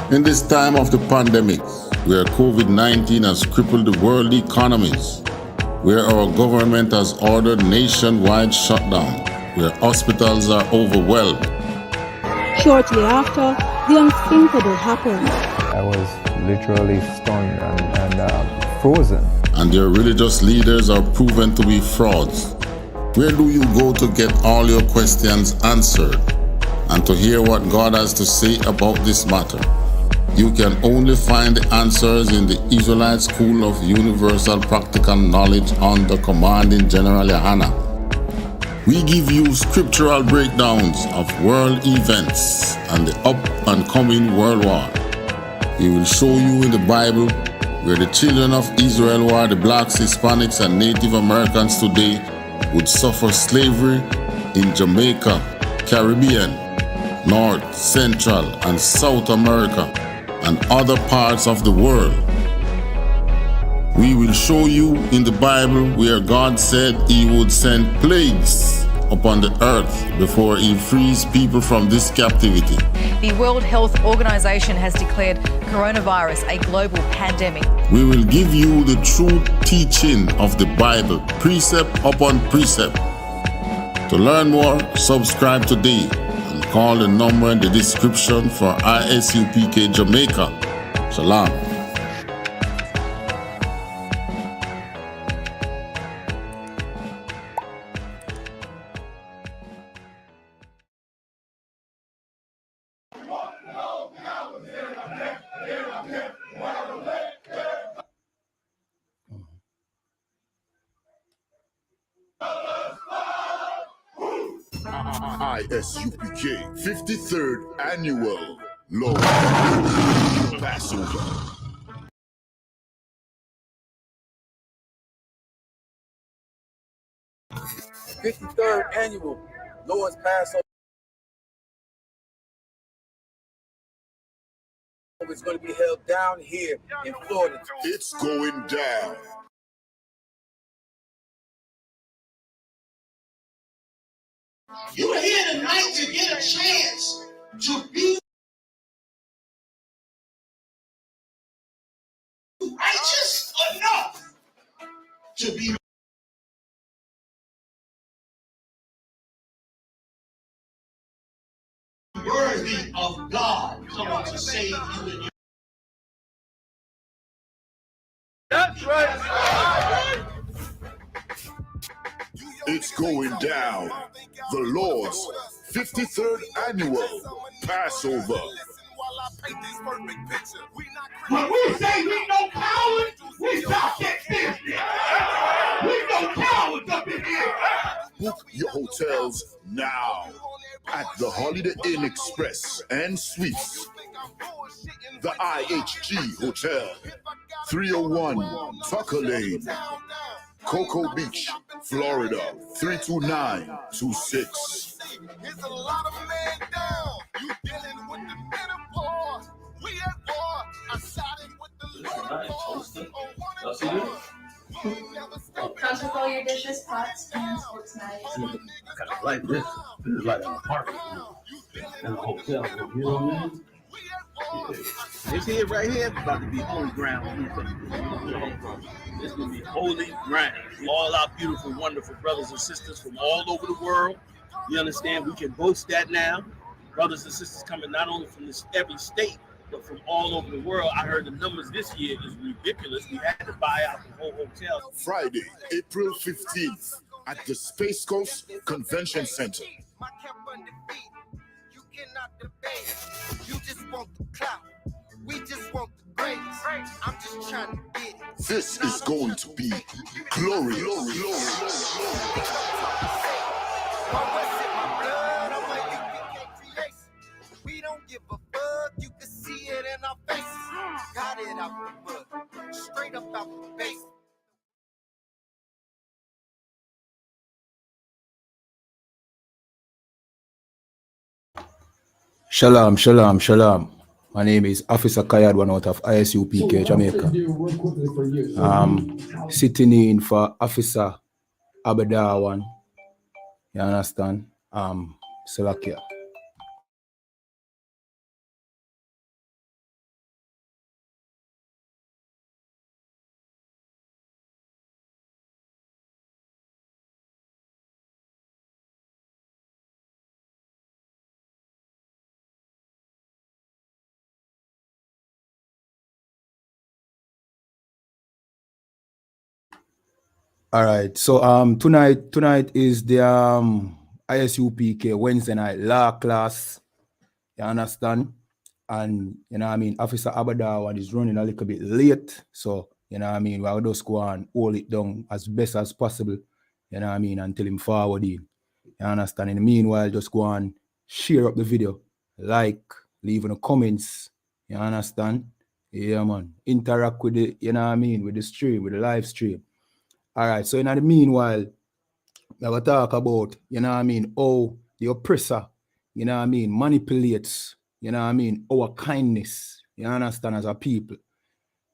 In this time of the pandemic, where COVID-19 has crippled the world economies, where our government has ordered nationwide shutdown, where hospitals are overwhelmed. Shortly after, the unthinkable happened. I was literally stunned and frozen. And their religious leaders are proven to be frauds. Where do you go to get all your questions answered and to hear what God has to say about this matter? You can only find the answers in the Israelite School of Universal Practical Knowledge under Commanding General YAHANNA. We give you scriptural breakdowns of world events and the up and coming world war. We will show you in the Bible where the children of Israel, who are the blacks, Hispanics, and Native Americans today, would suffer slavery in Jamaica, Caribbean, North, Central, and South America, and other parts of the world. We will show you in the Bible where God said He would send plagues upon the earth before He frees people from this captivity. The World Health Organization has declared coronavirus a global pandemic. We will give you the true teaching of the Bible, precept upon precept. To learn more, subscribe today and call the number in the description for I.S.U.P.K. Jamaica. Shalom. I.S.U.P.K. 53rd Annual Lord Passover. '53rd Annual Lord's Passover is going to be held down here in Florida. It's going down. You are here tonight to get a chance to be righteous enough to be worthy of God coming to save you and your. That's right. It's going down. The Lord's 53rd Annual Passover. When we say we no cowards, we talk that business. We no cowards up in here. Book your hotels now at the Holiday Inn Express and Suites, the IHG Hotel, 301 Tucker Lane, Cocoa Beach, Florida, 32926. It's a lot of men down. You dealing with the menopause. We at war. I siding with the Lord. Comes with all your dishes, pots, pans, forks, knives. I kind of like this. This is like an apartment and a hotel. You know what I mean? This here right here is about to be holy ground. This will be holy ground. All our beautiful, wonderful brothers and sisters from all over the world. You understand? We can boast that now. Brothers and sisters coming not only from every state, but from all over the world. I heard the numbers this year is ridiculous. We had to buy out the whole hotel. Friday, April 15th at the Space Coast Convention Center. You cannot debate. You just want the clout. We just want the grades. I'm just trying to get it. This is going to be glorious. We don't give a fuck. You can see it in our faces. Got it out the mud. Straight up out the base. Shalom, shalom, shalom. My name is Officer Kayad, one out of I.S.U.P.K. Jamaica. Sitting in for Officer Abadah one. You understand? Slovakia. All right. So tonight is the I.S.U.P.K Wednesday night law class. You understand? And you know what I mean, Officer Abadawan is running a little bit late. So, you know what I mean, we'll just go and hold it down as best as possible, you know what I mean, until him forward in. You understand? In the meanwhile, just go and share up the video, like, leave in the comments. You understand? Yeah, man. Interact with the, you know what I mean, with the stream, with the live stream. All right. So in the meanwhile, we're going to talk about, you know what I mean, how the oppressor, you know what I mean, manipulates, you know what I mean, our kindness, you understand, as a people.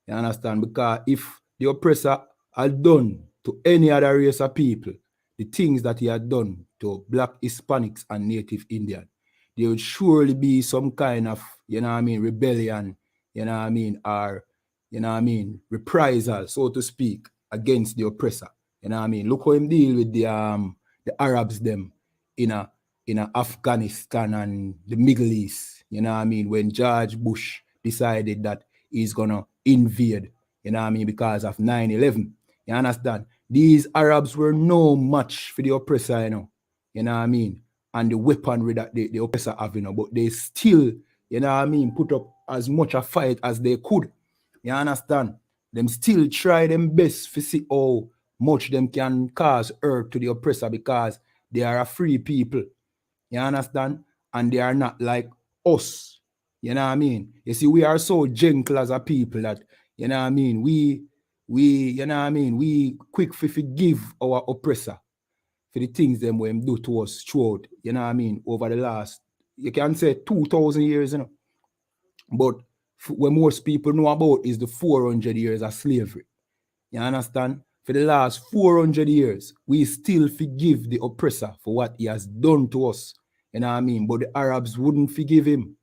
You understand? Because if the oppressor had done to any other race of people the things that he had done to Black Hispanics and Native Indian, there would surely be some kind of, you know what I mean, rebellion, you know what I mean, or, you know what I mean, reprisal, so to speak, against the oppressor. You know what I mean? Look how him deal with the Arabs them in Afghanistan and the Middle East. You know what I mean? When George Bush decided that he's gonna invade, you know what I mean, because of 9/11. You understand? These Arabs were no match for the oppressor, you know what I mean, and the weaponry that the oppressor have, but they still, you know what I mean, put up as much a fight as they could. You understand? Them still try them best to see how much them can cause hurt to the oppressor because they are a free people. You understand? And they are not like us. You know what I mean? You see, we are so gentle as a people that, you know what I mean, we you know what I mean, we quick to forgive our oppressor for the things them we do to us throughout, you know what I mean, over the last, you can say 2,000 years, But what most people know about is the 400 years of slavery. You understand? For the last 400 years, we still forgive the oppressor for what he has done to us. You know what I mean? But the Arabs wouldn't forgive him.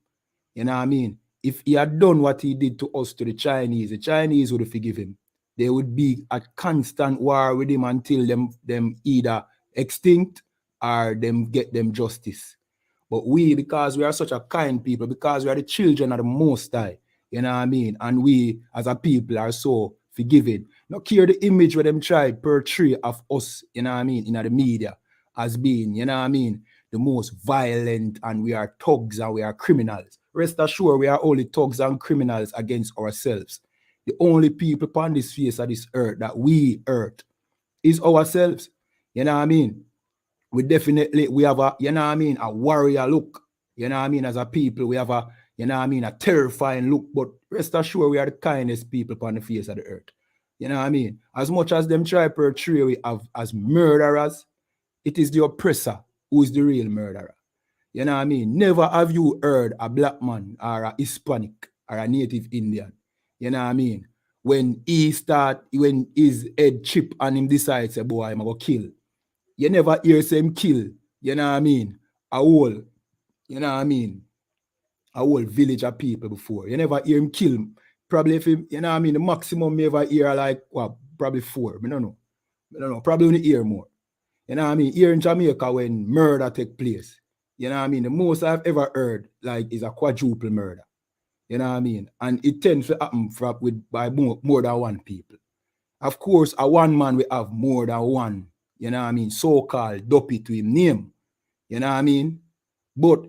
You know what I mean? If he had done what he did to us, to the Chinese would forgive him. They would be at constant war with him until them either extinct or them get them justice. But we, because we are such a kind people, because we are the children of the Most High, you know what I mean? And we, as a people, are so forgiving. Not care the image where them try portray of us, you know what I mean, in the media as being, you know what I mean, the most violent, and we are thugs and we are criminals. Rest assured, we are only thugs and criminals against ourselves. The only people upon this face of this earth that we hurt is ourselves. You know what I mean? We have a, you know what I mean, a warrior look. You know what I mean? As a people, we have a, you know what I mean, a terrifying look. But rest assured, we are the kindest people upon the face of the earth. You know what I mean? As much as them try to portray we as murderers, it is the oppressor who is the real murderer. You know what I mean? Never have you heard a black man or a Hispanic or a Native Indian, you know what I mean, when his head chip and him decides, say, boy, I'm going to kill. You never hear him kill, you know what I mean, a whole, you know what I mean, a whole village of people before. You never hear him kill. Probably if him, you know what I mean, the maximum you ever hear like, what, probably 4. I don't know. Probably only hear more. You know what I mean? Here in Jamaica, when murder take place, you know what I mean? The most I've ever heard, like, is a quadruple murder. You know what I mean? And it tends to happen by more than one people. Of course, a one man will have more than one, you know what I mean, so-called dopey to him name. You know what I mean? But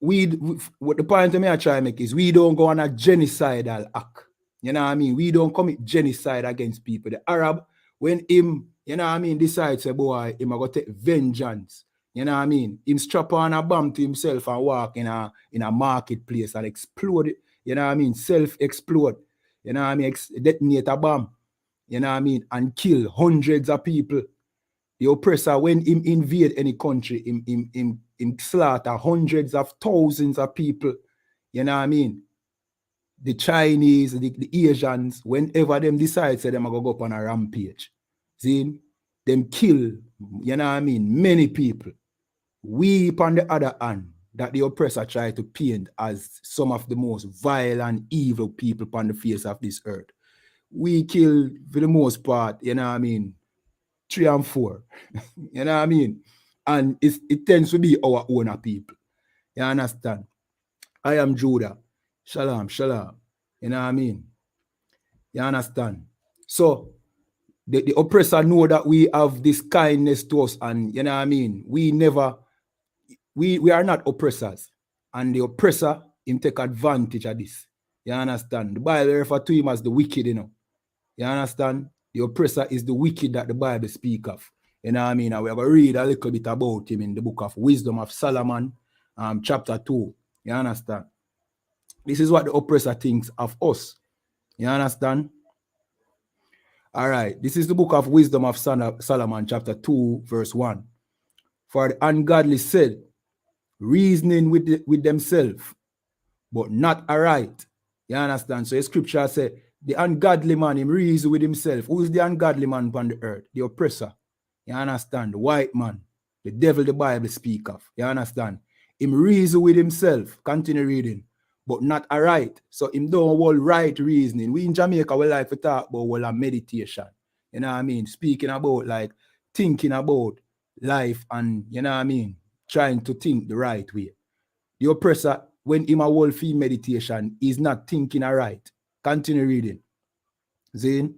what the point I try to make is we don't go on a genocidal act. You know what I mean? We don't commit genocide against people. The Arab, when him, you know what I mean, decides, say, boy, him going to take vengeance. You know what I mean? Him strap on a bomb to himself and walk in a marketplace and explode it. You know what I mean? Self-explode. You know what I mean? Detonate a bomb. You know what I mean? And kill hundreds of people. The oppressor, when him invade any country, him slaughter hundreds of thousands of people. You know what I mean? The Chinese, the Asians, whenever them decide, say them are going to go up on a rampage. See? Them kill, you know what I mean, many people. We, on the other hand, that the oppressor try to paint as some of the most violent, evil people upon the face of this earth. We kill, for the most part, you know what I mean, 3 and 4. You know what I mean? And it tends to be our own people. You understand? I am Judah. Shalom, shalom. You know what I mean? You understand? So, the oppressor know that we have this kindness to us, and you know what I mean, we are not oppressors, and the oppressor him take advantage of this. You understand? The Bible refer to him as the wicked, you know. You understand? The oppressor is the wicked that the Bible speak of. You know what I mean? And we have to read a little bit about him in the book of Wisdom of Solomon, chapter 2. You understand? This is what the oppressor thinks of us. You understand? All right. This is the book of Wisdom of Solomon, chapter 2, verse 1. For the ungodly said, reasoning with themselves, but not aright. You understand? So the scripture says, the ungodly man, him reason with himself. Who is the ungodly man upon the earth? The oppressor. You understand? The white man. The devil the Bible speak of. You understand? Him reason with himself. Continue reading. But not aright. So him don't hold right reasoning. We in Jamaica, we like to talk about well, meditation. You know what I mean? Speaking about like thinking about life and, you know what I mean? Trying to think the right way. The oppressor, when him a whole fee meditation, is not thinking aright. Continue reading. Zane,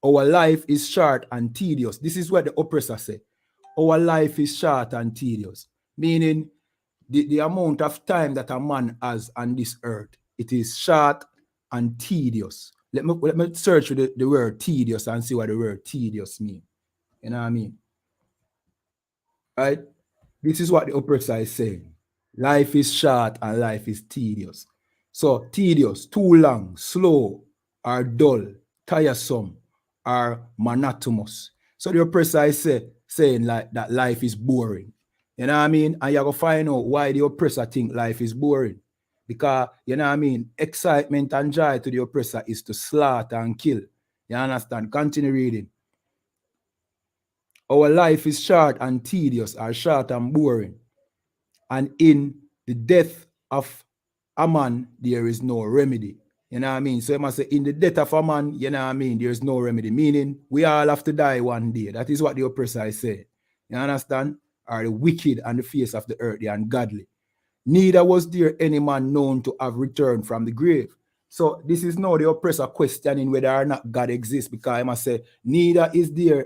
our life is short and tedious. This is what the oppressor say. Our life is short and tedious. Meaning, the amount of time that a man has on this earth, it is short and tedious. Let me search for the word tedious and see what the word tedious means. You know what I mean? Right? This is what the oppressor is saying. Life is short and life is tedious. So tedious, too long, slow, or dull, tiresome, or monotonous. So the oppressor is saying like that life is boring. You know what I mean? And you're going to find out why the oppressor think life is boring. Because, you know what I mean, excitement and joy to the oppressor is to slaughter and kill. You understand? Continue reading. Our life is short and tedious, or short and boring. And in the death of a man, there is no remedy. You know what I mean? So I must say, in the death of a man, you know what I mean, there is no remedy. Meaning, we all have to die one day. That is what the oppressor is saying. You understand? Are the wicked on the face of the earth, the ungodly. Neither was there any man known to have returned from the grave. So this is now the oppressor questioning whether or not God exists, because I must say, neither is there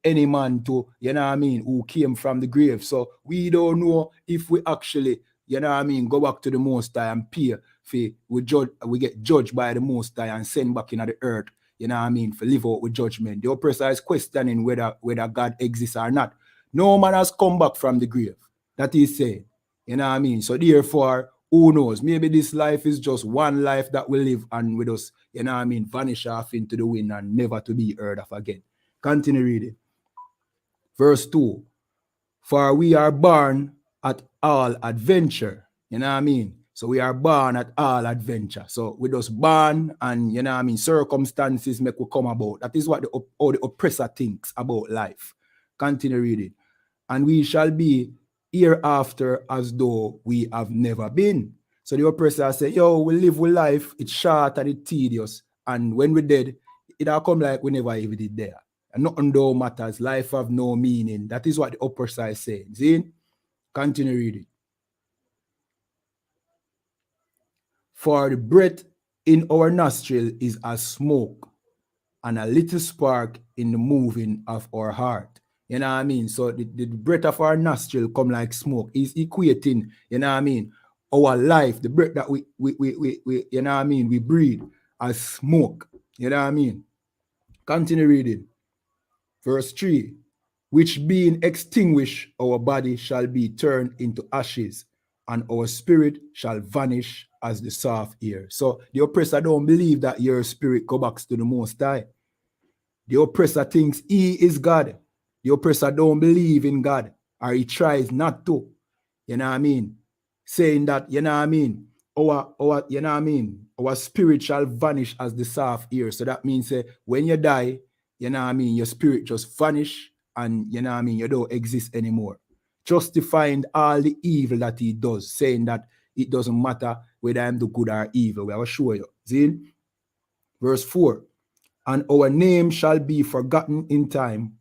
any man to, you know what I mean, who came from the grave. So we don't know if we actually, you know what I mean, go back to the Most High and pay for we get judged by the Most High and sent back into the earth, you know what I mean, for live out with judgment. The oppressor is questioning whether God exists or not. No man has come back from the grave. That is saying. You know what I mean? So therefore, who knows? Maybe this life is just one life that we live and with us, you know what I mean, vanish off into the wind and never to be heard of again. Continue reading. Verse 2. For we are born at all adventure. You know what I mean? So we are born at all adventure. So we just born and, you know what I mean, circumstances make we come about. That is what the oppressor thinks about life. Continue reading. And we shall be hereafter as though we have never been. So the oppressor say, yo, we live with life, it's short and it's tedious. And when we're dead, it'll come like we never even did there. And nothing though matters, life have no meaning. That is what the oppressor is saying. See? Continue reading. For the breath in our nostril is as smoke, and a little spark in the moving of our heart. You know what I mean? So the breath of our nostril come like smoke. Is equating, you know what I mean, our life, the breath that we you know what I mean, we breathe as smoke. You know what I mean? Continue reading. Verse 3. Which being extinguished, our body shall be turned into ashes, and our spirit shall vanish as the soft air. So the oppressor don't believe that your spirit go back to the Most High. The oppressor thinks he is God. The oppressor don't believe in God, or he tries not to. You know what I mean? Saying that, you know what I mean, our you know what I mean, our spirit shall vanish as the soft air. So that means when you die, you know what I mean, your spirit just vanish and, you know what I mean, you don't exist anymore. Justifying all the evil that he does, saying that it doesn't matter whether I'm the good or evil. We will show you. See? Verse 4. And our name shall be forgotten in time,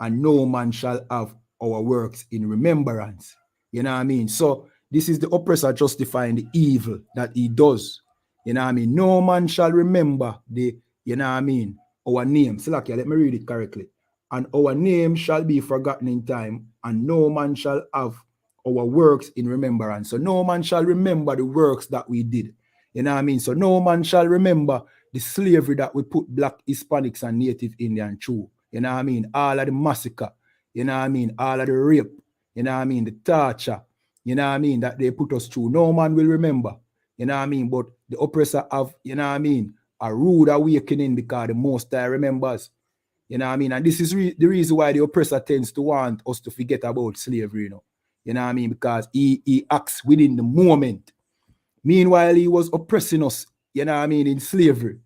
and no man shall have our works in remembrance. You know what I mean? So this is the oppressor justifying the evil that he does. You know what I mean? No man shall remember the, you know what I mean, our name, Salakia, let me read it correctly. And our name shall be forgotten in time, and no man shall have our works in remembrance. So no man shall remember the works that we did. You know what I mean? So no man shall remember the slavery that we put black Hispanics and Native Indian through. You know what I mean? All of the massacre. You know what I mean? All of the rape. You know what I mean? The torture. You know what I mean? That they put us through. No man will remember. You know what I mean? But the oppressor have, you know what I mean, a rude awakening because the Most High remembers. You know what I mean? And this is the reason why the oppressor tends to want us to forget about slavery, you know. You know what I mean? Because he acts within the moment. Meanwhile, he was oppressing us, you know what I mean, in slavery.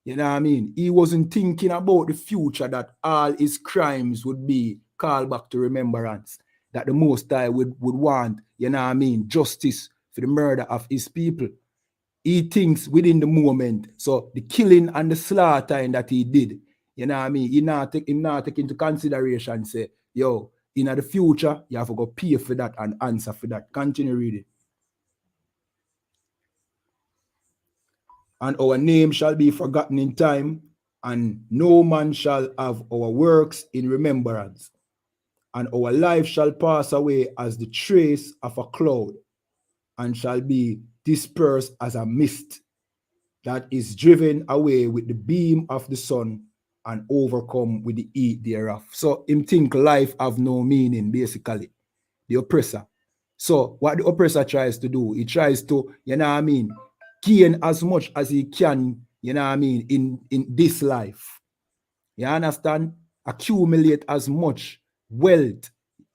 You know what I mean? He wasn't thinking about the future, that all his crimes would be called back to remembrance. That the Most High would want, you know what I mean, justice for the murder of his people. He thinks within the moment. So the killing and the slaughtering that he did, you know what I mean, he not take into consideration, say, yo, in the future, you have to go pay for that and answer for that. Continue reading. And our name shall be forgotten in time, and no man shall have our works in remembrance. And our life shall pass away as the trace of a cloud, and shall be dispersed as a mist that is driven away with the beam of the sun and overcome with the heat thereof. So him think life have no meaning, basically, the oppressor. So what the oppressor tries to do, he tries to, you know what I mean, gain as much as he can, you know what I mean, in this life. You understand? Accumulate as much wealth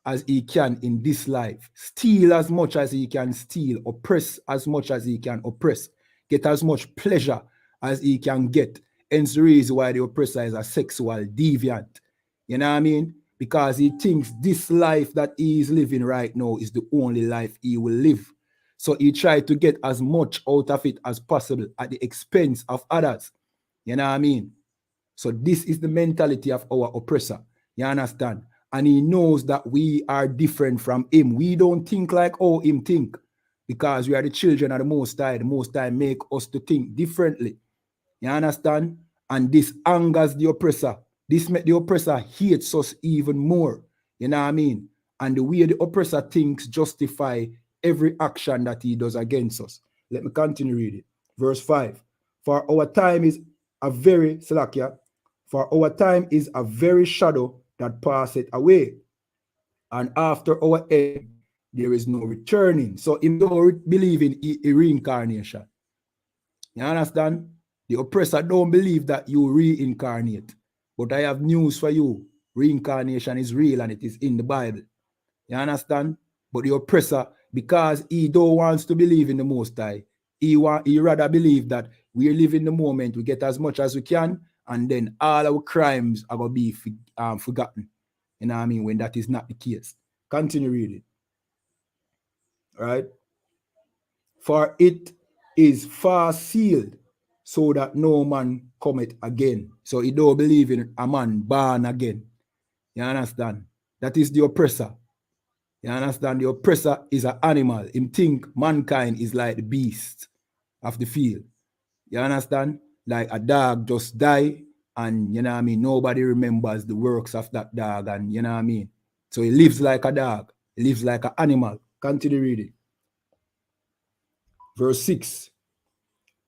as he can in this life. Steal as much as he can steal. Oppress as much as he can oppress. Get as much pleasure as he can get. Hence the reason why the oppressor is a sexual deviant. You know what I mean? Because he thinks this life that he is living right now is the only life he will live. So he tried to get as much out of it as possible at the expense of others. You know what I mean? So this is the mentality of our oppressor. You understand? And he knows that we are different from him. We don't think like how him think, because we are the children of the Most High. The Most High make us to think differently. You understand? And this angers the oppressor. This makes the oppressor hates us even more. You know what I mean? And the way the oppressor thinks justify every action that he does against us. Let me continue reading. Verse 5. For our time is a very shadow that passeth away, and after our end there is no returning. So him don't believe in reincarnation. You understand? The oppressor don't believe that you reincarnate. But I have news for you. Reincarnation is real and it is in the Bible. You understand? But the oppressor, because he don't wants to believe in the Most High, he rather believe that we live in the moment, we get as much as we can, and then all our crimes are going to be forgotten. You know what I mean? When that is not the case. Continue reading. All right? For it is far sealed, so that no man cometh again. So he don't believe in a man born again. You understand? That is the oppressor. You understand? The oppressor is an animal. Him think mankind is like the beast of the field. You understand? Like a dog just die, and you know what I mean, nobody remembers the works of that dog, and you know what I mean. So he lives like a dog. He lives like an animal. Continue reading. Verse 6.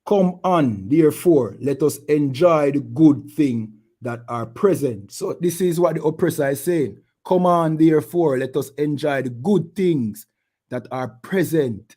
Come on, therefore, let us enjoy the good thing that are present. So this is what the oppressor is saying. Come on, therefore, let us enjoy the good things that are present.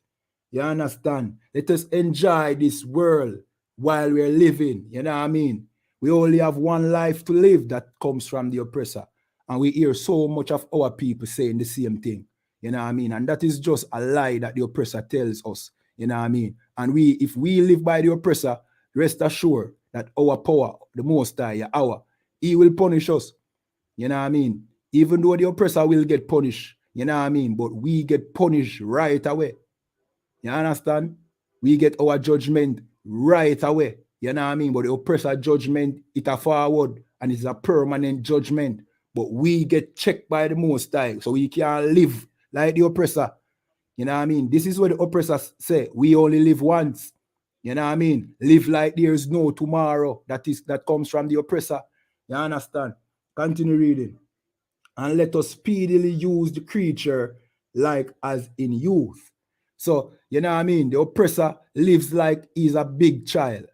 You understand? Let us enjoy this world while we're living. You know what I mean? We only have one life to live. That comes from the oppressor. And we hear so much of our people saying the same thing. You know what I mean? And that is just a lie that the oppressor tells us. You know what I mean? And if we live by the oppressor, rest assured that our power, the Most High, he will punish us. You know what I mean? Even though the oppressor will get punished, you know what I mean? But we get punished right away. You understand? We get our judgment right away. You know what I mean? But the oppressor judgment, it's a forward and it's a permanent judgment. But we get checked by the Most High, so we can't live like the oppressor. You know what I mean? This is what the oppressors say. We only live once. You know what I mean? Live like there is no tomorrow. That comes from the oppressor. You understand? Continue reading. And let us speedily use the creature like as in youth. So, you know what I mean? The oppressor lives like he's a big child.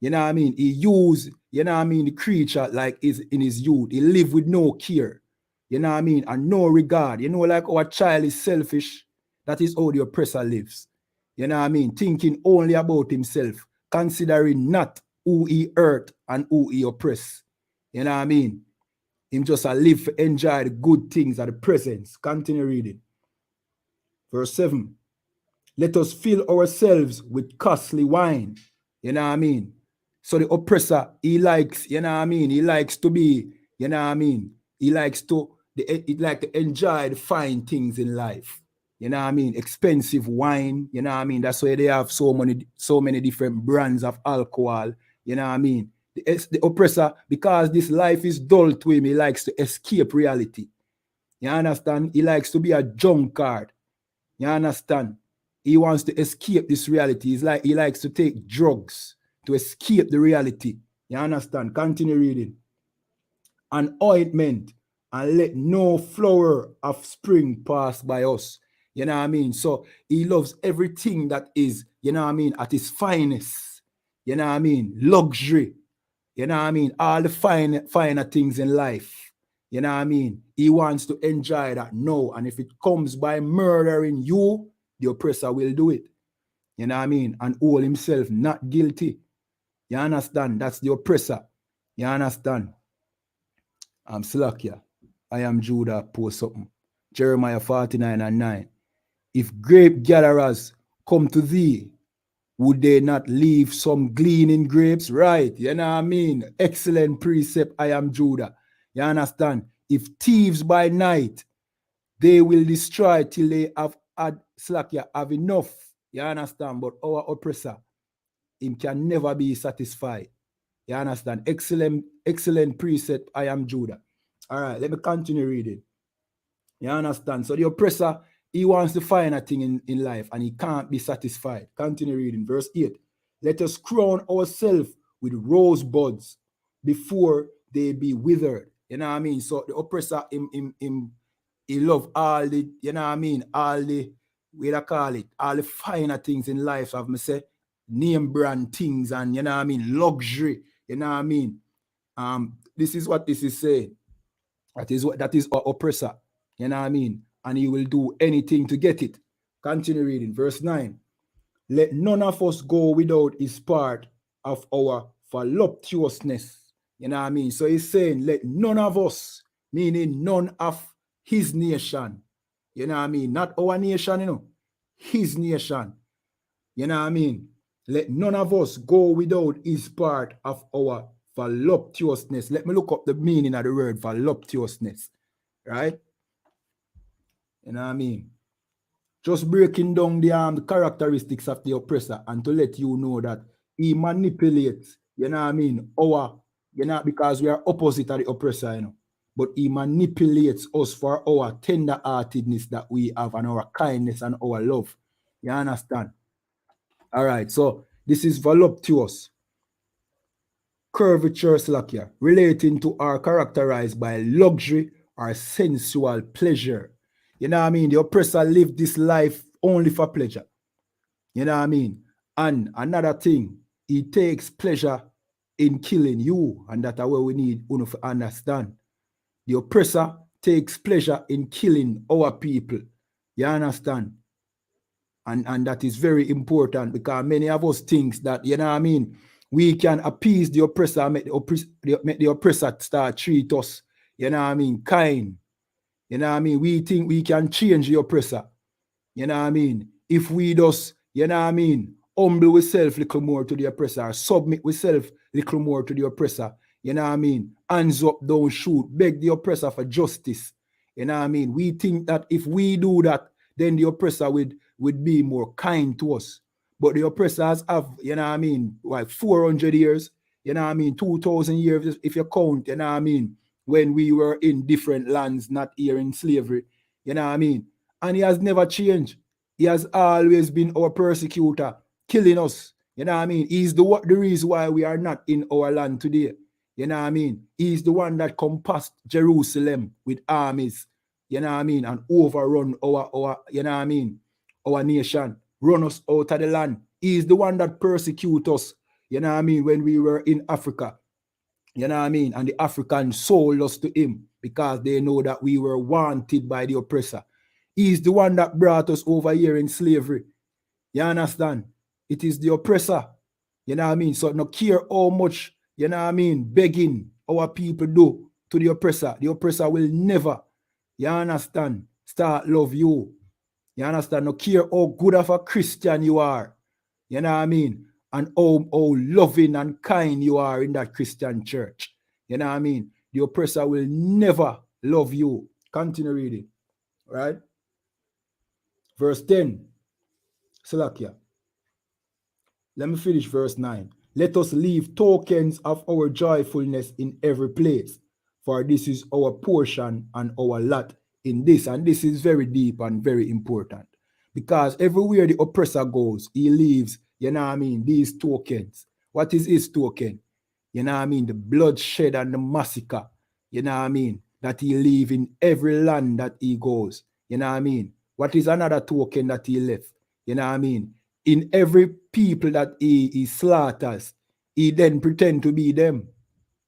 You know what I mean? He use, you know what I mean, the creature like is in his youth. He live with no care. You know what I mean? And no regard. You know, like our child is selfish. That is how the oppressor lives. You know what I mean? Thinking only about himself, considering not who he hurt and who he oppress. You know what I mean? Him just a live to enjoy the good things of the presence. Continue reading. Verse 7. Let us fill ourselves with costly wine. You know what I mean? So the oppressor, he likes, you know what I mean? He likes to be, you know what I mean? He likes to enjoy the fine things in life. You know what I mean? Expensive wine, you know what I mean? That's why they have so many different brands of alcohol. You know what I mean? The oppressor, because this life is dull to him, he likes to escape reality. You understand? He likes to be a drunkard. You understand? He wants to escape this reality. He likes to take drugs to escape the reality. You understand? Continue reading. An ointment, and let no flower of spring pass by us. You know what I mean? So he loves everything that is, you know what I mean, at its finest. You know what I mean? Luxury. You know what I mean? All the finer things in life. You know what I mean? He wants to enjoy that now. And if it comes by murdering you, the oppressor will do it. You know what I mean? And hold himself not guilty. You understand? That's the oppressor. You understand? I'm Slakia. I am Judah. Post something. Jeremiah 49:9. If grape gatherers come to thee, would they not leave some gleaning grapes? Right. You know what I mean? Excellent precept. I am Judah. You understand? If thieves by night, they will destroy till they have had Slakia, have enough. You understand? But our oppressor, him can never be satisfied. You understand? Excellent precept. I am Judah. All right, let me continue reading. You understand? So the oppressor, he wants to find a thing in life and he can't be satisfied. Continue reading. Verse 8. Let us crown ourselves with rosebuds before they be withered. You know what I mean? So the oppressor, he love all the, you know what I mean? All the, what I call it, all the finer things in life. So I've say name brand things and, you know what I mean? Luxury. You know what I mean? This is what this is saying. That is our oppressor. You know what I mean? And he will do anything to get it. Continue reading. Verse 9. Let none of us go without his part of our voluptuousness. You know what I mean? So he's saying, let none of us, meaning none of his nation. You know what I mean? Not our nation, you know. His nation. You know what I mean? Let none of us go without his part of our voluptuousness. Let me look up the meaning of the word voluptuousness. Right? You know what I mean? Just breaking down the characteristics of the oppressor and to let you know that he manipulates, you know what I mean, because we are opposite of the oppressor, you know. But he manipulates us for our tender-heartedness that we have and our kindness and our love. You understand? All right, so this is voluptuous. Curvature slakia, relating to or characterized by luxury or sensual pleasure. You know what I mean? The oppressor lived this life only for pleasure. You know what I mean? And another thing, he takes pleasure in killing you. And that's what we need to understand. The oppressor takes pleasure in killing our people. You understand? And that is very important because many of us think that, you know what I mean, we can appease the oppressor, make the oppressor start treat us, you know what I mean, kind. You know what I mean? We think we can change the oppressor. You know what I mean? If we just, you know what I mean, humble ourselves a little more to the oppressor, submit ourselves a little more to the oppressor. You know what I mean? Hands up, don't shoot. Beg the oppressor for justice. You know what I mean? We think that if we do that, then the oppressor would be more kind to us. But the oppressors have, you know what I mean, like 400 years, you know what I mean, 2,000 years, if you count, you know what I mean, when we were in different lands, not here in slavery, you know what I mean? And he has never changed. He has always been our persecutor, killing us, You know what I mean? He's the reason why we are not in our land today. You know what I mean? He's the one that compassed Jerusalem with armies. You know what I mean? And overrun our you know what I mean? Our nation. Run us out of the land. He's the one that persecute us. You know what I mean? When we were in Africa. You know what I mean? And the Africans sold us to him because they know that we were wanted by the oppressor. He's the one that brought us over here in slavery. You understand? It is the oppressor. You know what I mean? So no care how much, you know what I mean, begging our people do to the oppressor will never, you understand, start love you. You understand? No care how good of a Christian you are. You know what I mean? And how loving and kind you are in that Christian church. You know what I mean? The oppressor will never love you. Continue reading. Right? Verse 10. Salakia. Let me finish verse 9. Let us leave tokens of our joyfulness in every place, for this is our portion and our lot in this. And this is very deep and very important. Because everywhere the oppressor goes, he leaves, you know what I mean, these tokens. What is his token? You know what I mean? The bloodshed and the massacre, you know what I mean, that he leave in every land that he goes. You know what I mean? What is another token that he left? You know what I mean? In every people that he slaughters, he then pretend to be them.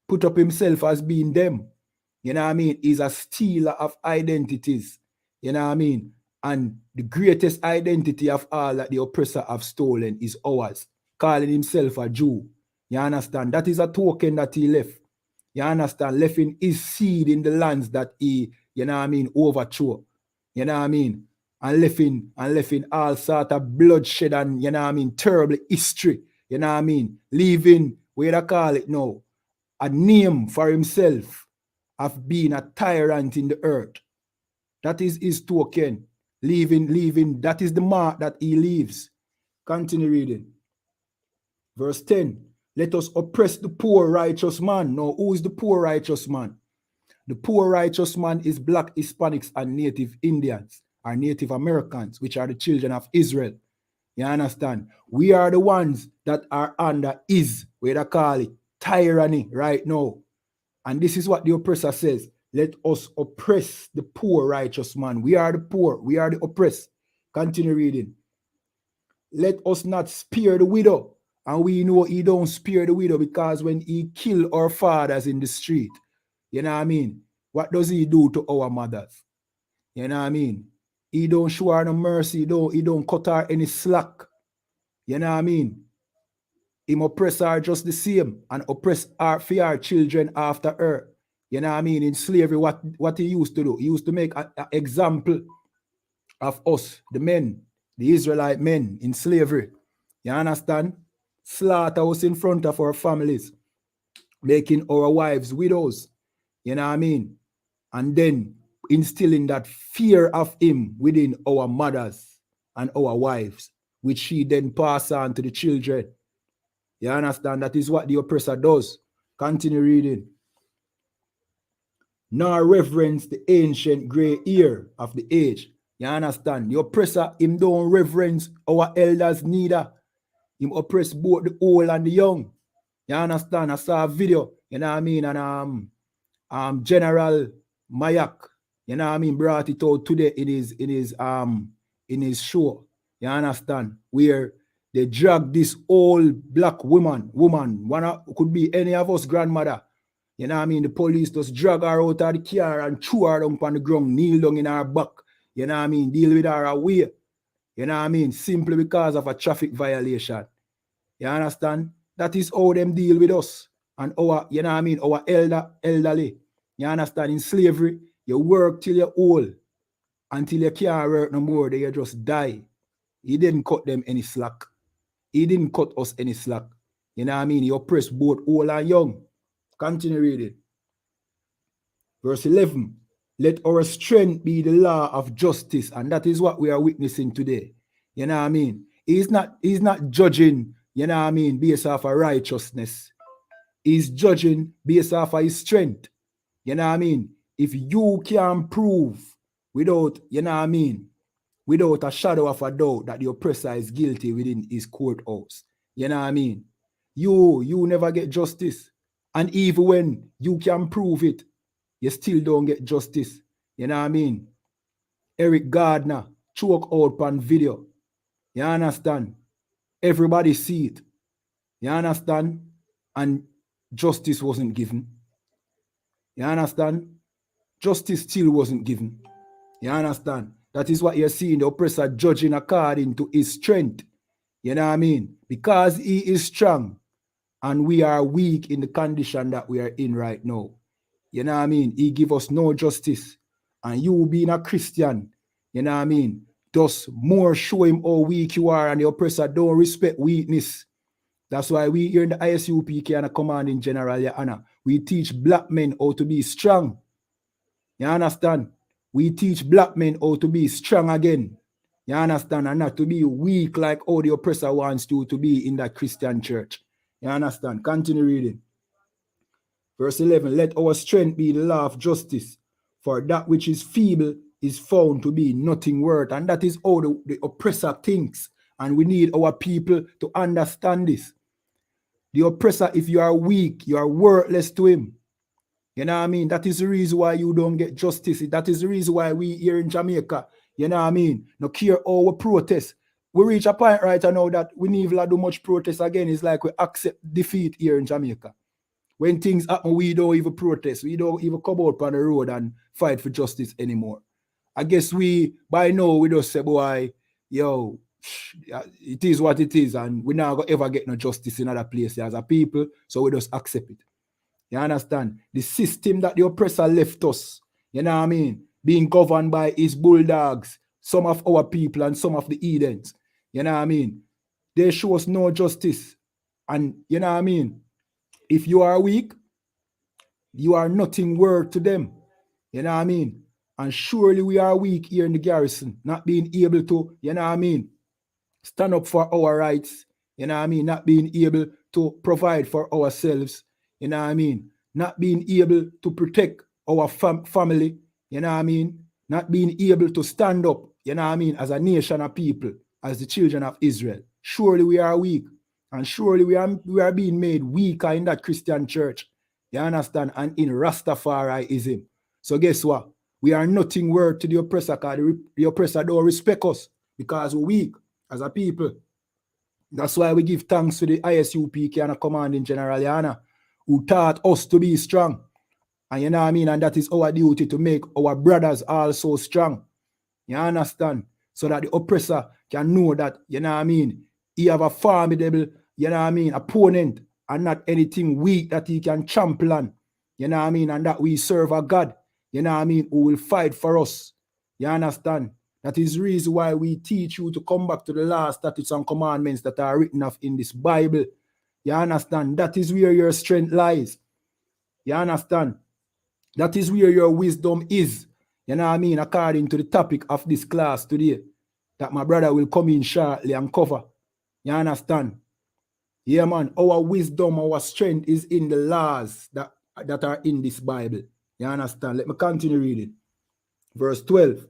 Put up himself as being them. You know what I mean? He's a stealer of identities. You know what I mean? And the greatest identity of all that the oppressor have stolen is ours. Calling himself a Jew. You understand? That is a token that he left. You understand? Left in his seed in the lands that he, you know what I mean, overthrew. You know what I mean? And left in all sort of bloodshed and, you know what I mean, terrible history. You know what I mean? Leaving, what do I call it now? A name for himself of being a tyrant in the earth. That is his token. Leaving, that is the mark that he leaves. Continue reading. Verse 10. Let us oppress the poor righteous man. Now, who is the poor righteous man? The poor righteous man is black Hispanics and Native Indians, or Native Americans, which are the children of Israel. You understand? We are the ones that are under his, what they call it, tyranny right now. And this is what the oppressor says. Let us oppress the poor righteous man. We are the poor. We are the oppressed. Continue reading. Let us not spare the widow. And we know he don't spare the widow because when he kill our fathers in the street, you know what I mean? What does he do to our mothers? You know what I mean? He don't show her no mercy. He don't cut her any slack. You know what I mean? He oppress her just the same and oppress her for her children after her. You know what I mean? In slavery, what he used to do? He used to make an example of us, the men, the Israelite men in slavery. You understand? Slaughter us in front of our families, making our wives widows. You know what I mean? And then instilling that fear of him within our mothers and our wives, which she then pass on to the children. You understand? That is what the oppressor does. Continue reading. Nor reverence the ancient gray hair of the age. You understand? The oppressor, him don't reverence our elders neither. Him oppress both the old and the young. You understand? I saw a video, you know what I mean, and General Mayak, you know what I mean, brought it out today in his show. You understand? Where they drag this old black woman, could be any of us grandmother. You know what I mean? The police just drag her out of the car and throw her down on the ground, kneel down in her back. You know what I mean? Deal with her away. You know what I mean? Simply because of a traffic violation. You understand? That is how them deal with us. And our, you know what I mean? Our elderly. You understand? In slavery, you work till you're old. Until you can't work no more, they just die. He didn't cut them any slack. He didn't cut us any slack. You know what I mean? He oppressed both old and young. Continue reading. Verse 11. Let our strength be the law of justice. And that is what we are witnessing today. You know what I mean? He's not judging, you know what I mean, based off of righteousness. He's judging based off of his strength. You know what I mean? If you can prove without, you know what I mean, without a shadow of a doubt that the oppressor is guilty within his courthouse, You know what I mean? You never get justice. And even when you can prove it, you still don't get justice. You know what I mean? Eric Gardner choke out on video. You understand? Everybody see it. You understand? And justice wasn't given. You understand? Justice still wasn't given. You understand? That is what you're seeing, the oppressor judging according to his strength. You know what I mean? Because he is strong and we are weak in the condition that we are in right now. You know what I mean? He give us no justice. And you being a Christian, you know what I mean? Just more show him how weak you are, and the oppressor don't respect weakness. That's why we here in the I.S.U.P.K and a commanding general, YAHANNA, we teach black men how to be strong. You understand? We teach black men how to be strong again. You understand? And not to be weak like how the oppressor wants you to be in that Christian church. You understand? Continue reading. Verse 11, let our strength be the law of justice, for that which is feeble is found to be nothing worth. And that is how the oppressor thinks. And we need our people to understand this. The oppressor, if you are weak, you are worthless to him. You know what I mean? That is the reason why you don't get justice. That is the reason why we here in Jamaica, you know what I mean, no care how we protest. We reach a point right now that we need to do much protest again. It's like we accept defeat here in Jamaica. When things happen, we don't even protest. We don't even come out on the road and fight for justice anymore. I guess by now, we just say, boy, yo, it is what it is, and we're not going to ever get no justice in other places as a people, so we just accept it. You understand? The system that the oppressor left us, you know what I mean, being governed by his bulldogs, some of our people and some of the Edens, you know what I mean, they show us no justice. And you know what I mean, if you are weak, you are nothing worth to them. You know what I mean? And surely we are weak here in the garrison, not being able to, you know what I mean, stand up for our rights, you know what I mean, not being able to provide for ourselves, you know what I mean, not being able to protect our family, you know what I mean, not being able to stand up, you know what I mean, as a nation of people, as the children of Israel. Surely we are weak, and surely we are being made weaker in that Christian church, you understand, and in Rastafariism. So guess what? We are nothing worth to the oppressor, because the oppressor don't respect us because we're weak as a people. That's why we give thanks to the I.S.U.P.K and a commanding general, YAHANNA, who taught us to be strong. And you know what I mean? And that is our duty, to make our brothers also strong. You understand? So that the oppressor can know that, you know what I mean, he have a formidable, you know what I mean, opponent, and not anything weak that he can trample on. You know what I mean? And that we serve a God, you know what I mean, who will fight for us. You understand? That is the reason why we teach you to come back to the law, statutes, and commandments that are written of in this Bible. You understand? That is where your strength lies. You understand? That is where your wisdom is. You know what I mean? According to the topic of this class today, that my brother will come in shortly and cover. You understand? Yeah, man. Our wisdom, our strength is in the laws that are in this Bible. You understand? Let me continue reading. Verse 12.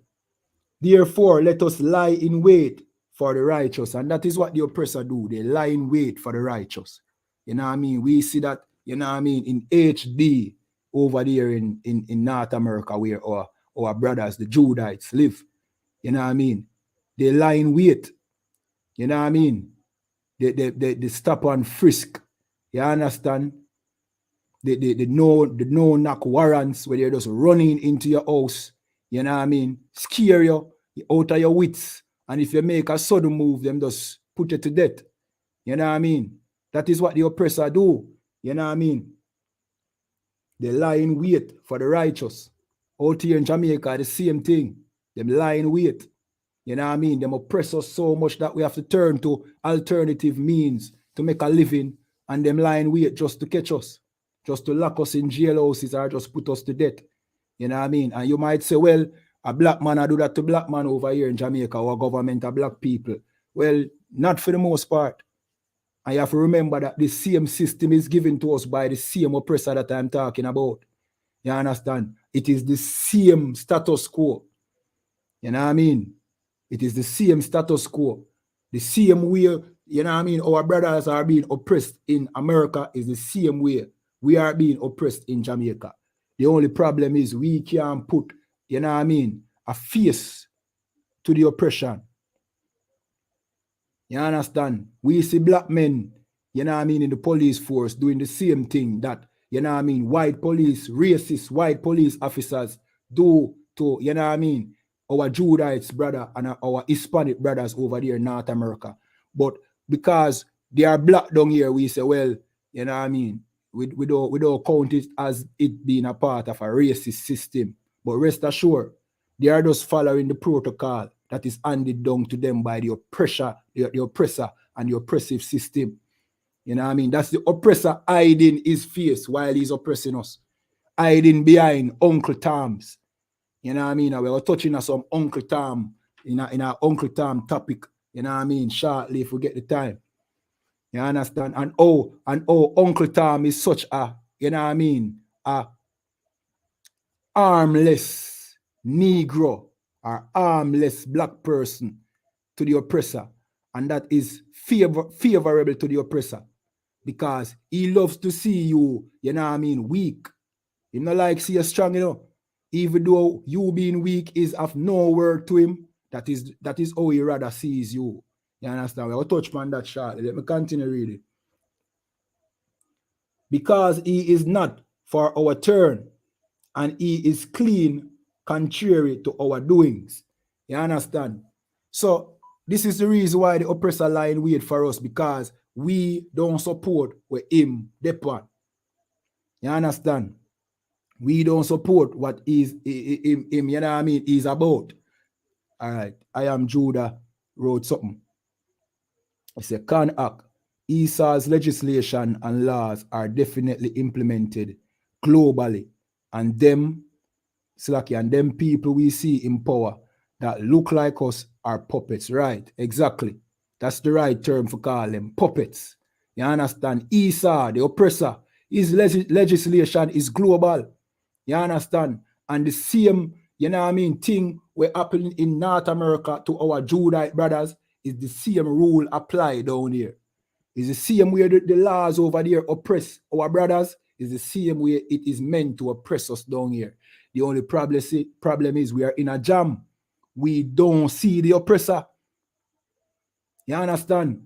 Therefore, let us lie in wait for the righteous. And that is what the oppressor do. They lie in wait for the righteous. You know what I mean? We see that, you know what I mean, in HD over there in North America, where our brothers, the Judites, live. You know what I mean? They lie in wait. You know what I mean? They stop and frisk. You understand? They no knock warrants where they're just running into your house. You know what I mean? Scare you out of your wits. And if you make a sudden move, them just put you to death. You know what I mean? That is what the oppressor do. You know what I mean? They lie in wait for the righteous. Out here in Jamaica, the same thing. Them lie in wait. You know what I mean? Them oppress us so much that we have to turn to alternative means to make a living, and them lie in wait just to catch us, just to lock us in jail houses or just put us to death. You know what I mean? And you might say, well, a black man, I do that to black man over here in Jamaica, or government of black people. Well, not for the most part. And you have to remember that the same system is given to us by the same oppressor that I'm talking about. You understand? It is the same status quo. You know what I mean? It is the same status quo. The same way you know what I mean, our brothers are being oppressed in America is the same way we are being oppressed in Jamaica. The only problem is we can't put, you know what I mean, a face to the oppression. You understand? We see black men, you know what I mean, in the police force doing the same thing that, you know what I mean, white police, racist white police officers do to, you know what I mean, our Judites brother and our Hispanic brothers over there in North America. But because they are black down here, we say, well, you know what I mean, we don't count it as it being a part of a racist system. But rest assured, they are just following the protocol that is handed down to them by the oppressor and the oppressive system. You know what I mean? That's the oppressor hiding his face while he's oppressing us. Hiding behind Uncle Tom's. You know what I mean? We were touching on some Uncle Tom in our Uncle Tom topic. You know what I mean? Shortly if we get the time. You understand? And Uncle Tom is such a, you know what I mean, a armless Negro or armless black person to the oppressor. And that is favorable to the oppressor. Because he loves to see you, you know what I mean, weak. He not like see you strong, you know. Even though you being weak is of no word to him, that is how he rather sees you. You understand? We'll touch on that shortly. Let me continue reading. Because he is not for our turn, and he is clean, contrary to our doings. You understand? So this is the reason why the oppressor line wait for us, because we don't support what him depend. You understand? We don't support what is him, you know what I mean, is about. All right. I am Judah wrote something. It's a Khan Act. ESA's legislation and laws are definitely implemented globally, and them people we see in power that look like us are puppets, right? Exactly. That's the right term for call them, puppets. You understand? ESA, the oppressor, his legislation is global. You understand? And the same, you know what I mean, thing we happen in North America to our Judite brothers is the same rule applied down here. It's the same way the laws over there oppress our brothers, is the same way it is meant to oppress us down here. The only problem is we are in a jam. We don't see the oppressor. You understand?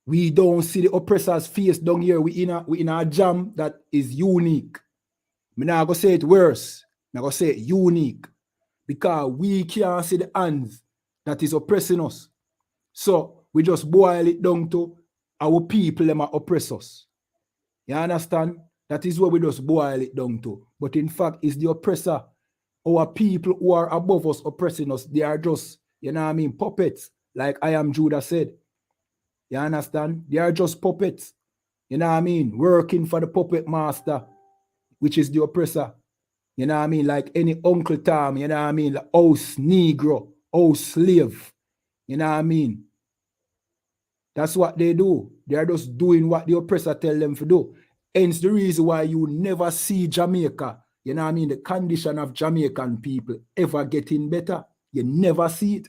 We don't see the oppressor's face down here. We in a jam that is unique. I'm not going to say it worse. I'm going to say it unique. Because we can't see the hands that is oppressing us. So we just boil it down to our people them are oppress us. You understand? That is what we just boil it down to. But in fact, it's the oppressor. Our people who are above us oppressing us, they are just, you know what I mean, puppets. Like I am Judah said. You understand? They are just puppets. You know what I mean? Working for the puppet master, which is the oppressor. You know what I mean? Like any Uncle Tom, you know what I mean? Like house Negro, house slave. You know what I mean? That's what they do. They are just doing what the oppressor tell them to do. Hence the reason why you never see Jamaica, you know what I mean, the condition of Jamaican people ever getting better. You never see it.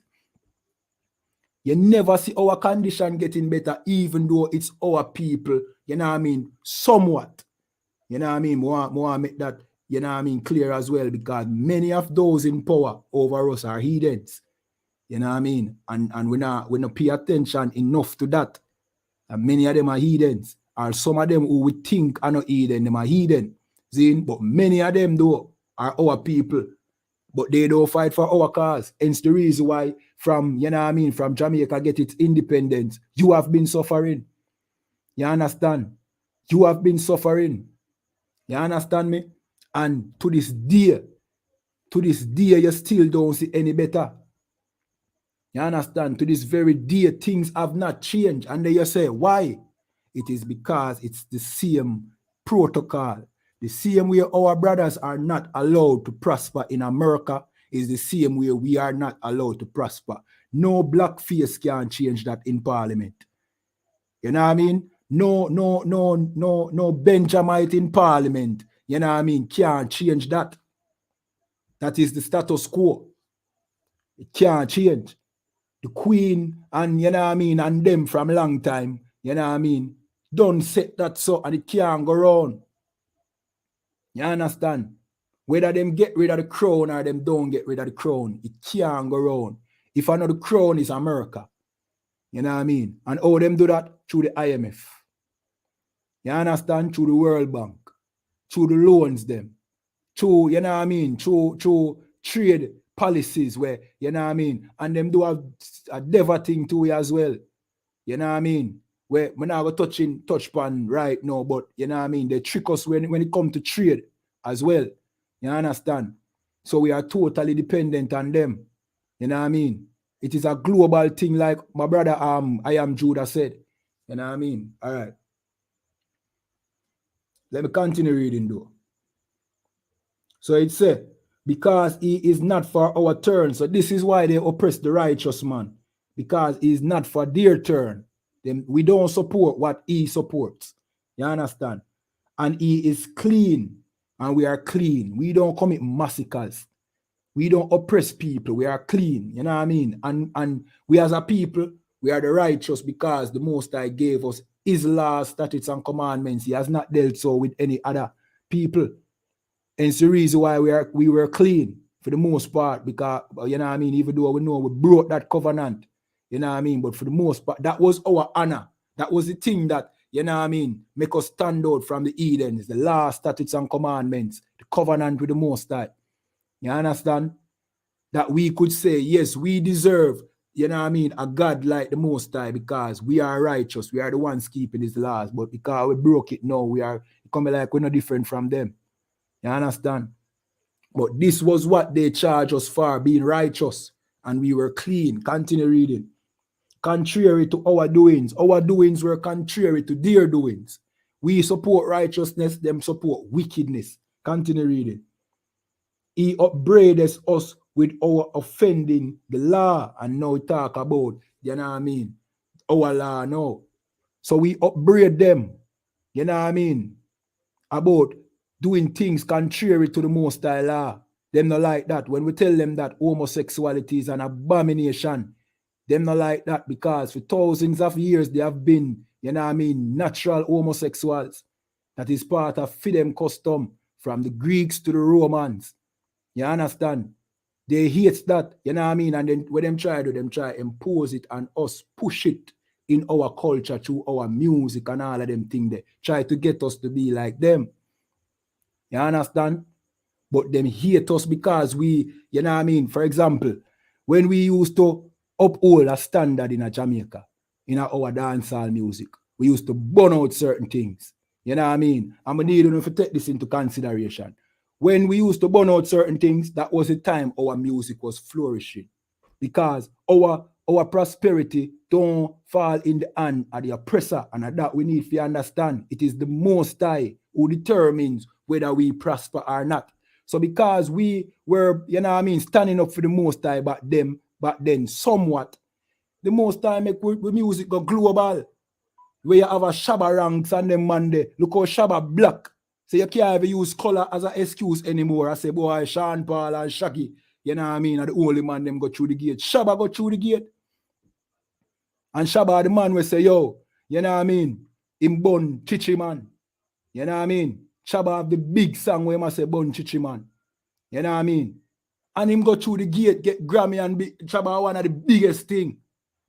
You never see our condition getting better, even though it's our people, you know what I mean, somewhat. You know what I mean? More make that, you know what I mean, clear as well, because many of those in power over us are heathens. You know what I mean? And we not pay attention enough to that. And many of them are heathens. Or some of them who we think are not heathen, them are heathen. See? But many of them though are our people. But they don't fight for our cause. Hence the reason why from, you know what I mean, from Jamaica get its independence, you have been suffering. You understand? You have been suffering. You understand me? And to this day, you still don't see any better. You understand? To this very day, things have not changed. And then you say, why? It is because it's the same protocol. The same way our brothers are not allowed to prosper in America is the same way we are not allowed to prosper. No black face can change that in Parliament. You know what I mean? No Benjamite in Parliament, you know what I mean, can't change that. That is the status quo. It can't change. The Queen and, you know what I mean, and them from long time, you know what I mean, don't set that so and it can't go round. You understand? Whether them get rid of the crown or them don't get rid of the crown, it can't go round. If I know the crown is America, you know what I mean? And how them do that? Through the IMF. You understand? Through the World Bank. Through the loans them. Through, you know what I mean? Through trade policies where, you know what I mean? And them do a devil thing too as well. You know what I mean? Where we're not going to touch upon right now, but you know what I mean? They trick us when it comes to trade as well. You understand? So we are totally dependent on them. You know what I mean? It is a global thing like my brother I Am Judah said. You know what I mean? All right. Let me continue reading though. So it said, because he is not for our turn. So this is why they oppress the righteous man. Because he is not for their turn. Then we don't support what he supports. You understand? And he is clean. And we are clean. We don't commit massacres. We don't oppress people. We are clean. You know what I mean? And we as a people, we are the righteous because the Most High gave us his laws, statutes, and commandments. He has not dealt so with any other people. And it's the reason why we were clean for the most part, because, you know what I mean, even though we know we broke that covenant, you know what I mean, but for the most part, that was our honor. That was the thing that, you know what I mean, make us stand out from the Edens, the law, statutes, and commandments, the covenant with the Most High. You understand? That we could say, yes, we deserve, you know what I mean, a God like the Most High because we are righteous. We are the ones keeping his laws. But because we broke it now, we are coming like we're not different from them. You understand? But this was what they charged us for, being righteous. And we were clean. Continue reading. Contrary to our doings were contrary to their doings. We support righteousness, them support wickedness. Continue reading. He upbraided us with our offending the law. And now we talk about, you know what I mean, our law now. So we upbraid them, you know what I mean, about doing things contrary to the Most High law. Them not like that. When we tell them that homosexuality is an abomination, them not like that because for thousands of years they have been, you know what I mean, natural homosexuals. That is part of them custom from the Greeks to the Romans. You understand? They hate that, you know what I mean? And then when them try impose it on us, push it in our culture through our music and all of them things. They try to get us to be like them. You understand? But them hate us because we, you know what I mean? For example, when we used to uphold a standard in a Jamaica, in our dancehall music, we used to burn out certain things. You know what I mean? I'm going to need you to take this into consideration. When we used to burn out certain things, that was the time our music was flourishing. Because our prosperity don't fall in the hand of the oppressor, and that we need to understand. It is the Most High who determines whether we prosper or not. So because we were, you know what I mean, standing up for the Most High back then somewhat, the Most High make the music go global. Where you have a Shabba ranks and them Monday. Look how Shabba black. So you can't even use color as an excuse anymore. I say, boy, Sean Paul and Shaggy, you know what I mean, are the only man them go through the gate. Shabba go through the gate. And Shabba the man will say, yo, you know what I mean, him bun chichi man. You know what I mean? Shabba have the big song where he must say bun chichi man. You know what I mean? And him go through the gate, get Grammy and Shabba one of the biggest thing.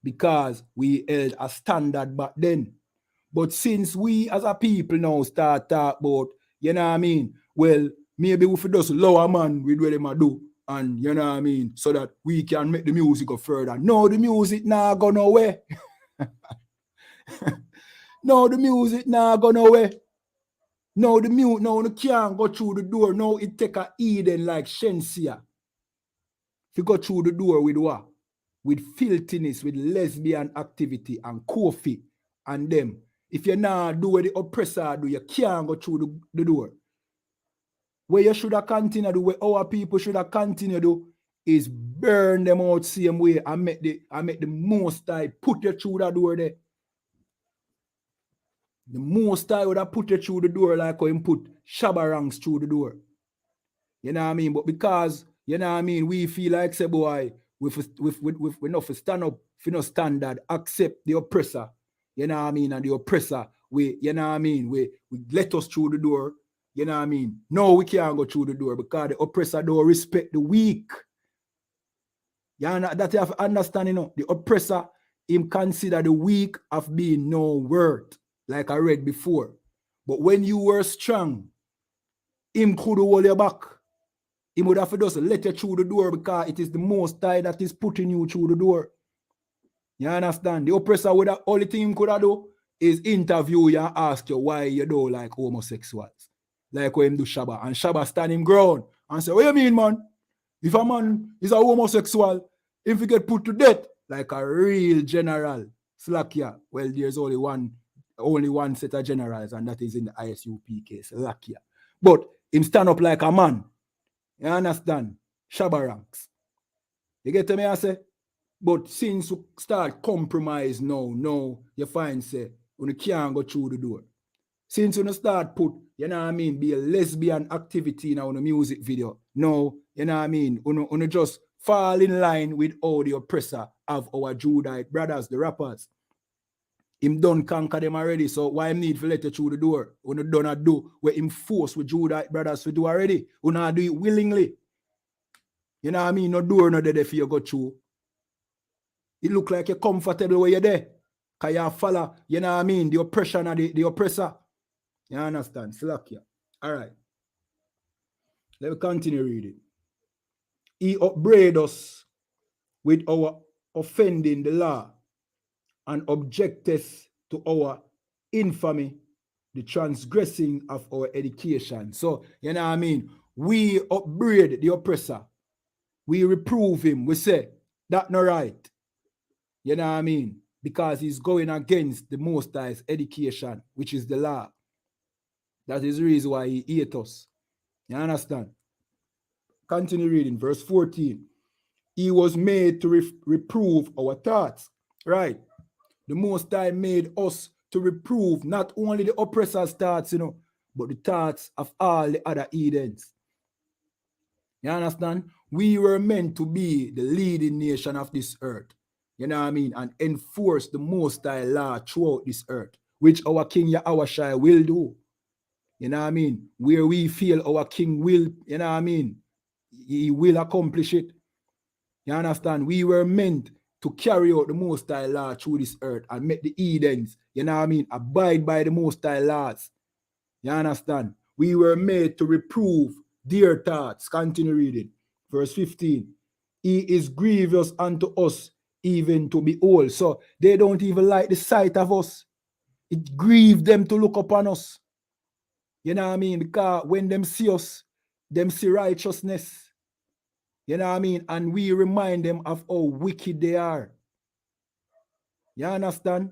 Because we held a standard back then. But since we as a people now start talk about, you know what I mean, well, maybe we should just lower man with what them do. And you know what I mean, so that we can make the music go further. No, the music nah go nowhere. No, the music nah go nowhere. No, the mute now can't go through the door. Now it take a Eden like Shensia. If you go through the door with what? With filthiness, with lesbian activity and coffee and them. If you not do what the oppressor do, you can't go through the door. Where you should have continued do, where our people should have continued do, is burn them out same way and make the Most High put you through that door there. The Most High would have put you through the door like how him put Shabba ranks through the door. You know what I mean? But because, you know what I mean, we feel like, say, boy, we not for stand up, for no standard, accept the oppressor, you know what I mean, and the oppressor, we let us through the door, you know what I mean. No, we can't go through the door because the oppressor don't respect the weak. Yeah, that you have to understand, you know, the oppressor, him consider the weak of being no worth, like I read before. But when you were strong, him could hold you back. He would have to just let you through the door because it is the Most High that is putting you through the door. You understand? The oppressor would have, only thing he could have do is interview you and ask you why you don't like homosexuals. Like when him do Shabba. And Shabba stand him ground and say, what you mean, man? If a man is a homosexual, if he get put to death, like a real general, Slakia, well, there's only one set of generals, and that is in the I.S.U.P.K, Slakia. But him stand up like a man. You understand? Shabba ranks. You get to me, I say? But since you start compromise now, you find, say, you can't go through the door. Since you start put, you know what I mean, be a lesbian activity in our music video, no, you know what I mean, you just fall in line with all the oppressor of our Judite brothers, the rappers. Him done conquer them already, so why him need to let you through the door? You don't do what him force with Judite brothers to do already. You not do it willingly. You know what I mean? No door no there for you go through. It look like you're comfortable where you're there. Because you follow, you know what I mean, the oppression of the oppressor. You understand? Slakia. All right. Let me continue reading. He upbraid us with our offending the law and objecteth to our infamy, the transgressing of our education. So, you know what I mean? We upbraid the oppressor. We reprove him. We say, that's not right. You know what I mean? Because he's going against the Most High's education, which is the law. That is the reason why he hates us. You understand? Continue reading, verse 14. He was made to reprove our thoughts. Right? The Most High made us to reprove not only the oppressor's thoughts, you know, but the thoughts of all the other Edens. You understand? We were meant to be the leading nation of this earth. You know what I mean? And enforce the Most High law throughout this earth, which our King Yahawashi will do. You know what I mean? Where we feel our King will, you know what I mean? He will accomplish it. You understand? We were meant to carry out the Most High law through this earth and make the Edens, you know what I mean, abide by the Most High laws. You understand? We were made to reprove their thoughts. Continue reading. Verse 15. He is grievous unto us even to behold. So they don't even like the sight of us. It grieves them to look upon us. You know what I mean? Because when them see us, them see righteousness. You know what I mean? And we remind them of how wicked they are. You understand?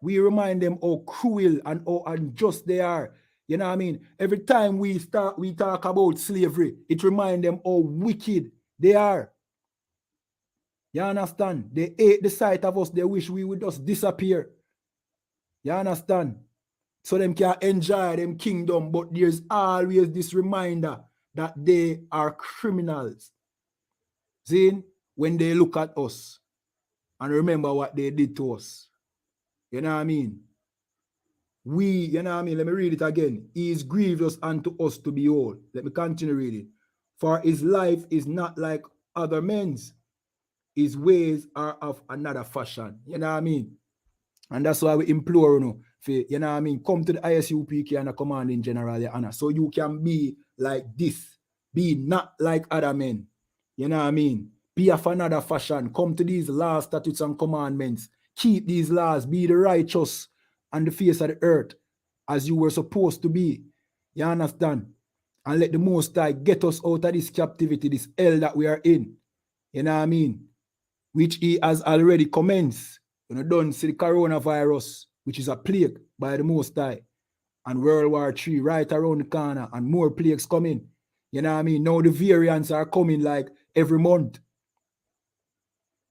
We remind them how cruel and how unjust they are. You know what I mean? Every time we talk about slavery, it reminds them how wicked they are. You understand? They hate the sight of us. They wish we would just disappear. You understand? So them can enjoy them kingdom, but there's always this reminder that they are criminals. See, when they look at us and remember what they did to us. You know what I mean? You know what I mean? Let me read it again. He is grievous unto us to behold. Let me continue reading. For his life is not like other men's. His ways are of another fashion. You know what I mean? And that's why we implore you, you know what I mean? Come to the ISUPK and the commanding general, YAHANNA, so you can be like this. Be not like other men. You know what I mean? Be of another fashion. Come to these laws, statutes, and commandments. Keep these laws. Be the righteous on the face of the earth as you were supposed to be. You understand? And let the Most High get us out of this captivity, this hell that we are in. You know what I mean? Which he has already commenced. You know, don't see the coronavirus, which is a plague by the Most High, and World War III right around the corner, and more plagues coming. You know what I mean? Now the variants are coming like every month.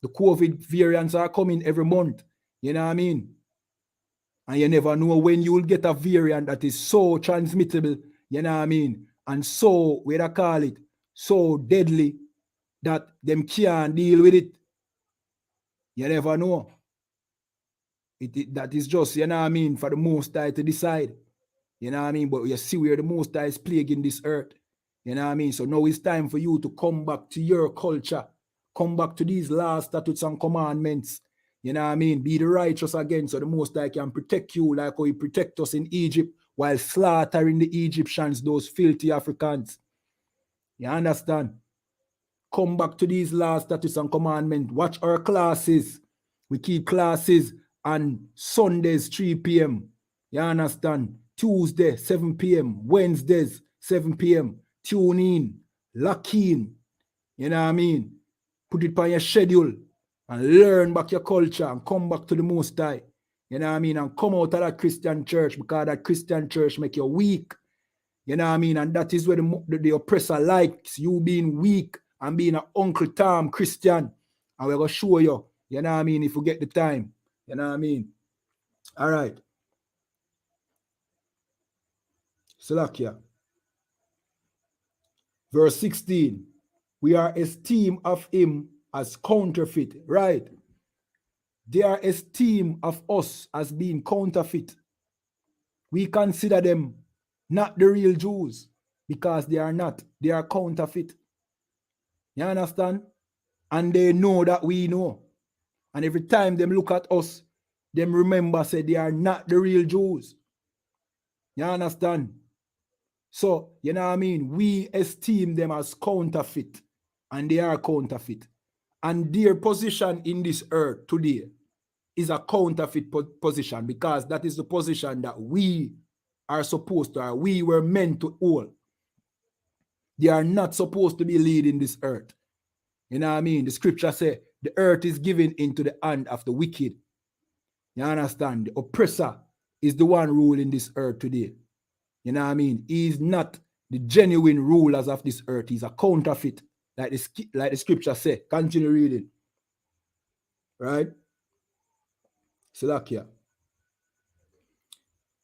The COVID variants are coming every month. You know what I mean? And you never know when you will get a variant that is so transmittable, you know what I mean? And so, what I call it, so deadly, that them can't deal with it. You never know. That is just, you know what I mean, for the Most High to decide. You know what I mean? But you see where the Most High is plaguing this earth. You know what I mean? So now it's time for you to come back to your culture. Come back to these laws, statutes, and commandments. You know what I mean? Be the righteous again so the Most High can protect you like how he protect us in Egypt while slaughtering the Egyptians, those filthy Africans. You understand? Come back to these laws, statutes, and commandments. Watch our classes. We keep classes on Sundays, 3 p.m. You understand? Tuesday, 7 p.m. Wednesdays, 7 p.m. Tune in. Lock in. You know what I mean? Put it on your schedule and learn back your culture and come back to the Most High. You know what I mean? And come out of that Christian church because that Christian church make you weak. You know what I mean? And that is where the oppressor likes you being weak and being an Uncle Tom Christian. And we're going to show you. You know what I mean? If you get the time. You know what I mean? All right. Salakia. Verse 16. We are esteemed of him as counterfeit. Right. They are esteemed of us as being counterfeit. We consider them not the real Jews because they are not. They are counterfeit. You understand? And they know that we know. And every time them look at us, them remember, say they are not the real Jews. You understand? So, you know what I mean? We esteem them as counterfeit. And they are counterfeit. And their position in this earth today is a counterfeit position because that is the position that we are supposed to, or we were meant to hold. They are not supposed to be leading this earth. You know what I mean? The scripture says the earth is given into the hand of the wicked. You understand? The oppressor is the one ruling this earth today. You know what I mean? He is not the genuine rulers of this earth. He's a counterfeit. Like the scripture says. Continue reading. Right? Salakia.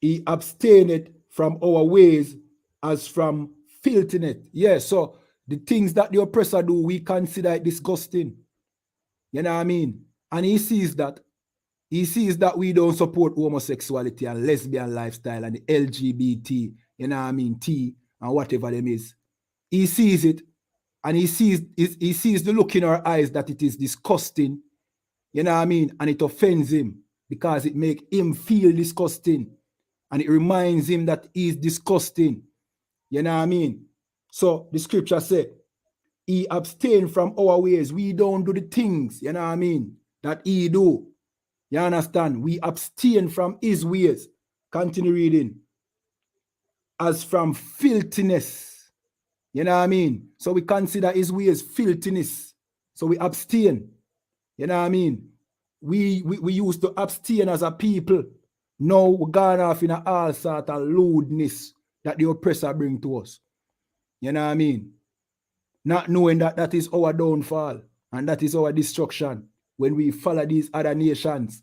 He abstained from our ways as from filthiness. Yeah, so the things that the oppressor do, we consider it disgusting. You know what I mean? And he sees that we don't support homosexuality and lesbian lifestyle and the LGBT, you know what I mean, T and whatever them is. He sees it and he sees the look in our eyes that it is disgusting, you know what I mean, and it offends him because it makes him feel disgusting and it reminds him that he is disgusting, you know what I mean. So the scripture said, he abstained from our ways. We don't do the things, you know what I mean, that he do. You understand? We abstain from his ways. Continue reading. As from filthiness. You know what I mean? So we consider his ways filthiness. So we abstain. You know what I mean? We used to abstain as a people. Now we're gone off in all sort of lewdness that the oppressor bring to us. You know what I mean? Not knowing that that is our downfall and that is our destruction. When we follow these other nations,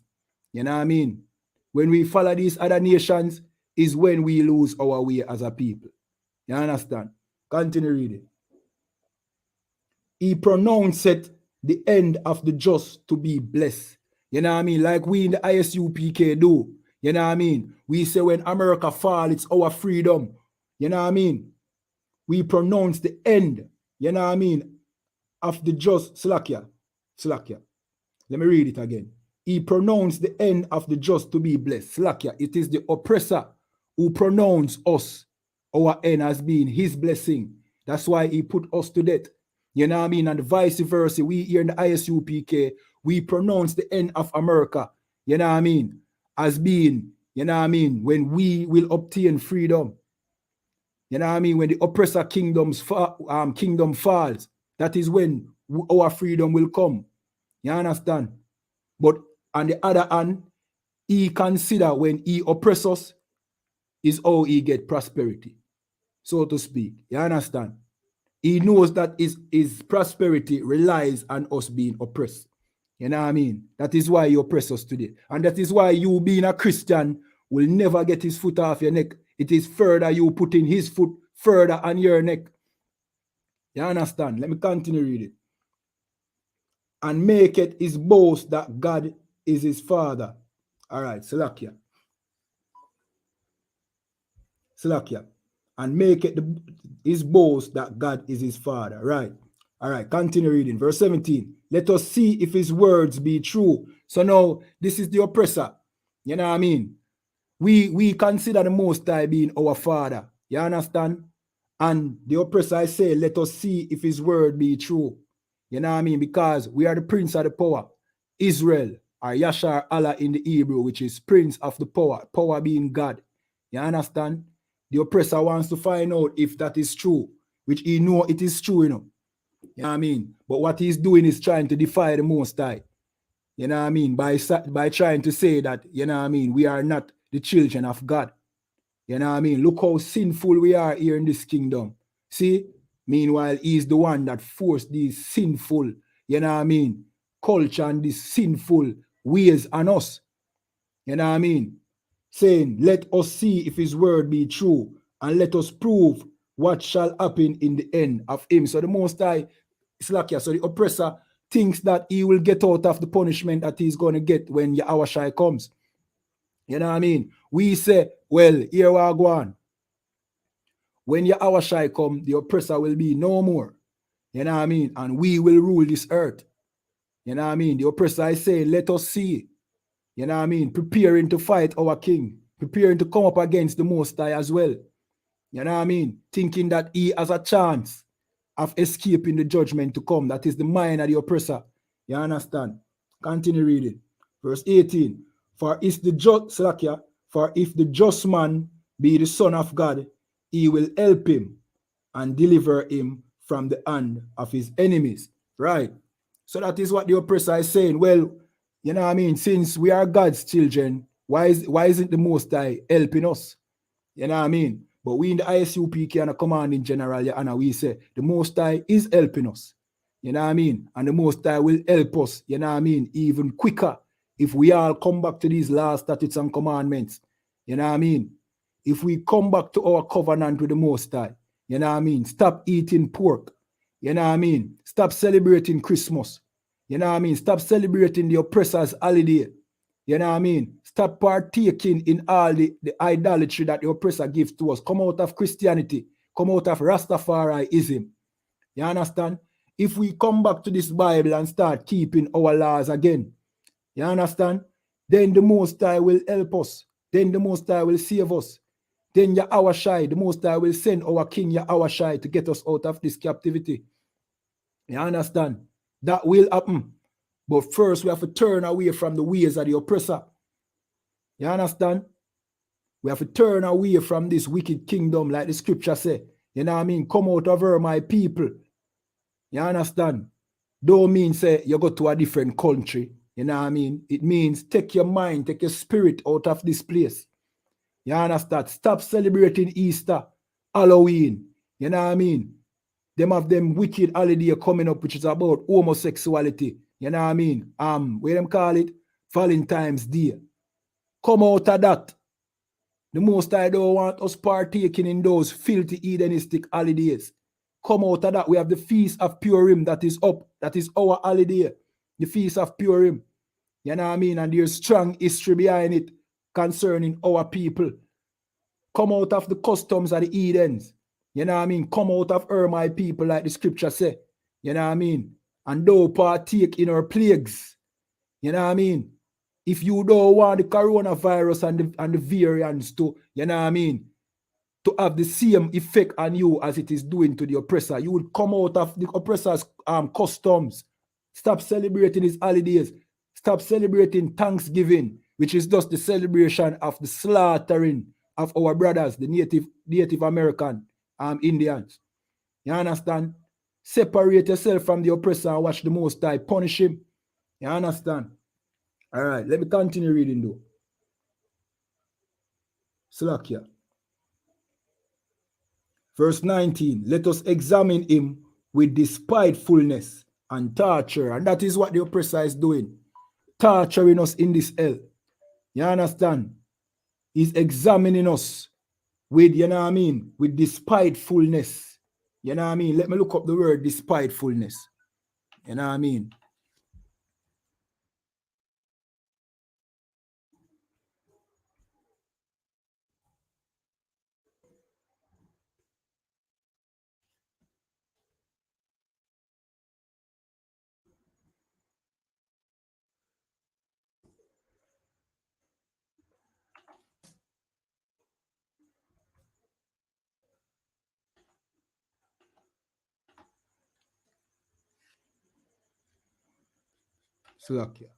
you know what I mean? When we follow these other nations is when we lose our way as a people. You understand? Continue reading. He pronounced the end of the just to be blessed. You know what I mean? Like we in the I.S.U.P.K. do. You know what I mean? We say when America fall, it's our freedom. You know what I mean? We pronounce the end, you know what I mean, of the just. Salakia. Let me read it again. He pronounced the end of the just to be blessed. Salakia. It is the oppressor who pronounced us, our end, as being his blessing. That's why he put us to death. You know what I mean? And vice versa. We here in the I.S.U.P.K, we pronounce the end of America, you know what I mean, as being, you know what I mean, when we will obtain freedom. You know what I mean? When the oppressor kingdom falls, that is when our freedom will come. You understand? But on the other hand, he consider when he oppress us is how he get prosperity, so to speak. You understand? He knows that his prosperity relies on us being oppressed. You know what I mean? That is why he oppresses us today. And that is why you being a Christian will never get his foot off your neck. It is further you putting his foot further on your neck. You understand? Let me continue reading. and make it his boast that God is his father. All right, Salakia. And make it his boast that God is his father. Right. All right, continue reading. Verse 17. Let us see if his words be true. So now, this is the oppressor. You know what I mean? We consider the Most High being our father. You understand? And the oppressor, I say, let us see if his word be true. You know what I mean? Because we are the prince of the power. Israel, or Yashar Allah in the Hebrew, which is prince of the power. Power being God. You understand? The oppressor wants to find out if that is true, which he know it is true, you know. You know what I mean? But what he's doing is trying to defy the Most High. You know what I mean? By trying to say that, you know what I mean, we are not the children of God. You know what I mean? Look how sinful we are here in this kingdom. See? Meanwhile, he's the one that forced these sinful, you know what I mean, culture and these sinful ways on us. You know what I mean? Saying, let us see if his word be true, and let us prove what shall happen in the end of him. So the Most High, Slakia, so the oppressor thinks that he will get out of the punishment that he's going to get when Yahawashi comes. You know what I mean? We say, well, here we are going. When Yahawashi come, the oppressor will be no more. You know what I mean? And we will rule this earth. You know what I mean? The oppressor is saying, let us see. You know what I mean? Preparing to fight our king. Preparing to come up against the Most High as well. You know what I mean? Thinking that he has a chance of escaping the judgment to come. That is the mind of the oppressor. You understand? Continue reading. Verse 18. For if the just man be the son of God, he will help him and deliver him from the hand of his enemies. Right. So that is what the oppressor is saying. Well, you know what I mean? Since we are God's children, why isn't the Most High helping us? You know what I mean? But we in the I.S.U.P.K and the command in general, and we say the Most High is helping us. You know what I mean? And the Most High will help us, you know what I mean, even quicker if we all come back to these laws, statutes, and commandments. You know what I mean? If we come back to our covenant with the Most High, you know what I mean? Stop eating pork. You know what I mean? Stop celebrating Christmas. You know what I mean? Stop celebrating the oppressor's holiday. You know what I mean? Stop partaking in all the idolatry that the oppressor gives to us. Come out of Christianity. Come out of Rastafariism. You understand? If we come back to this Bible and start keeping our laws again, you understand? Then the Most High will help us. Then the Most High will save us. Then Yahawashi, the Most High will send our King Yahawashi to get us out of this captivity. You understand? That will happen. But first, we have to turn away from the ways of the oppressor. You understand? We have to turn away from this wicked kingdom, like the scripture say. You know what I mean? Come out of her, my people. You understand? Don't mean say you go to a different country. You know what I mean? It means take your mind, take your spirit out of this place. You understand? Stop celebrating Easter, Halloween. You know what I mean? Them have them wicked holiday coming up, which is about homosexuality. You know what I mean? What them call it? Valentine's Day. Come out of that. The Most High don't want us partaking in those filthy hedonistic holidays. Come out of that. We have the Feast of Purim that is up. That is our holiday. The Feast of Purim. You know what I mean? And there's strong history behind it concerning our people. Come out of the customs of the heathens. You know what I mean? Come out of her, my people, like the scripture say. You know what I mean? And don't partake in her plagues. You know what I mean? If you don't want the coronavirus and the variants to, you know what I mean, to have the same effect on you as it is doing to the oppressor, you will come out of the oppressor's customs. Stop celebrating his holidays. Stop celebrating Thanksgiving, which is just the celebration of the slaughtering of our brothers, the Native American Indians. You understand? Separate yourself from the oppressor and watch the Most High punish him. You understand? All right, let me continue reading though. Slakia. Verse 19, let us examine him with despitefulness and torture. And that is what the oppressor is doing. Torturing us in this hell. You understand? He's examining us with, you know what I mean, with despitefulness. You know what I mean? Let me look up the word despitefulness. You know what I mean? Slovakia.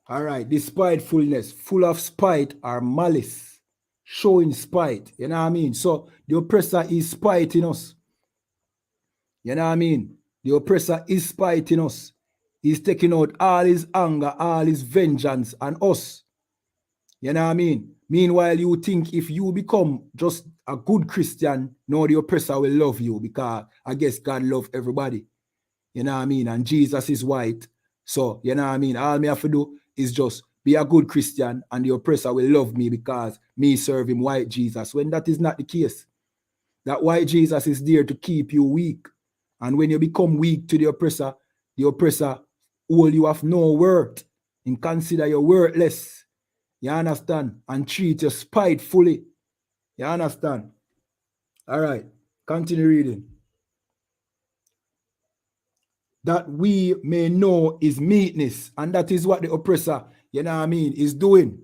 All right, this spitefulness, full of spite or malice, showing spite. You know what I mean? So the oppressor is spiting us. You know what I mean? The oppressor is spiting us. He's taking out all his anger, all his vengeance on us. You know what I mean? Meanwhile, you think if you become just a good Christian, no, the oppressor will love you because I guess God loves everybody. You know what I mean? And Jesus is white. So, you know what I mean? All me have to do is just be a good Christian and the oppressor will love me because me serve him white Jesus. When that is not the case. That white Jesus is there to keep you weak. And when you become weak to the oppressor hold you have no worth and consider you worthless. You understand? And treat you spitefully. You understand? All right. Continue reading. That we may know his meekness. And that is what the oppressor, you know what I mean, is doing.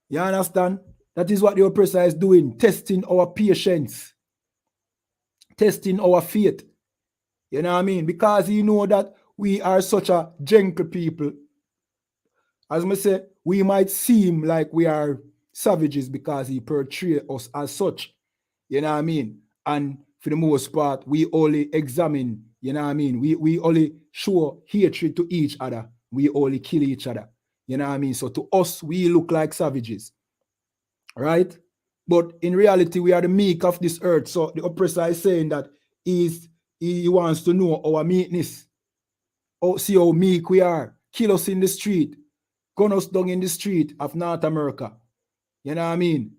You understand? That is what the oppressor is doing. Testing our patience. Testing our faith. You know what I mean? Because he know that we are such a gentle people. As I say, we might seem like we are savages because he portrays us as such. You know what I mean? And for the most part, we only examine, you know what I mean? We only show hatred to each other. We only kill each other. You know what I mean? So to us, we look like savages. Right? But in reality, we are the meek of this earth. So the oppressor is saying that he wants to know our meekness. Oh, see how meek we are. Kill us in the street. Gun us down in the street of North America. You know what I mean?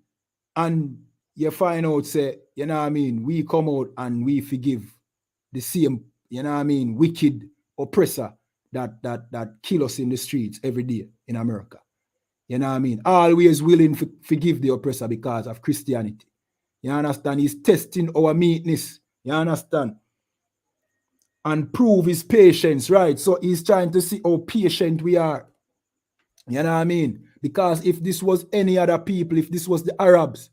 And you find out, say, you know what I mean, we come out and we forgive the same, you know what I mean, wicked oppressor that kill us in the streets every day in America. You know what I mean? Always willing to forgive the oppressor because of Christianity. You understand? He's testing our meekness. You understand? And prove his patience, right? So he's trying to see how patient we are. You know what I mean? Because if this was any other people, if this was the Arabs,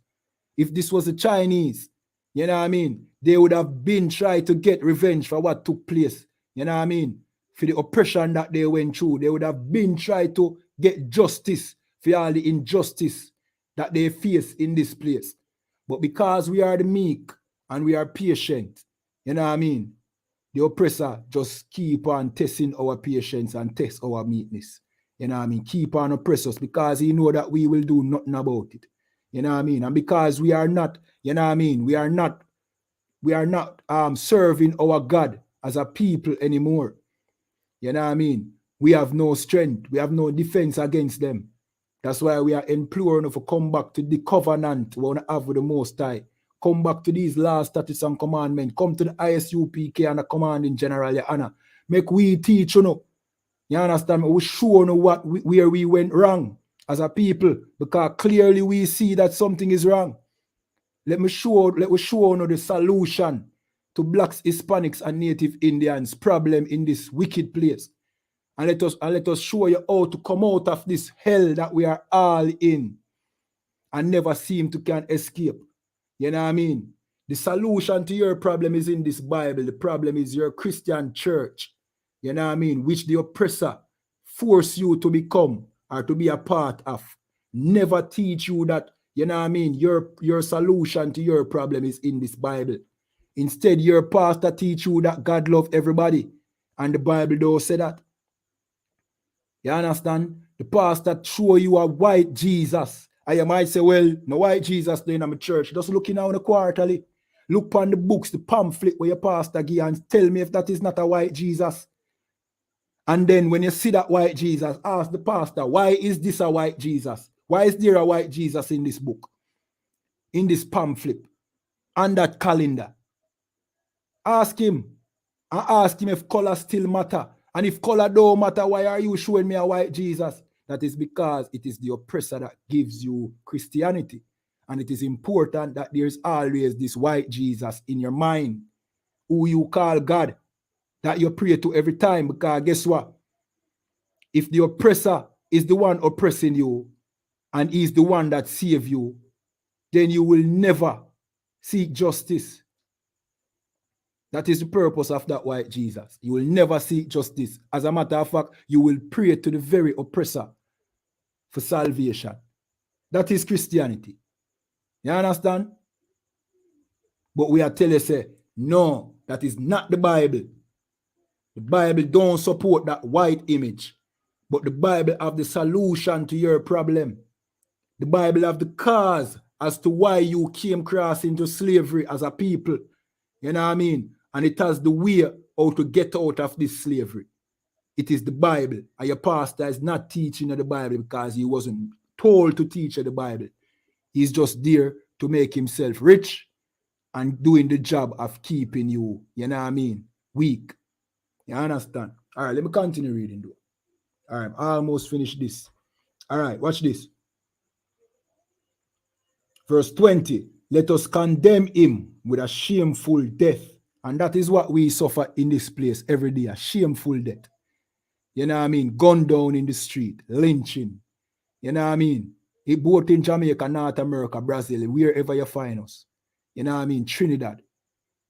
if this was the Chinese, you know what I mean? They would have been trying to get revenge for what took place. You know what I mean? For the oppression that they went through. They would have been trying to get justice for all the injustice that they face in this place. But because we are the meek and we are patient, you know what I mean? The oppressor just keep on testing our patience and test our meekness. You know what I mean? Keep on oppress us because he know that we will do nothing about it. You know what I mean? And because we are not, you know what I mean? We are not serving our God as a people anymore. You know what I mean? We have no strength. We have no defense against them. That's why we are imploring to come back to the covenant we want to have with the Most High. Come back to these laws, statutes, and commandments. Come to the I.S.U.P.K. and the commanding general, YAHANNA. Make we teach, you know. You understand? We show you where we went wrong as a people, because clearly we see that something is wrong. Let me show you the solution to blacks, Hispanics, and Native Indians' problem in this wicked place. And let us show you how to come out of this hell that we are all in and never seem to can escape. You know what I mean? The solution to your problem is in this Bible. The problem is your Christian church. You know what I mean? Which the oppressor force you to become or to be a part of. Never teach you that, you know what I mean, your solution to your problem is in this Bible. Instead, your pastor teach you that God loves everybody. And the Bible don't say that. You understand? The pastor show you a white Jesus. And you might say, well, no white Jesus there in my church. Just looking out the quarterly. Look on the books, the pamphlet where your pastor give and tell me if that is not a white Jesus. And then when you see that white Jesus, ask the pastor, why is this a white Jesus? Why is there a white Jesus in this book? In this pamphlet? On that calendar? Ask him. And ask him if color still matter. And if color don't matter, why are you showing me a white Jesus? That is because it is the oppressor that gives you Christianity. And it is important that there's always this white Jesus in your mind, who you call God, that you pray to every time. Because guess what? If the oppressor is the one oppressing you, and he's the one that saves you, then you will never seek justice. That is the purpose of that white Jesus. You will never seek justice. As a matter of fact, you will pray to the very oppressor for salvation. That is Christianity. You understand? But we are telling you, say, no, that is not the Bible. The Bible don't support that white image. But the Bible have the solution to your problem. The Bible have the cause as to why you came across into slavery as a people. You know what I mean? And it has the way how to get out of this slavery. It is the Bible. And your pastor is not teaching the Bible because he wasn't told to teach the Bible. He's just there to make himself rich and doing the job of keeping you, you know what I mean, weak. You understand? All right, let me continue reading though. All right, I almost finished this. All right, watch this. Verse 20, let us condemn him with a shameful death. And that is what we suffer in this place every day, a shameful death. You know what I mean? Gunned down in the street, lynching. You know what I mean? It both in Jamaica, North America, Brazil, wherever you find us. You know what I mean? Trinidad.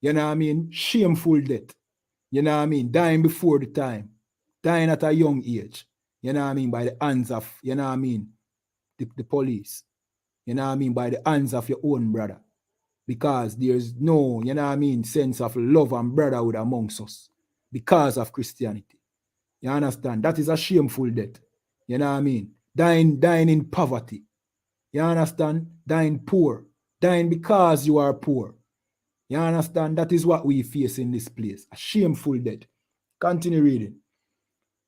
You know what I mean? Shameful death. You know what I mean? Dying before the time. Dying at a young age. You know what I mean? By the hands of, you know what I mean? The police. You know what I mean? By the hands of your own brother. Because there's no, you know what I mean, sense of love and brotherhood amongst us. Because of Christianity. You understand? That is a shameful death. You know what I mean? Dying in poverty. You understand? Dying poor. Dying because you are poor. You understand? That is what we face in this place. A shameful death. Continue reading.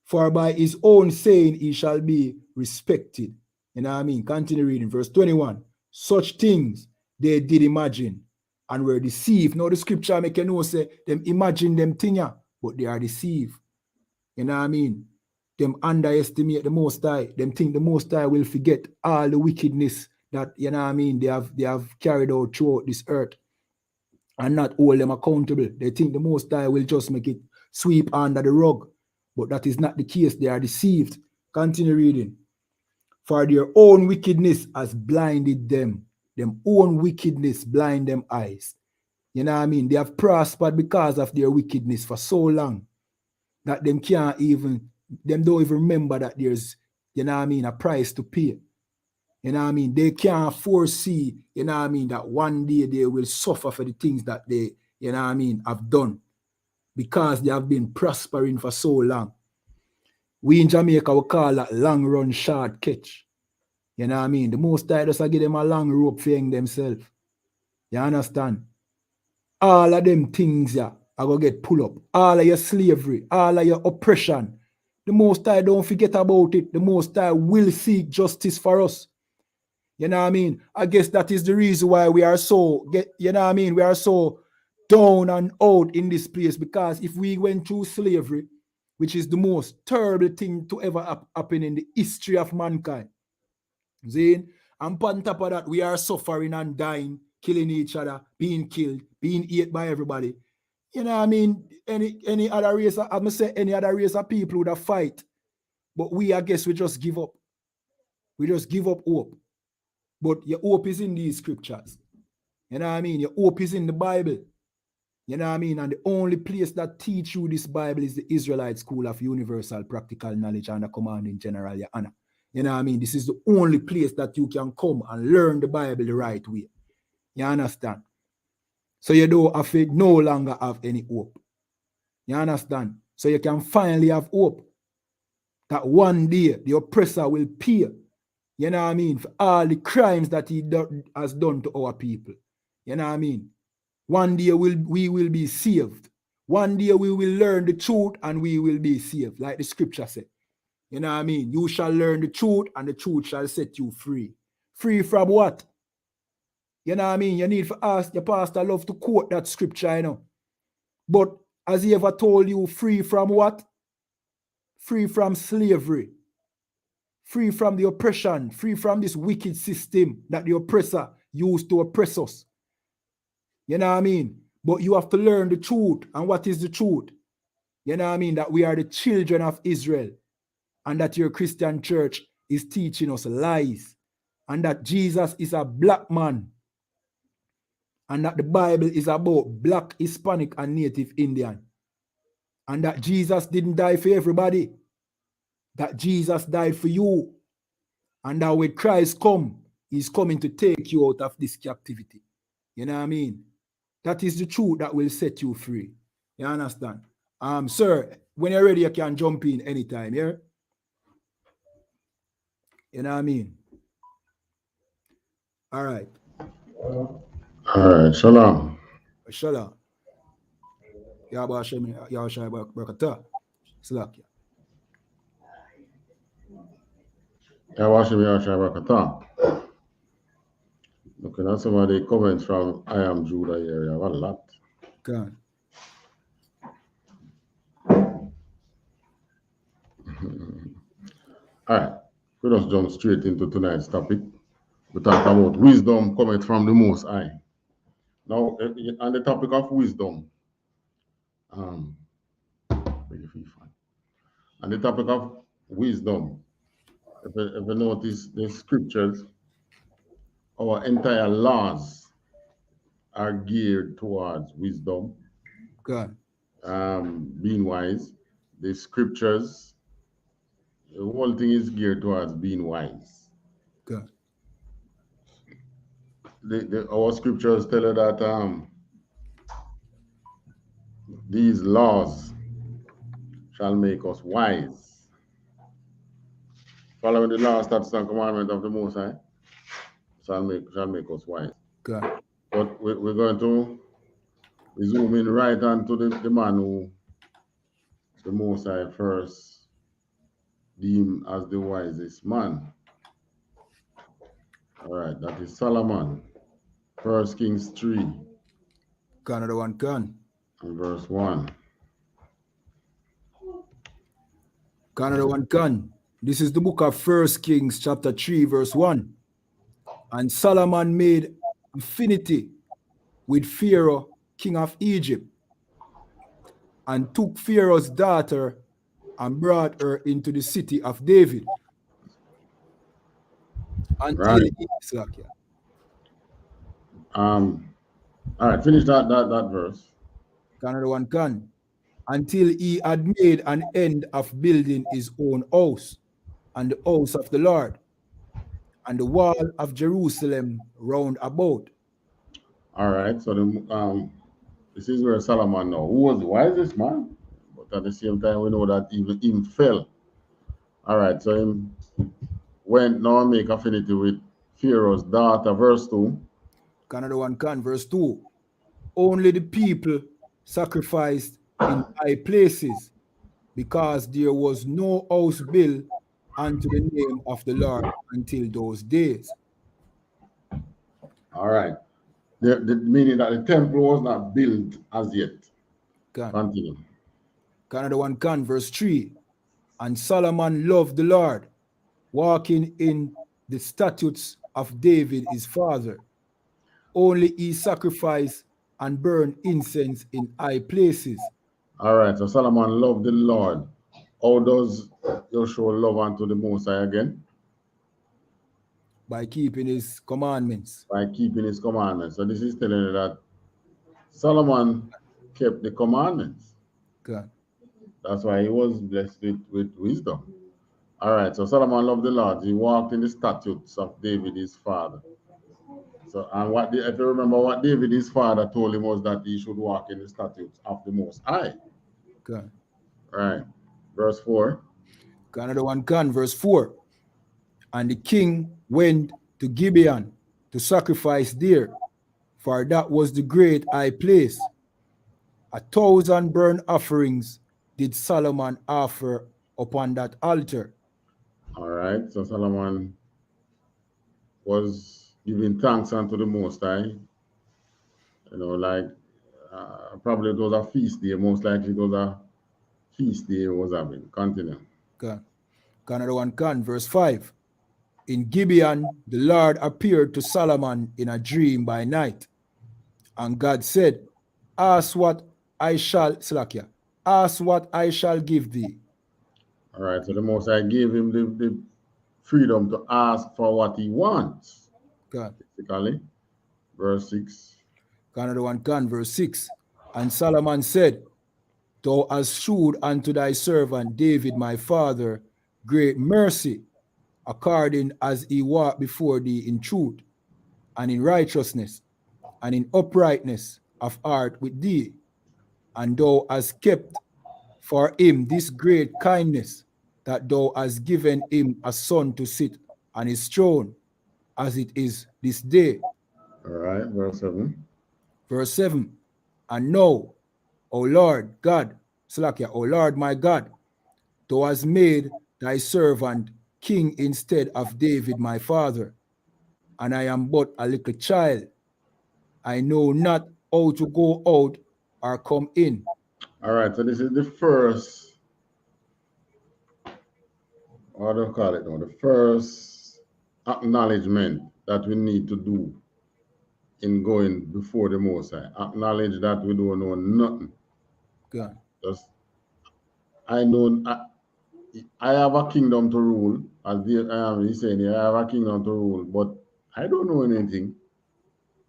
For by his own saying he shall be respected. You know what I mean? Continue reading. Verse 21. Such things they did imagine and were deceived. Now the scripture make you know say them imagine them thing, but they are deceived. You know what I mean? Them underestimate the Most High. Them think the Most High will forget all the wickedness that, you know what I mean, they have carried out throughout this earth and not hold them accountable. They think the Most High will just make it sweep under the rug. But that is not the case. They are deceived. Continue reading. For their own wickedness has blinded them. Them own wickedness blind them eyes. You know what I mean? They have prospered because of their wickedness for so long that them don't even remember that there's, you know what I mean, a price to pay. You know what I mean? They can't foresee, you know what I mean, that one day they will suffer for the things that they, you know what I mean, have done because they have been prospering for so long. We in Jamaica, we call that long run, short catch. You know what I mean? The Most High just give them a long rope for themselves. You understand? All of them things, yeah, are going to get pulled up. All of your slavery, all of your oppression. The Most High don't forget about it. The Most High will seek justice for us. You know what I mean? I guess that is the reason why we are so, you know what I mean? We are so down and out in this place, because if we went through slavery, which is the most terrible thing to ever happen in the history of mankind, see? And on top of that, we are suffering and dying, killing each other, being killed, being ate by everybody. You know what I mean? Any other race, I'm gonna say any other race of people would have fight. But we, I guess, we just give up. We just give up hope. But your hope is in these scriptures. You know what I mean? Your hope is in the Bible. You know what I mean? And the only place that teach you this Bible is the Israelite School of Universal Practical Knowledge under Commanding General YAHANNA. You know what I mean? This is the only place that you can come and learn the Bible the right way. You understand? So you don't have to no longer have any hope. You understand? So you can finally have hope that one day the oppressor will pay. You know what I mean? For all the crimes that he has done to our people. You know what I mean? One day we will be saved. One day we will learn the truth and we will be saved. Like the scripture said. You know what I mean? You shall learn the truth and the truth shall set you free. Free from what? You know what I mean? You need to ask your pastor love to quote that scripture, you know. But has he ever told you free from what? Free from slavery. Free from the oppression, free from this wicked system that the oppressor used to oppress us. You know what I mean? But you have to learn the truth. And what is the truth? You know what I mean? That we are the children of Israel. And that your Christian church is teaching us lies. And that Jesus is a black man. and that the Bible is about black, Hispanic, and Native Indian, and that Jesus didn't die for everybody, that Jesus died for you, and that when Christ come, he's coming to take you out of this captivity. You know what I mean? That is the truth that will set you free. You understand? Sir, when you're ready, you can jump in anytime, yeah? You know what I mean? All right. All right, shalom. Shalom. Yahweh Hashem, Yahweh Shai Barakatah. Slack. Yahweh Hashem, Yahweh Shai Barakatah. Looking at some of the comments from I Am Judah area, a lot. Okay. All right, we just jump straight into tonight's topic. We talk about wisdom coming from the Most High. Now, on the topic of wisdom, on the topic of wisdom, if you notice the scriptures, our entire laws are geared towards wisdom. God. Being wise. The scriptures, the whole thing is geared towards being wise. God. Our scriptures tell you that these laws shall make us wise. Following the law, statutes, and commandment of the Most High shall make us wise. God. But we're going to zoom in right on to the man who the Most High first deemed as the wisest man. All right, that is Solomon. 1 Kings 3. Canada one can. And verse 1. Canada one can. This is the book of 1 Kings chapter 3 verse 1. And Solomon made affinity with Pharaoh, king of Egypt, and took Pharaoh's daughter and brought her into the city of David. Until all right, finish that verse. Canada one can. Until he had made an end of building his own house, and the house of the Lord, and the wall of Jerusalem round about. All right, so this is where Solomon now, who was the wisest man, but at the same time we know that even him fell. All right, so him went now and make affinity with Pharaoh's daughter, verse 2. Canada one can, verse 2. Only the people sacrificed in high places, because there was no house built unto the name of the Lord until those days. All right. The meaning that the temple was not built as yet. Continue. Canada one can, verse 3. And Solomon loved the Lord, walking in the statutes of David his father. Only he sacrificed and burned incense in high places. All right, so Solomon loved the Lord. How does you show love unto the Most High again? By keeping his commandments. By keeping his commandments. So this is telling you that Solomon kept the commandments. God. That's why he was blessed with wisdom. All right, so Solomon loved the Lord. He walked in the statutes of David his father. So, and if you remember what David his father told him was that he should walk in the statutes of the Most High. God. All right, verse 4. Canada one can, verse 4. And the king went to Gibeon to sacrifice there, for that was the great high place. 1,000 burnt offerings did Solomon offer upon that altar. All right, so Solomon was giving thanks unto the Most High. You know, like probably it was a feast day, most likely it was a feast day he was having. Continue. Okay. Canada one can, verse 5. In Gibeon, the Lord appeared to Solomon in a dream by night. And God said, ask what I shall give thee. All right, so the Most High gave him the freedom to ask for what he wants. God. Basically, verse 6. Another one can, verse 6. And Solomon said, Thou hast shewed unto thy servant David my father great mercy, according as he walked before thee in truth, and in righteousness, and in uprightness of heart with thee. And thou hast kept for him this great kindness, that thou hast given him a son to sit on his throne, as it is this day. All right, verse 7. Verse 7. And now, O Lord God, Slakia, O Lord my God, thou hast made thy servant king instead of David my father, and I am but a little child. I know not how to go out or come in. All right, so this is the first, what do you call it now? The first acknowledgement that we need to do in going before the Most High. Acknowledge that we don't know nothing. God. Just, I know I have a kingdom to rule, as he's saying here, I have a kingdom to rule, but I don't know anything.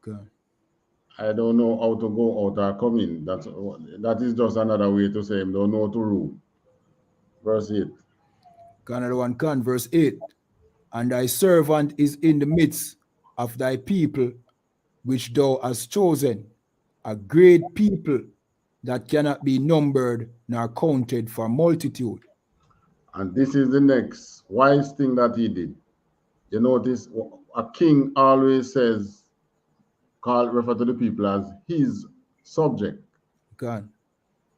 God. I don't know how to go out or come in. That is just another way to say I don't know how to rule. Verse 8. Another one can, verse 8. And thy servant is in the midst of thy people, which thou hast chosen, a great people that cannot be numbered nor counted for multitude. And this is the next wise thing that he did. You notice a king always says, refer to the people as his subject. God.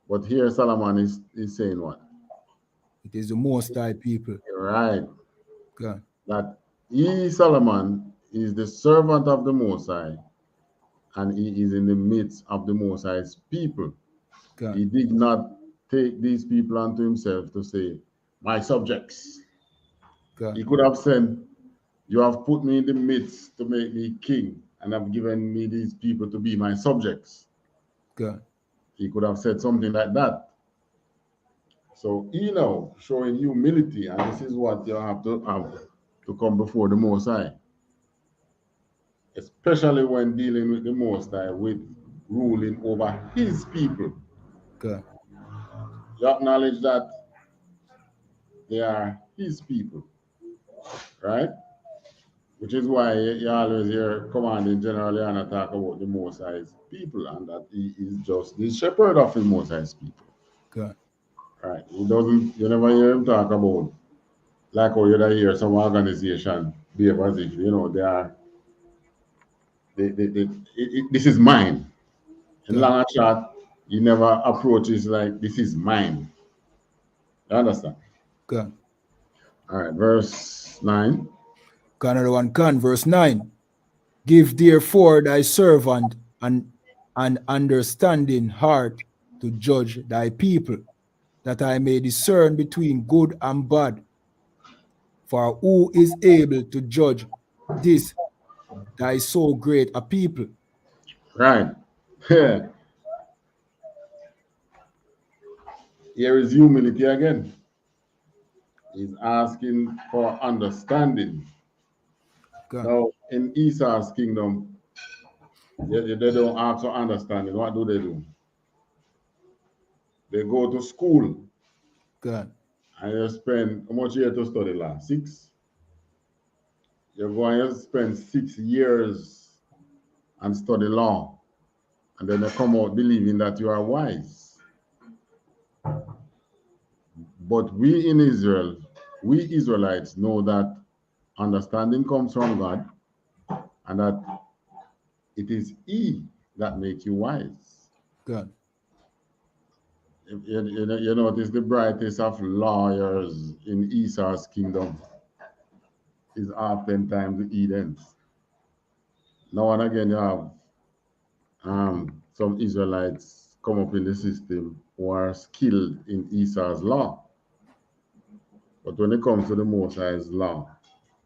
But here Solomon is saying what? It is the Most High people. Right. God. That he, Solomon, is the servant of the Most High, and he is in the midst of the Most High's people. God. He did not take these people unto himself to say, my subjects. God. He could have said, you have put me in the midst to make me king, and have given me these people to be my subjects. God. He could have said something like that. So he now showing humility, and this is what you have to come before the Most High. Especially when dealing with the Most High, with ruling over his people. God. You acknowledge that they are his people, right? Which is why you always hear commanding General YAHANNA talk about the Most High's people, and that he is just the shepherd of the Most High's people. God. Right. You never hear him talk about, like how you hear some organization behave as if, this is mine. In long and short, he never approaches like, this is mine. You understand? God. All right, verse 9. Another one can, verse 9. Give therefore thy servant an understanding heart to judge thy people, that I may discern between good and bad. For who is able to judge this thy so great a people? Right. Here is humility again. He's asking for understanding. God. Now, in Esau's kingdom, they don't ask for understanding. What do? They go to school. God. And you spend, how much year to study law? 6? You're going to spend 6 years and study law. And then they come out believing that you are wise. But we in Israel, we Israelites know that understanding comes from God, and that it is He that makes you wise. God. You notice the brightest of lawyers in Esau's kingdom is oftentimes the Edens. Now and again, you have some Israelites come up in the system who are skilled in Esau's law. But when it comes to the Most High's law,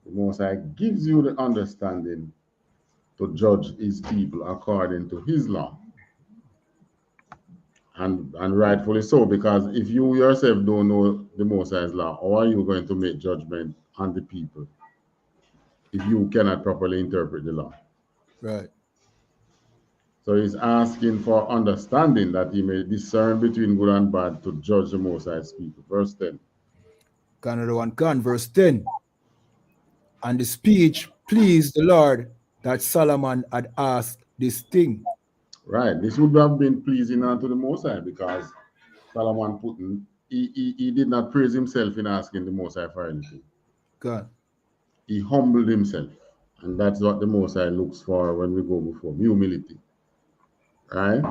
the Most High gives you the understanding to judge his people according to his law. And rightfully so, because if you yourself don't know the Most High's law, how are you going to make judgment on the people if you cannot properly interpret the law? Right. So he's asking for understanding that he may discern between good and bad to judge the Most High's people. Verse 10. Another one can, verse 10. And the speech pleased the Lord that Solomon had asked this thing. Right. This would have been pleasing unto the Most High because Solomon he did not praise himself in asking the Most High for anything. God. He humbled himself. And that's what the Most High looks for when we go before him. Humility. Right?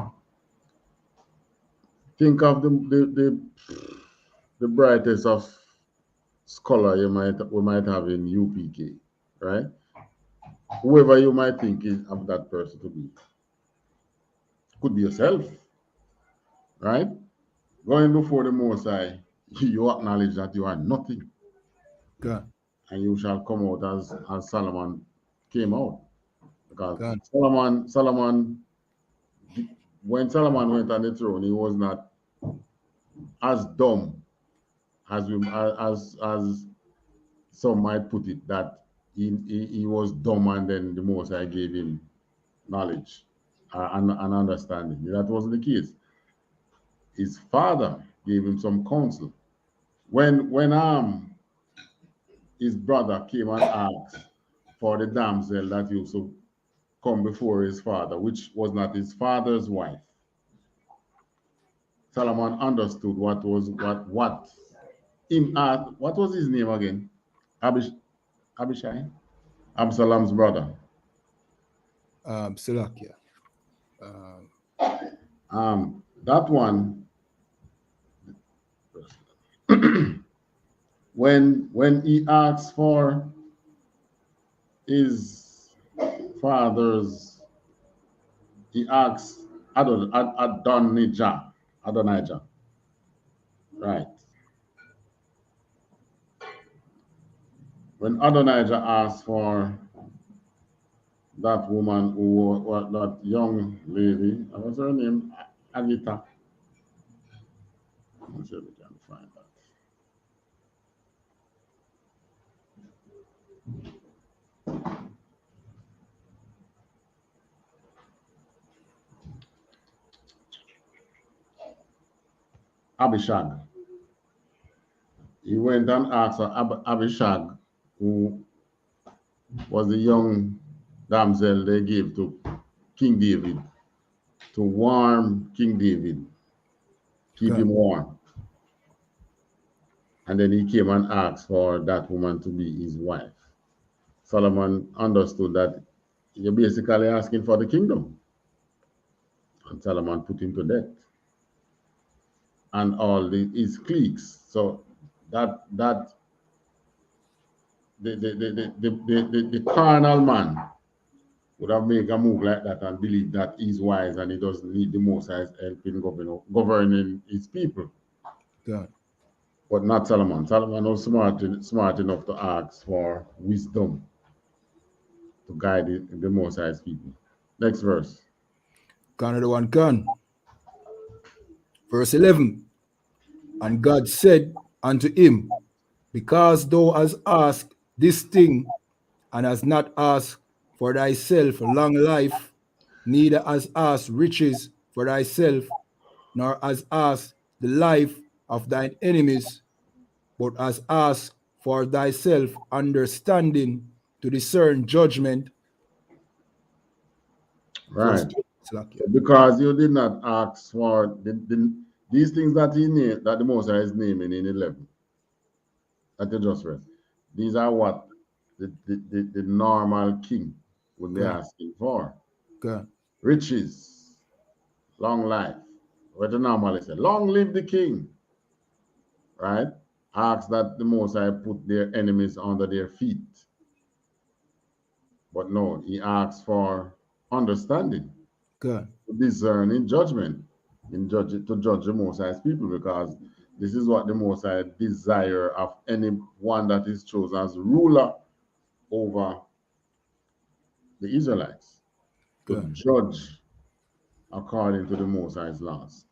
Think of the brightest of scholar we might have in UPK, right? Whoever you might think of that person to be. Could be yourself, right? Going before the Most High, you acknowledge that you are nothing. God. And you shall come out as Solomon came out. Because God. Solomon, when Solomon went on the throne, he was not as dumb as some might put it, that he was dumb and then the Most High gave him knowledge and understanding. That wasn't the case. His father gave him some counsel. When his brother came and asked for the damsel that used to come before his father, which was not his father's wife, Solomon understood what was his name again? Abishai? Absalom's brother. Salakia. That one, when he asked for his father's, he asked Adonijah, right? When Adonijah asked for that woman that young lady, what's her name? Agita. I'm sure we can find that. Abishag. He went and asked Abishag, who was the young damsel they gave to King David, to warm King David, keep him warm. And then he came and asked for that woman to be his wife. Solomon understood that you're basically asking for the kingdom. And Solomon put him to death. And all his cliques. So the carnal man would have made a move like that and believe that he's wise and he doesn't need the Most High's help in governing his people. God. But not Solomon. Solomon was smart enough to ask for wisdom to guide the Most High's people. Next verse. Another one can. Verse 11. And God said unto him, because thou hast asked this thing, and hast not asked for thyself long life, neither hast asked riches for thyself, nor hast asked the life of thine enemies, but hast asked for thyself understanding to discern judgment. Right. Because you did not ask for these things that he named, that the Most High is naming in 11. That you just read. These are what the normal king would be asking for. God. Riches, long life. What the normally say, long live the king. Right? Ask that the Most High put their enemies under their feet. But no, he asks for understanding. God. To discern in judgment, to judge the Most High's people, because this is what the Most High desire of anyone that is chosen as ruler over the Israelites, to judge according to the Most High's laws.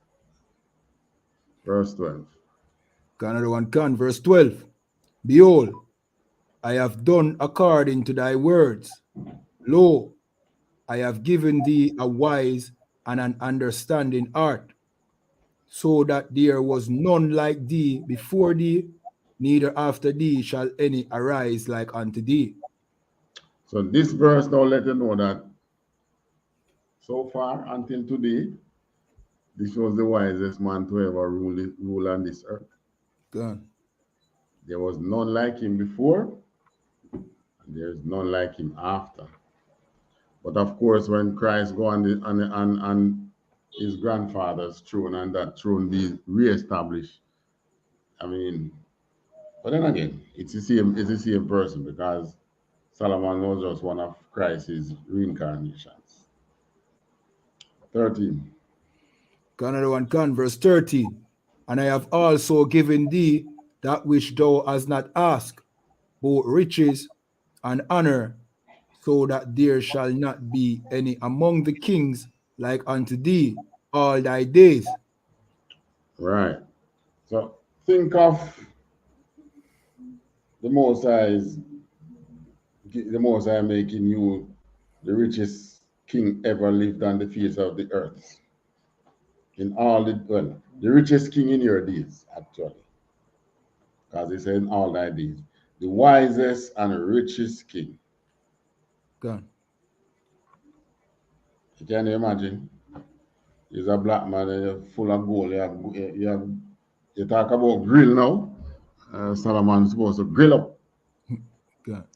Verse 12. Another one can. Verse 12. Behold, I have done according to thy words. Lo, I have given thee a wise and an understanding heart, so that there was none like thee before thee, neither after thee shall any arise like unto thee. So this verse now let you know that so far until today, this was the wisest man to ever rule on this earth. Good. There was none like him before, and there is none like him after. But of course, when Christ go on his grandfather's throne and that throne be reestablished, I mean, but then again, it's the same person, because Solomon was just one of Christ's reincarnations. 13. Another one can, verse 13. And I have also given thee that which thou hast not asked, both riches and honor, so that there shall not be any among the kings like unto thee all thy days. Right. So think of the Most High making you the richest king ever lived on the face of the earth. The richest king in your days, actually. Because he said in all thy days, the wisest and richest king. God. You can imagine? He's a black man and you're full of gold. You talk about grill now. Solomon's supposed to grill up. God.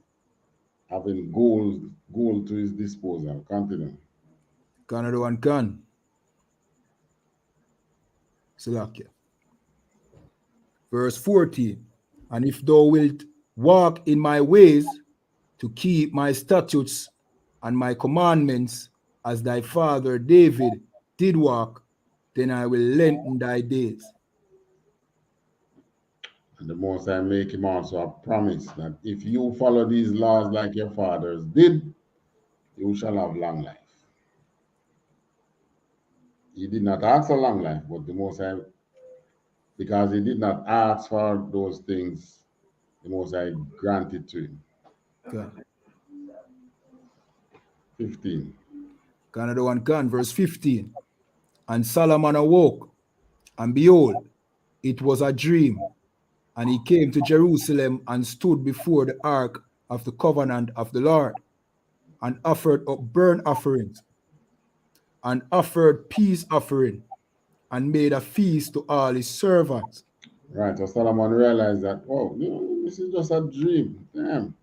Having gold to his disposal. Continue. Another one can. Salakia. Verse 40. And if thou wilt walk in my ways to keep my statutes and my commandments as thy father David did walk, then I will lengthen thy days. And the Most High make him also a promise that if you follow these laws like your fathers did, you shall have long life. He did not ask for long life, but the Most High, because he did not ask for those things, the Most High granted to him. Okay. 15. Another one can, verse 15. And Solomon awoke, and behold, it was a dream. And he came to Jerusalem and stood before the ark of the covenant of the Lord, and offered up burnt offerings, and offered peace offering, and made a feast to all his servants. Right, so Solomon realized that, oh, this is just a dream. Damn.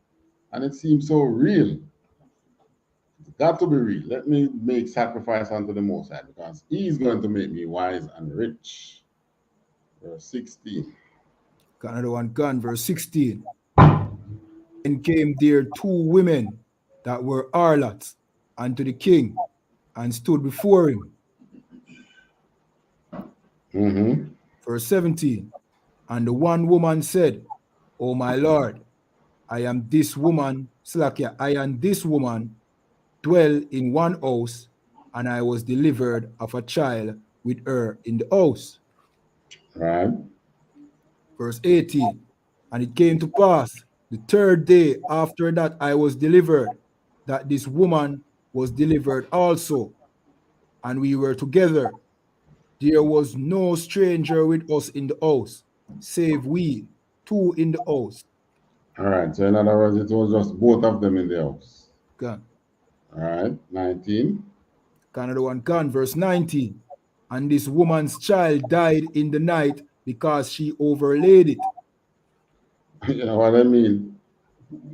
And it seems so real. It's got to be real. Let me make sacrifice unto the Most High, because he's going to make me wise and rich. Verse 16. Another one gone, verse 16. And came there 2 women that were harlots unto the king, and stood before him. Verse 17. And the one woman said, O my Lord, I am this woman dwell in one house, and I was delivered of a child with her in the house. Right. Verse 18. And it came to pass the 3rd day after that I was delivered, that this woman was delivered also, and we were together. There was no stranger with us in the house, save we 2 in the house. All right, so in other words, it was just both of them in the house. God. All right, 19. Another one can, verse 19. And this woman's child died in the night because she overlaid it. You know what I mean?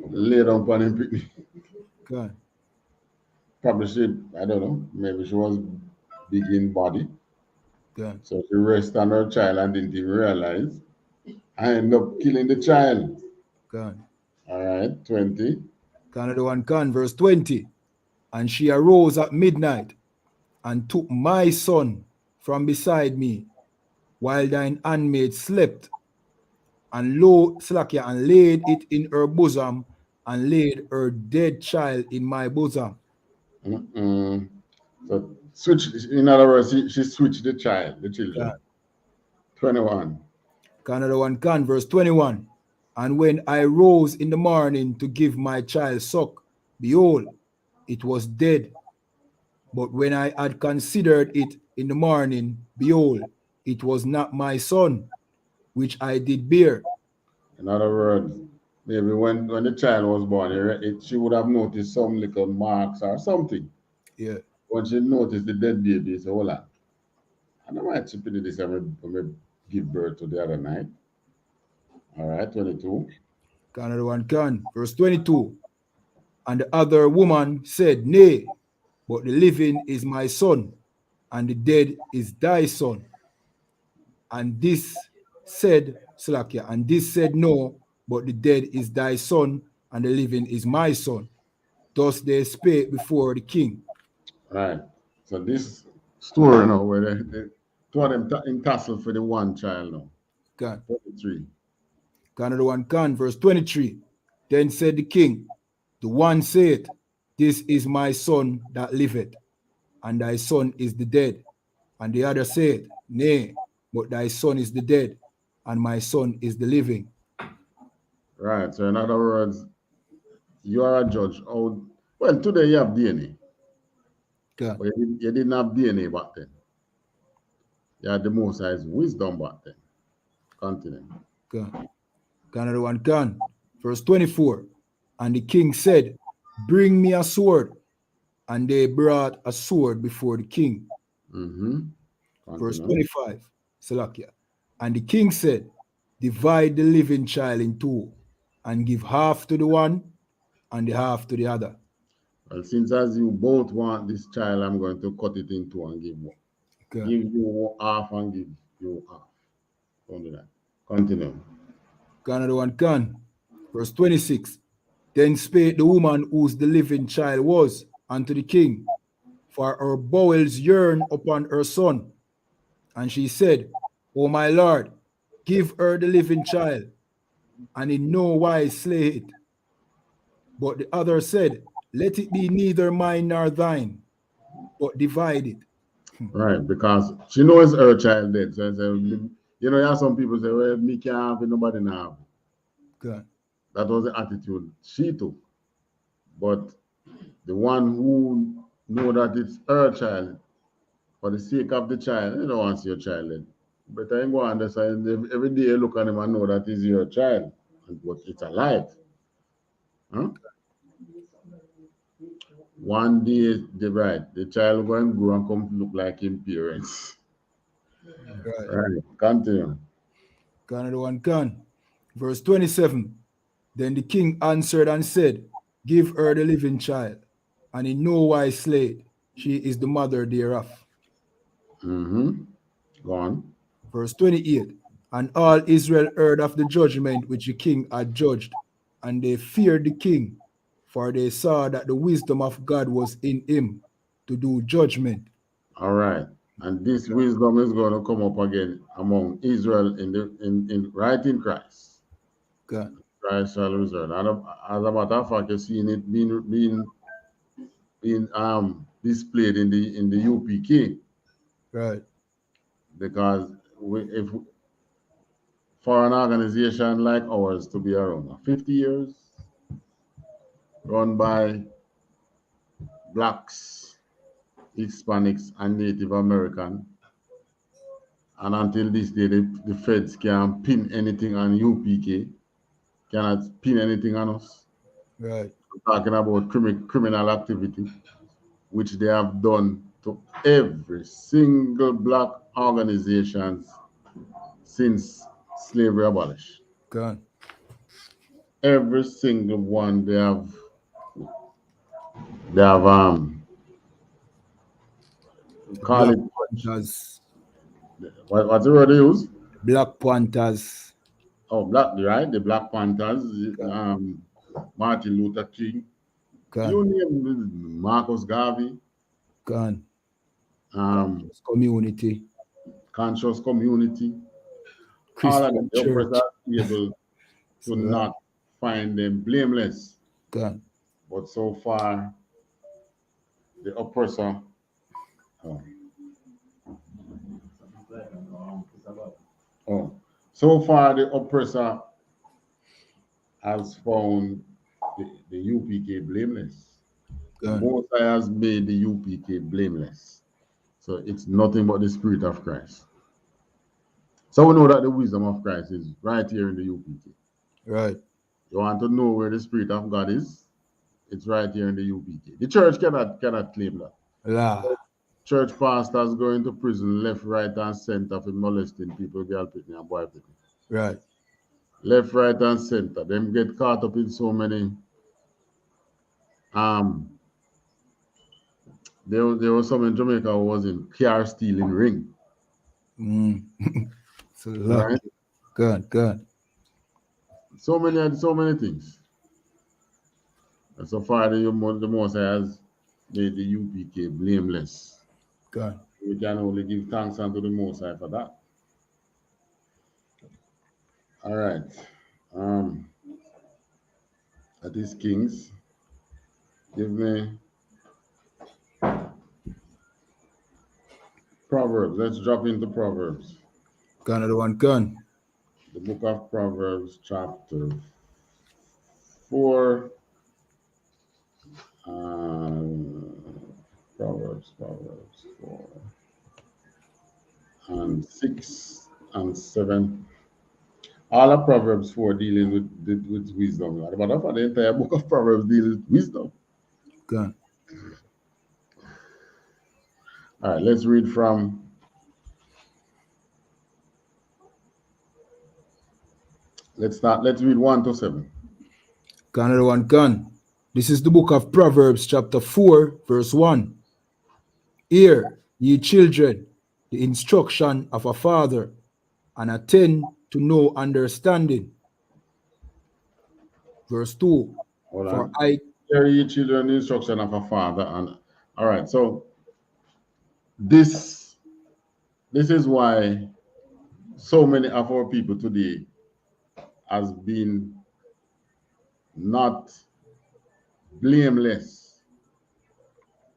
Lay down upon him. God. Probably she, I don't know, maybe she was big in body. God. So she rested on her child and didn't even realize. I ended up killing the child. God. All right, 20. Another one can, verse 20. And she arose at midnight and took my son from beside me, while thine handmaid slept, and laid it in her bosom, and laid her dead child in my bosom. So switch. In other words, she switched the children. God. 21. Another one can, verse 21. And when I rose in the morning to give my child suck, behold, it was dead But when I had considered it in the morning, behold, it was not my son, which I did bear. In other words, maybe when the child was born, she would have noticed some little marks or something. Yeah. When she noticed the dead baby, she said, hold on. And I might chip into this and give birth to the other night. All right, 22. Another one can. Verse 22. And the other woman said, Nay, but the living is my son, and the dead is thy son. And this said, Slakia, and this said, No, but the dead is thy son, and the living is my son. Thus they spake before the king. Right. So this story now, where two of them in tassel for the one child now. Can. 23. Another one can. Verse 23. Then said the king, the one saith, This is my son that liveth, and thy son is the dead. And the other said, Nay, but thy son is the dead, and my son is the living. Right. So in other words, you are a judge. Oh, well, today you have DNA. Okay. But you didn't have DNA back then. You had the Most High's wisdom back then. Continue. Okay. Another one can. Verse 24. And the king said, Bring me a sword. And they brought a sword before the king. Verse 25. Salakia. And the king said, Divide the living child in two, and give half to the one and the half to the other. Well, since as you both want this child, I'm going to cut it in two and give one. Okay. Give you half and give you half. Don't do that. Continue. Another one can. Verse 26. Then spake the woman whose the living child was unto the king, for her bowels yearn upon her son. And she said, O my lord, give her the living child, and in no wise slay it. But the other said, Let it be neither mine nor thine, but divide it. Right, because she knows her child dead. So, you know, you have some people say, well, me can't have it, nobody now have it. Okay. That was the attitude she took. But the one who know that it's her child, for the sake of the child, you don't want to see your child dead. But I go understand every day you look at him and know that is your child, but it's alive. Huh? One day, the child going to grow and come look like his parents. Right. Continue. Another one can. Verse 27. Then the king answered and said, Give her the living child, and in no wise slay it. She is the mother thereof. Go on. Verse 28. And all Israel heard of the judgment which the king had judged, and they feared the king, for they saw that the wisdom of God was in him to do judgment. All right. And this wisdom is going to come up again among Israel in right in Christ. God. Christ shall return. And as a matter of fact, you're seeing it being displayed in the UPK. Right. Because if for an organization like ours to be around 50 years, run by blacks, Hispanics, and Native American, and until this day, the feds can't pin anything on UPK, cannot pin anything on us. Right. We're talking about criminal activity, which they have done to every single black organizations since slavery abolished. God. Every single one they have call it Panthers. What's the word they use? Black Panthers. Oh, right? The Black Panthers, Martin Luther King. God. You name Marcus Garvey. God. Community. Conscious Community. Christian all of them, Church. the oppressors are able to not find them blameless. God. But so far, the oppressor so far the oppressor has found the UPK blameless. The Most High has made the UPK blameless. So it's nothing but the Spirit of Christ. So we know that the wisdom of Christ is right here in the UPK. Right. You want to know where the Spirit of God is? It's right here in the UPK. The church cannot claim that. Yeah. Church pastors going to prison left, right, and center for molesting people, girl picking and boy picking. Right. Left, right, and center. Them get caught up in so many. There was some in Jamaica who was in car stealing ring. So right? Good. So many things. And so far, the Most High has made the UPK blameless. Good. We can only give thanks unto the Most High for that. All right. That is Kings. Give me Proverbs. Let's drop into Proverbs. Another one, gun. The book of Proverbs, chapter 4. Proverbs 4 and 6 and 7. All of Proverbs 4 dealing with wisdom. As a matter of fact, the entire book of Proverbs deals with wisdom. Good. All right, let's read from let's read 1 to 7. Another one, gun. This is the book of Proverbs, chapter 4, verse 1. Hear, ye children, the instruction of a father, and attend to know understanding. Verse 2. Hold For on. I Hear, ye children, the instruction of a father. And all right, so this is why so many of our people today has been not blameless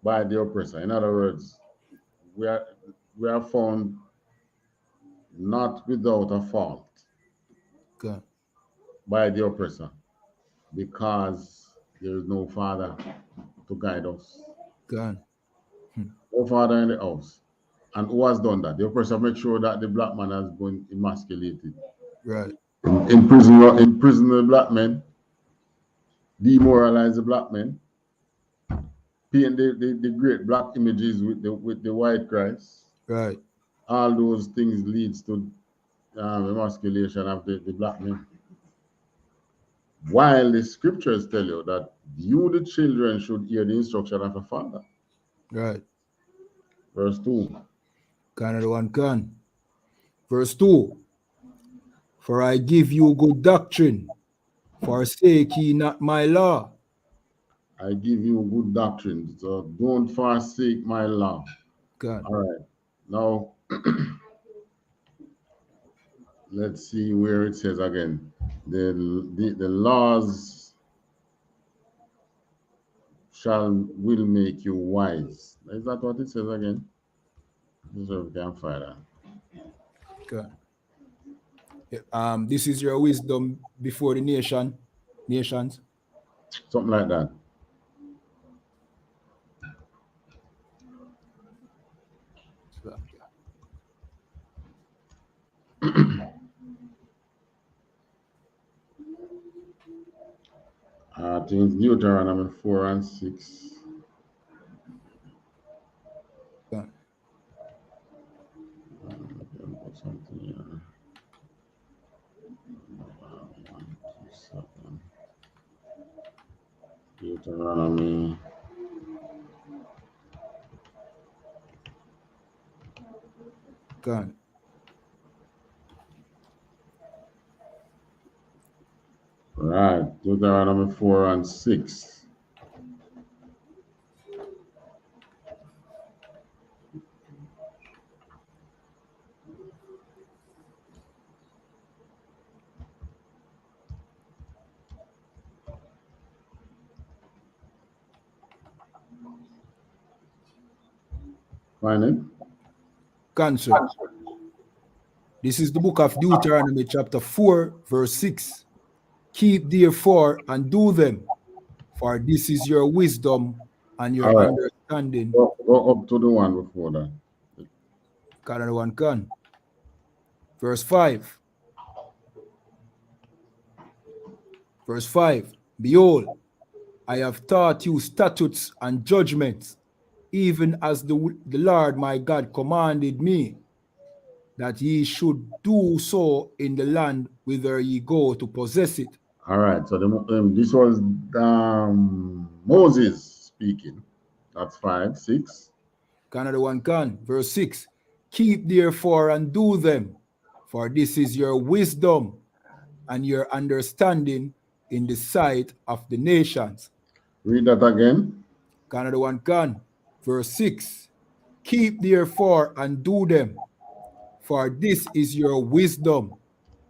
by the oppressor. In other words, we are found not without a fault by the oppressor, because there is no father to guide us. No father in the house. And who has done that? The oppressor make sure that the black man has been emasculated. Right. In prison the black men, demoralize the black men, paint the great black images with the white Christ. Right. All those things leads to emasculation of the black men. While the scriptures tell you that you, the children, should hear the instruction of a father. Right. Verse 2. Another one, can. Verse 2. For I give you good doctrine, forsake ye not my law. I give you good doctrine, so don't forsake my law. God. All right. Now, let's see where it says again. The laws will make you wise. Is that what it says again? So we can find that. God. This is your wisdom before the nations. Something like that. I think Deuteronomy 4 and 6. Yeah. Something here. 1, 2, 7. Deuteronomy. God. Right, Deuteronomy 4 and 6. Find it? Cancel. This is the book of Deuteronomy, chapter 4, verse 6. Keep therefore and do them, for this is your wisdom and your understanding. Go up to the one before that. Another one can. Verse 5. Verse 5. Behold, I have taught you statutes and judgments, even as the Lord my God commanded me, that ye should do so in the land whither ye go to possess it. All right, so this was Moses speaking. That's 5, 6. Another one can. Verse 6. Keep therefore and do them, for this is your wisdom and your understanding in the sight of the nations. Read that again. Another one can. Verse 6. Keep therefore and do them, for this is your wisdom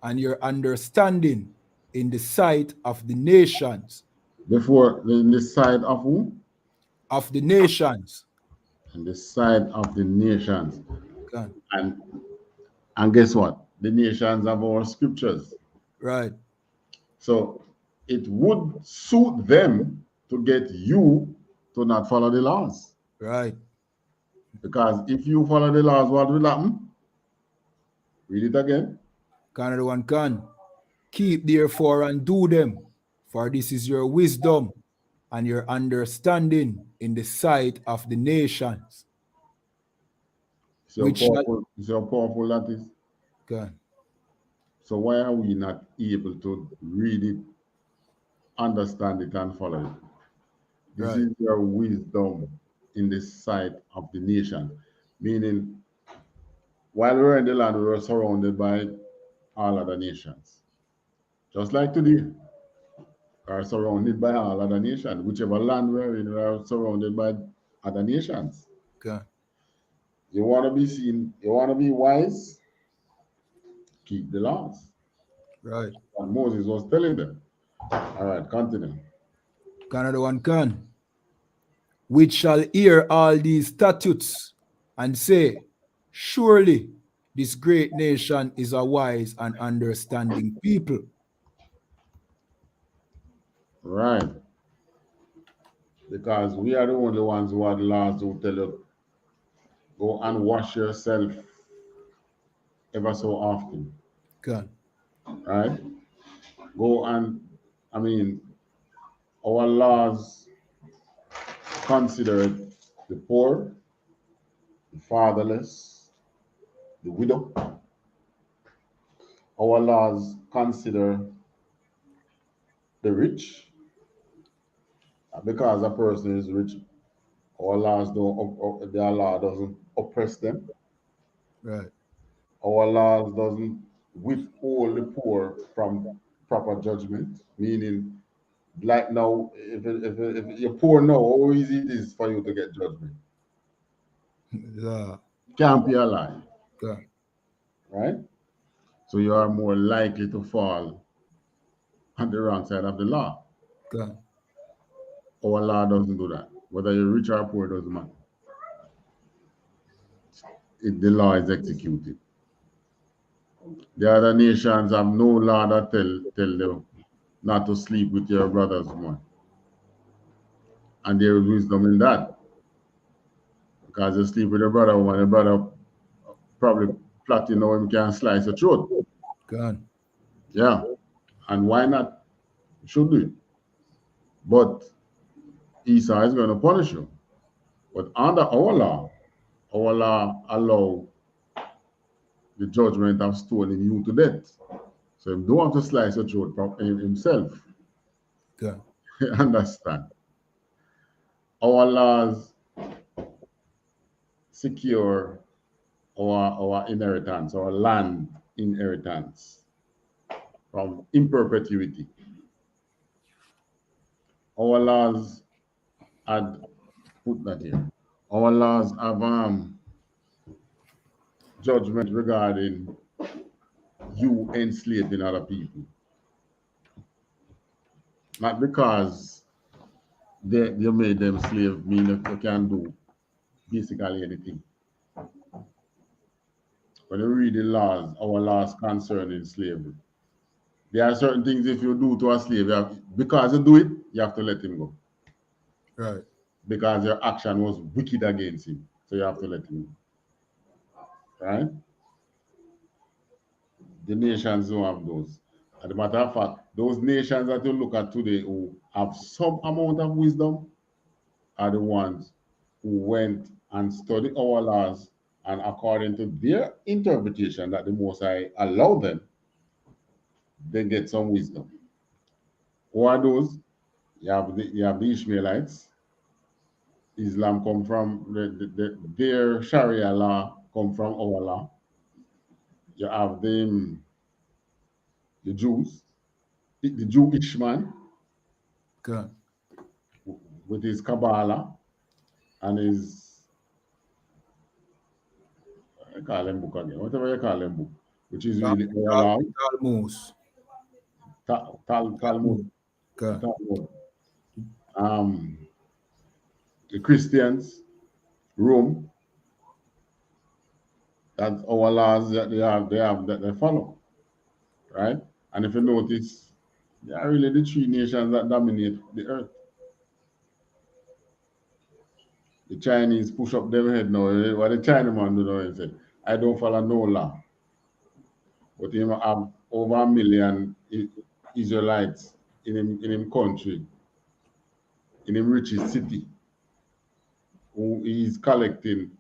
and your understanding in the sight of the nations. Before, in the sight of who? Of the nations. In the sight of the nations. Okay. And guess what? The nations have our scriptures. Right. So it would suit them to get you to not follow the laws. Right. Because if you follow the laws, what will happen? Read it again. Another one can. Keep therefore and do them, for this is your wisdom and your understanding in the sight of the nations. So how powerful that is. Okay. So why are we not able to read it, understand it, and follow it? This is your wisdom in the sight of the nation. Meaning, while we were in the land, we were surrounded by all other nations. Just like today, we are surrounded by all other nations. Whichever land we're in, we are surrounded by other nations. Okay. You want to be seen, you want to be wise, keep the laws. Right. And Moses was telling them. All right, continue. Another one can. Which shall hear all these statutes and say, surely this great nation is a wise and understanding people. Right. Because we are the only ones who are the laws who tell you, go and wash yourself ever so often. Okay. Right? Go and, I mean, our laws consider the poor, the fatherless, the widow. Our laws consider the rich. Because a person is rich, our laws don't, their law doesn't oppress them. Right. Our laws doesn't withhold the poor from proper judgment. Meaning, like now, if you're poor now, how easy it is for you to get judgment. Yeah. Can't be a lie. Okay. Right? So you are more likely to fall on the wrong side of the law. Okay. Our law doesn't do that. Whether you're rich or poor doesn't matter. The law is executed. The other nations have no law that tell them not to sleep with your brother's woman. And there is wisdom in that. Because you sleep with your brother woman, your brother probably plotting how him can slice your throat. God. Yeah. And why not? You should do it. But Esau is going to punish you. But under our law allow the judgment of stoning you to death. So he don't want to slice your throat himself. Okay. Understand? Our laws secure our inheritance, our land inheritance from in perpetuity. Our laws had put that here. Our laws have judgment regarding you enslaving other people. Not because you made them slave, mean that you can do basically anything. When you read the laws, our laws concerning slavery, there are certain things if you do to a slave, because you do it, you have to let him go. Right. because your action was wicked against him. So you have to let him go. Right? The nations don't have those. As a matter of fact, those nations that you look at today who have some amount of wisdom are the ones who went and studied our laws, and according to their interpretation that the Most High allowed them, they get some wisdom. Who are those? You have the Ishmaelites. Islam come from their Sharia law come from our law. You have the Jews, the Jewish man, Good. with his Kabbalah and his, I call him book again, whatever you call him book, which is really our law. Talmud. Good. Talmud. The Christians, Rome, that's our laws that they have that they follow, right? And if you notice, they are really the three nations that dominate the earth. The Chinese push up their head now. What the Chinaman do now, he say, I don't follow no law. But he have over 1 million Israelites in him country, in him richest city, who is collecting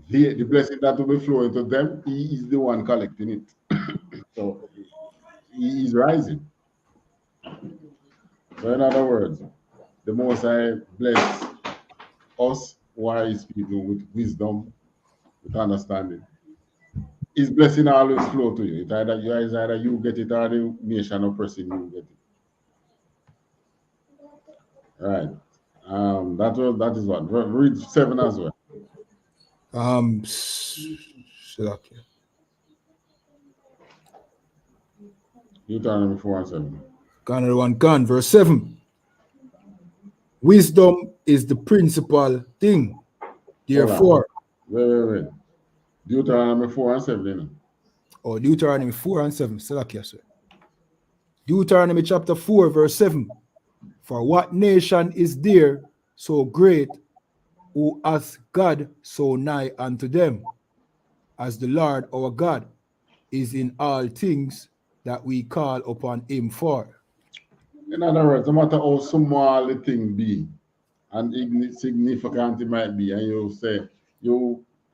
the blessing that will be flowing to them. He is the one collecting it. So he is rising. So in other words, the Most High bless us wise people with wisdom, with understanding. His blessing always flow to you. It's either you get it or the nation or person you get it. Right. That is what. Read 7 as well. Okay. Deuteronomy 4 and 7. Another one gone. Verse 7. Wisdom is the principal thing. Therefore. Wait. Deuteronomy 4 and 7. You know? Oh, Deuteronomy 4 and 7. Salakia, sir. Deuteronomy chapter 4, verse 7. For what nation is there so great, who hath God so nigh unto them, as the Lord our God is in all things that we call upon him for? In other words, no matter how small the thing be and insignificant it might be, and you say,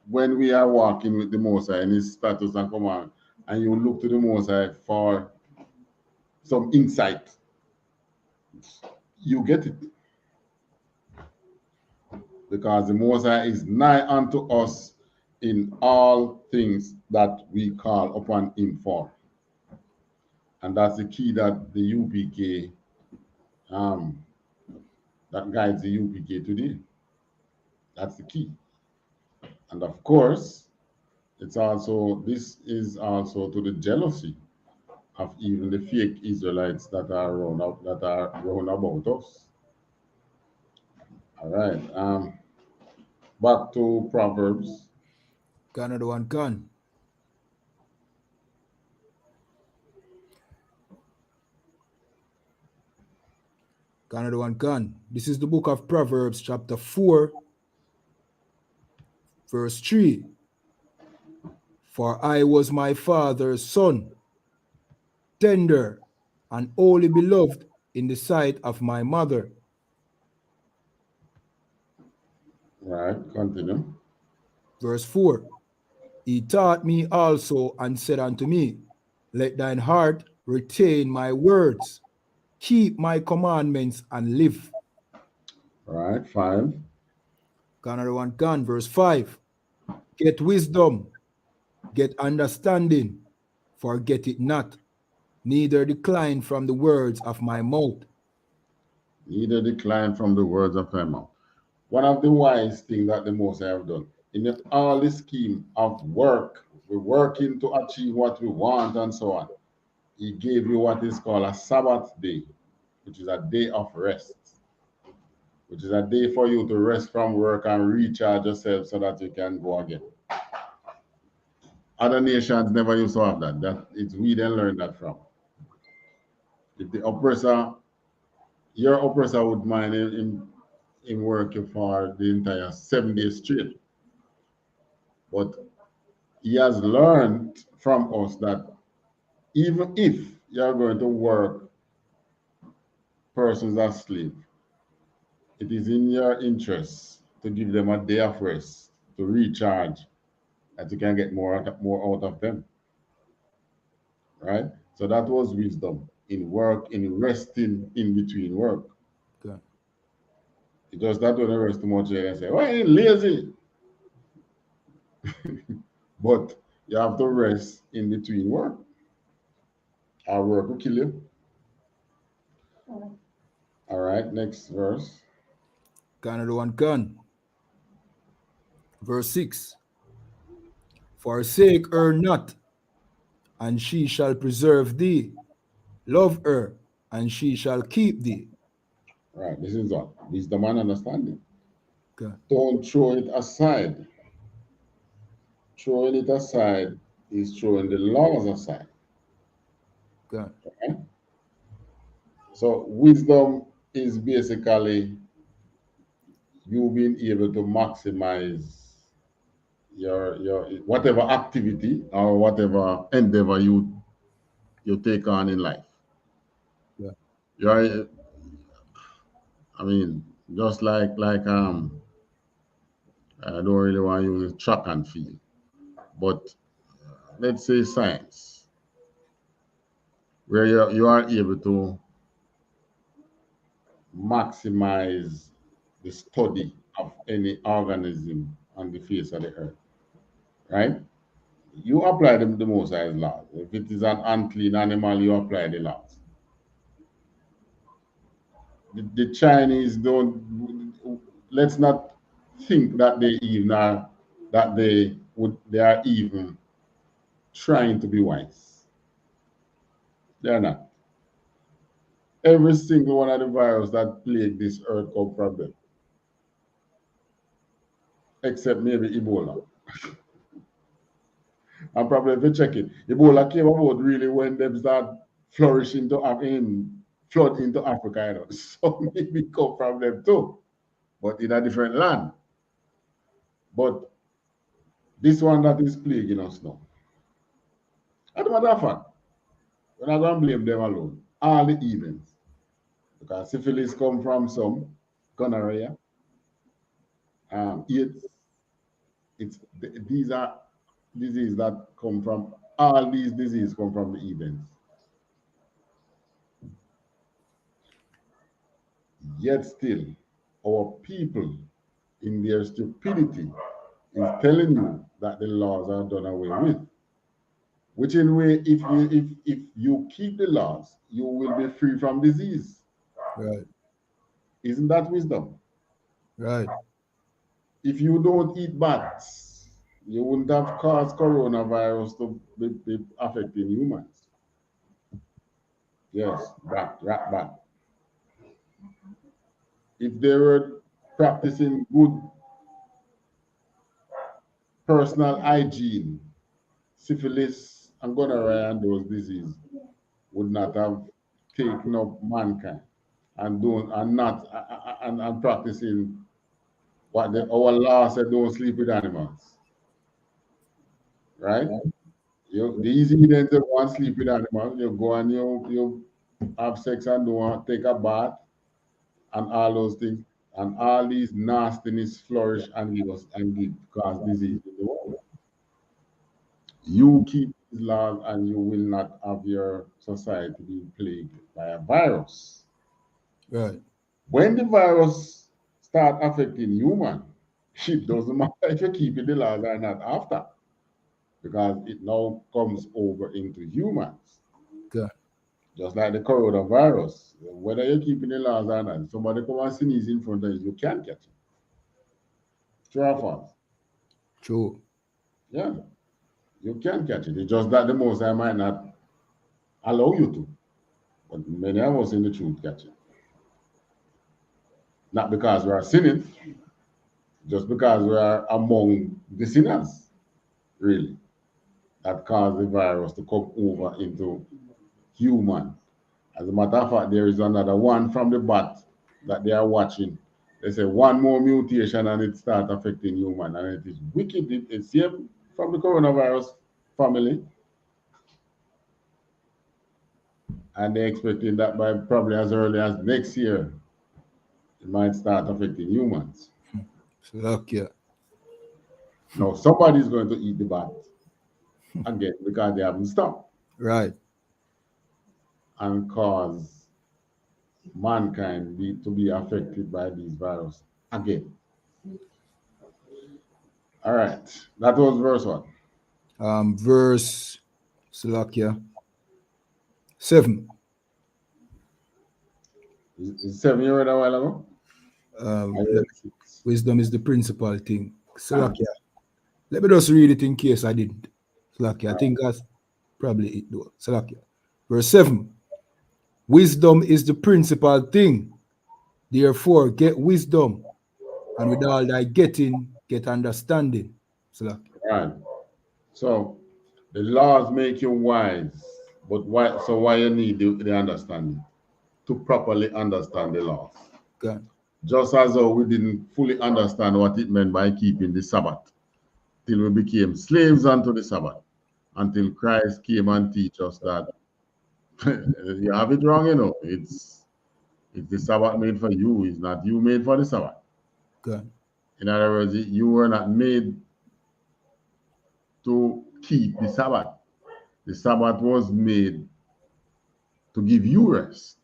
when we are walking with the Most High in his status and command, and you look to the Most High for some insight, you get it. Because the Most High is nigh unto us in all things that we call upon him for. And that's the key that the UPK, that guides the UPK today. That's the key. And of course, this is also to the jealousy of even the fake Israelites that are round about us. All right. Back to Proverbs. Got another one gone. Got another one gone. This is the book of Proverbs, chapter 4, verse 3. For I was my father's son, tender and wholly beloved in the sight of my mother. Right, continue. Verse 4. He taught me also and said unto me, let thine heart retain my words, keep my commandments and live. Right, 5. Got another one gone. Verse 5. Get wisdom, get understanding, forget it not, neither decline from the words of my mouth. Neither decline from the words of my mouth. One of the wise things that the Most High have done, in all the scheme of work, we're working to achieve what we want and so on. He gave you what is called a Sabbath day, which is a day of rest, which is a day for you to rest from work and recharge yourself so that you can go again. Other nations never used to have that. It's we then learn that from. If the oppressor, your oppressor would mind him him working for the entire 7 days straight. But he has learned from us that even if you're going to work persons as slave, it is in your interest to give them a day of rest to recharge, that you can get more out of them. Right? So that was wisdom in work, in resting in between work. Okay. It just that when I rest too much and say, well, you're lazy. But you have to rest in between work. Our work will kill you. All right, next verse. Canada one can. Verse 6. Forsake her not, and she shall preserve thee. Love her, and she shall keep thee. Right, this is what? Wisdom and understanding. Okay. Don't throw it aside. Throwing it aside is throwing the laws aside. Okay. Okay? So wisdom is basically you being able to maximize your whatever activity or whatever endeavor you take on in life. Yeah. You're, I mean, just like I don't really want to use track and field, but let's say science, where you are able to maximize the study of any organism on the face of the earth, right? You apply the Most High's laws. If it is an unclean animal, you apply the laws. The Chinese don't. Let's not think that they are even trying to be wise. They are not. Every single one of the viruses that plague this earth come from them, except maybe Ebola. And probably if you check it, Ebola came about really when they start flourishing flood into Africa, you know. So maybe come from them too, but in a different land. But this one that is plaguing us now. As a matter of fact, we're not going to blame them alone. All the events. Because syphilis come from some, gonorrhea, AIDS. These are diseases that come from, all these diseases come from the events. Yet still, our people, in their stupidity, is telling you that the laws are done away with. Which in a way, if you keep the laws, you will be free from disease. Right. Isn't that wisdom? Right. If you don't eat bats, you wouldn't have caused coronavirus to be affecting humans. Yes, rat. If they were practicing good personal hygiene, syphilis and gonorrhea and those diseases would not have taken up mankind and practicing what our law said, don't sleep with animals. Right? The easy then to go and sleep with animals, you go and you have sex and take a bath and all those things, and all these nastiness flourish and cause disease in the world. You keep these laws and you will not have your society being plagued by a virus. Right. When the virus start affecting human, it doesn't matter if you're keeping the laws or not after, because it now comes over into humans. Okay. Just like the coronavirus, whether you're keeping the laws or not, somebody come and sneeze in front of you can't catch it. True or false? True. Yeah, you can catch it. It's just that the Most High might not allow you to, but many of us in the truth catch it. Not because we are sinning, just because we are among the sinners, really, that cause the virus to come over into human. As a matter of fact, there is another one from the bat that they are watching, They say one more mutation and it start affecting human, and it is wicked. It's same from the coronavirus family. And they're expecting that by probably as early as next year, it might start affecting humans. So lucky. Now, somebody's going to eat the bat again because they haven't stopped. Right. And cause mankind to be affected by these viruses again. All right. That was verse 1. Verse Salakia 7. Is 7 you read a while ago? Wisdom is the principal thing. Salakia. Let me just read it in case I didn't. Salakia. I think that's probably it though. Salakia. Verse 7. Wisdom is the principal thing. Therefore, get wisdom, and with all thy getting, get understanding. Salakia. Right. So the laws make you wise, but why? So why you need the understanding to properly understand the laws? God. Just as though we didn't fully understand what it meant by keeping the Sabbath, till we became slaves unto the Sabbath, until Christ came and teach us that you have it wrong, you know. It's the Sabbath made for you, it's not you made for the Sabbath. God. In other words, you were not made to keep the Sabbath. The Sabbath was made to give you rest.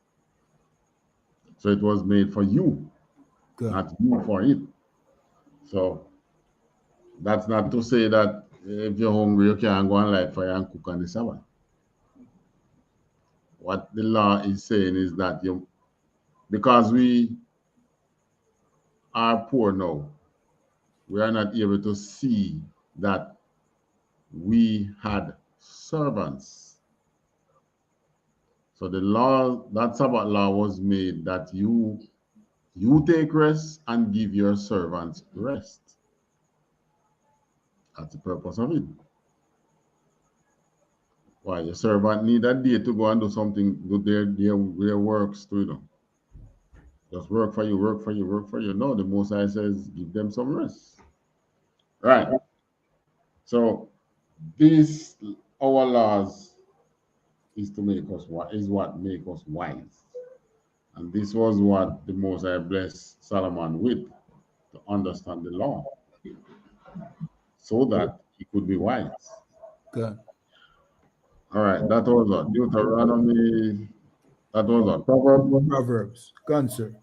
So it was made for you, God. not you for it. So that's not to say that if you're hungry, you can't go and light fire and cook on the Sabbath. What the law is saying is that because we are poor now, we are not able to see that we had servants. So the law, that Sabbath law was made that you take rest and give your servants rest. That's the purpose of it. Why? Your servant need a day to go and do something, do their works to them. Just work for you, work for you, work for you. No, the Most High says give them some rest. Right. So these our laws is to make us what make us wise. And this was what the Most High blessed Solomon with, to understand the law, so that he could be wise. God. All right, that was what Deuteronomy. That was what Proverbs. Cancer.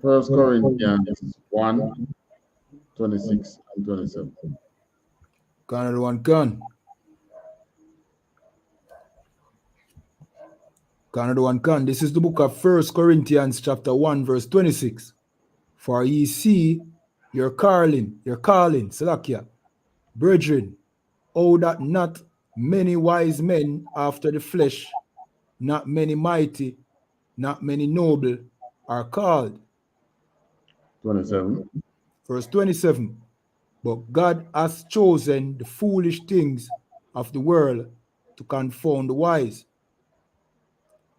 1 Corinthians 1:26 and 27. Canada one can. Canada one can. This is the book of 1 Corinthians chapter 1 verse 26. For ye see your calling, Salakia, brethren, oh that not many wise men after the flesh, not many mighty, not many noble are called. 27. Verse 27. But God has chosen the foolish things of the world to confound the wise.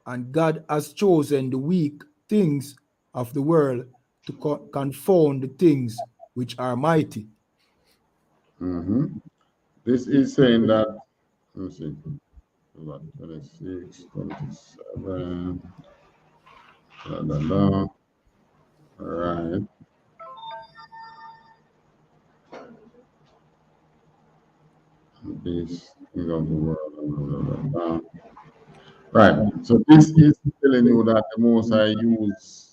And God has chosen the weak things of the world to confound the things which are mighty. This is saying that, let me see, 26, 27, all right. This is of the world. Right. So this is telling you that the Most High use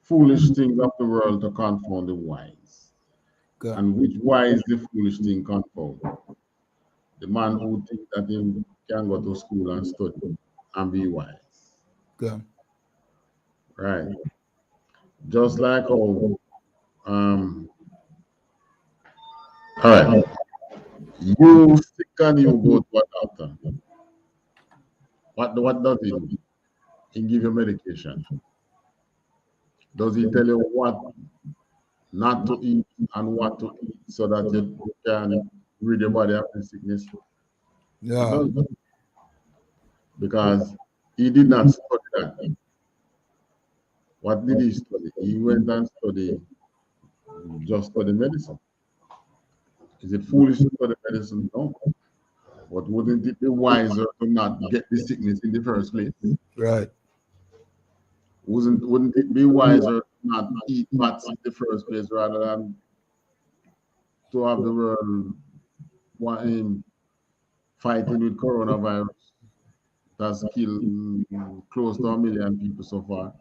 foolish things of the world to confound the wise. God. And which wise the foolish thing confound? The man who thinks that he can go to school and study and be wise. God. Right. Just like how all right. You sick and you go to a doctor. What does he do? He give you medication. Does he tell you what not to eat and what to eat so that you can rid your body of the sickness? Yeah. Because He did not study that. What did he study? He went and just study medicine. Is it foolish to study medicine? No. But wouldn't it be wiser to not get the sickness in the first place? Right. Wouldn't it be wiser to not eat bats in the first place rather than to have the world fighting with coronavirus? That's killed close to 1 million people so far.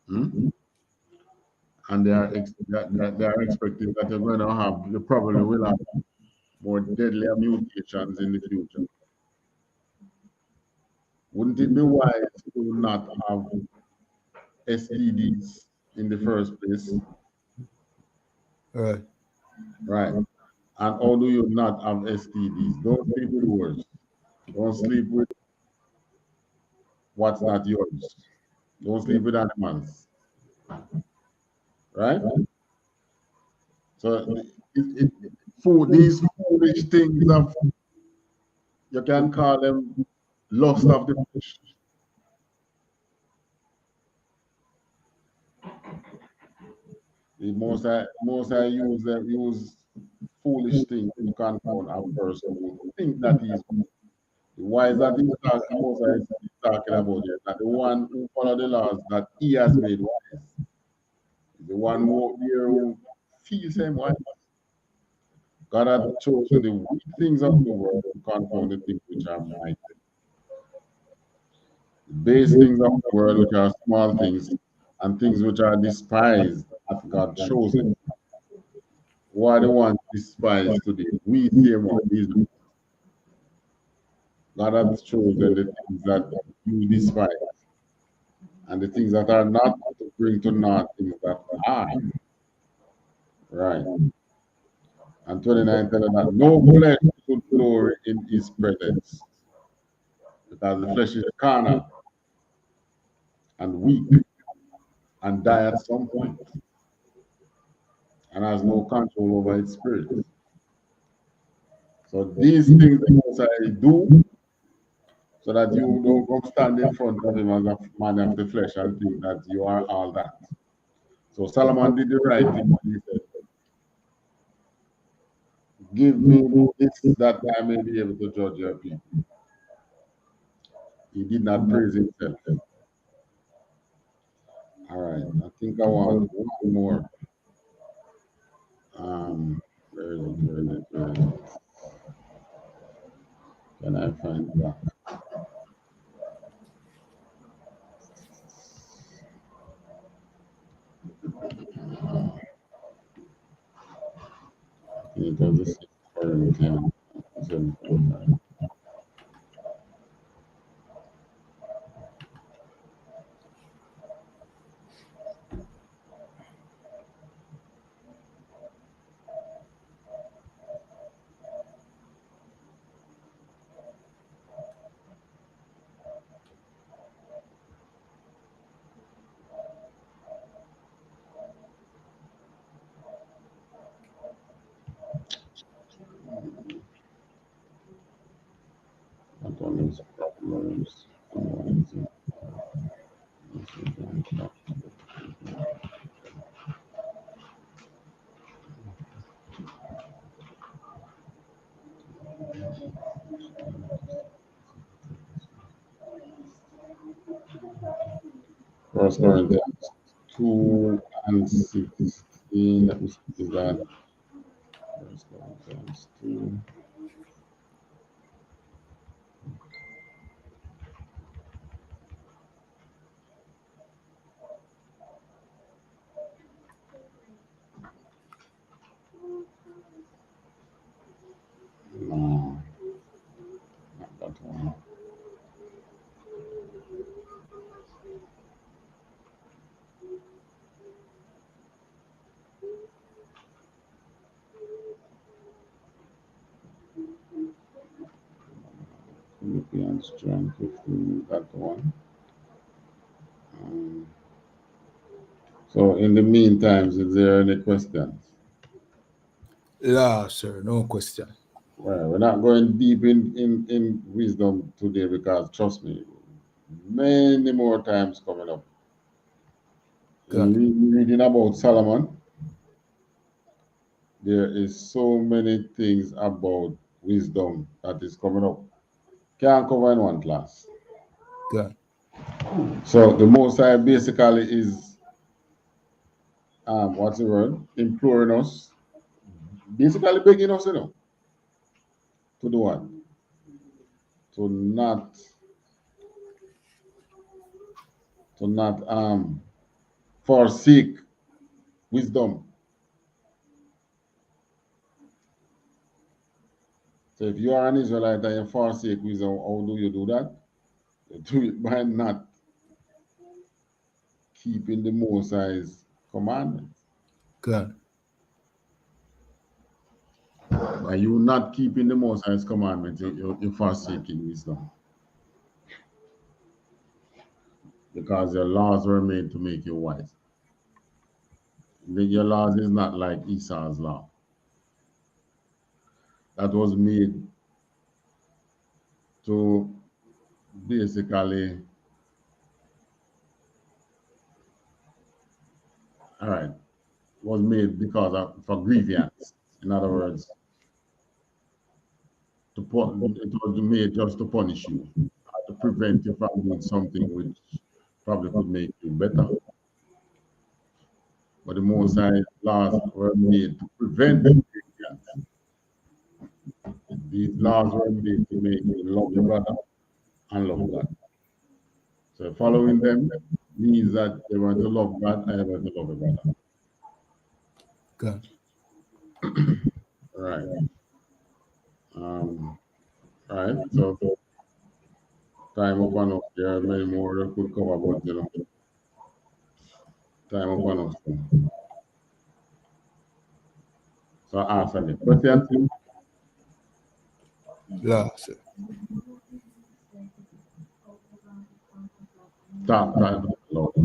And they are expecting that you probably will have more deadly mutations in the future. Wouldn't it be wise to not have STDs in the first place? Right. Right. And how do you not have STDs? Don't sleep with words. Don't sleep with what's not yours. Don't sleep with animals. Right? So these foolish things of, you can call them lust of the flesh. The most I use foolish things to confound a person who think that he's the wise that he's talking about here, that the one who follow the laws that he has made wise. The one who feels him wise. God has chosen the weak things of the world to confound the things which are mighty. The base things of the world, which are small things, and things which are despised, that God chosen. Who are the ones despised today? We same one, Israel. God has chosen the things that you despise, and the things that are not to bring to naught things that are. Right. And 29 telling that no flesh should glory in his presence, because the flesh is carnal and weak and die at some point and has no control over its spirit. So these things the Most High do, so that you don't come stand in front of him as a man of the flesh and think that you are all that. So Solomon did the right thing when he said, give me this that I may be able to judge your people. He did not praise himself. All right, I think I want one more. Where is it? Can I find that? It does Not on these problems. First Corinthians 2 and 16. Let me see that. First Corinthians 2. No, not that one. Philippians 2 and 15, that one. So in the meantime, is there any questions? Yeah, sir, no question. Well, we're not going deep in wisdom today because trust me, many more times coming up. Reading about Solomon, there is so many things about wisdom that is coming up. Can't cover in one class. Good. So the Most High basically is, what's the word? Imploring us, basically begging us, to do what? To not forsake wisdom. So if you are an Israelite and you forsake wisdom, how do you do that? You do it by not keeping the Most High's commandments. Good. By you not keeping the Most High's commandments, you're forsaking wisdom. Because your laws were made to make you wise. Your laws is not like Esau's law. That was made to basically, was made because for grievance. In other words, it was made just to punish you, to prevent you from doing something which probably could make you better. But the Most High laws were made to prevent grievance. These laws were made to make you love your brother and love God. So following them means that they want to love God and they want to love your brother. Good. Right. Right. So time upon us. There are many more that could come about, time upon us. So answer me. Question? Yeah, sir. Talk, Lord.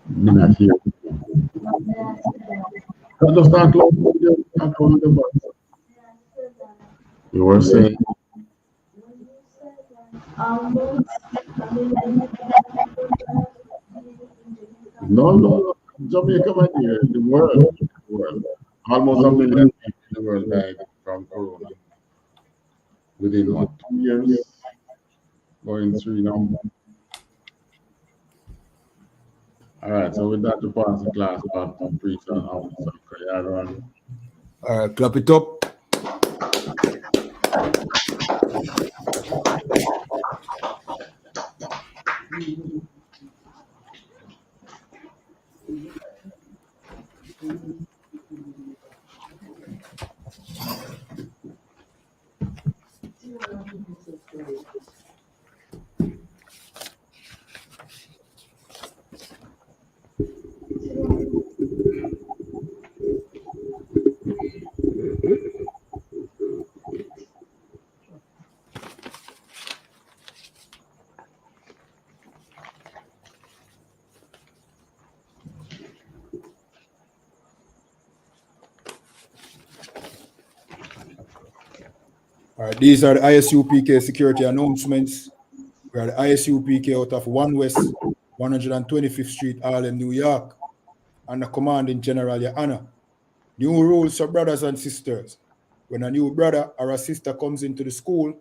Me not hear. Just talk loud. You were saying. No. Jamaica, my dear, the world. Almost 1 million people in the world died from corona. Within what, 2 years? Going through now. All right, so with that, to pass the class back to preach on Officer. All right, clap it up. All right, these are the ISUPK security announcements. We are the ISUPK out of 1 West, 125th Street, Harlem, New York, and the commanding general, YAHANNA. New rules for brothers and sisters. When a new brother or a sister comes into the school,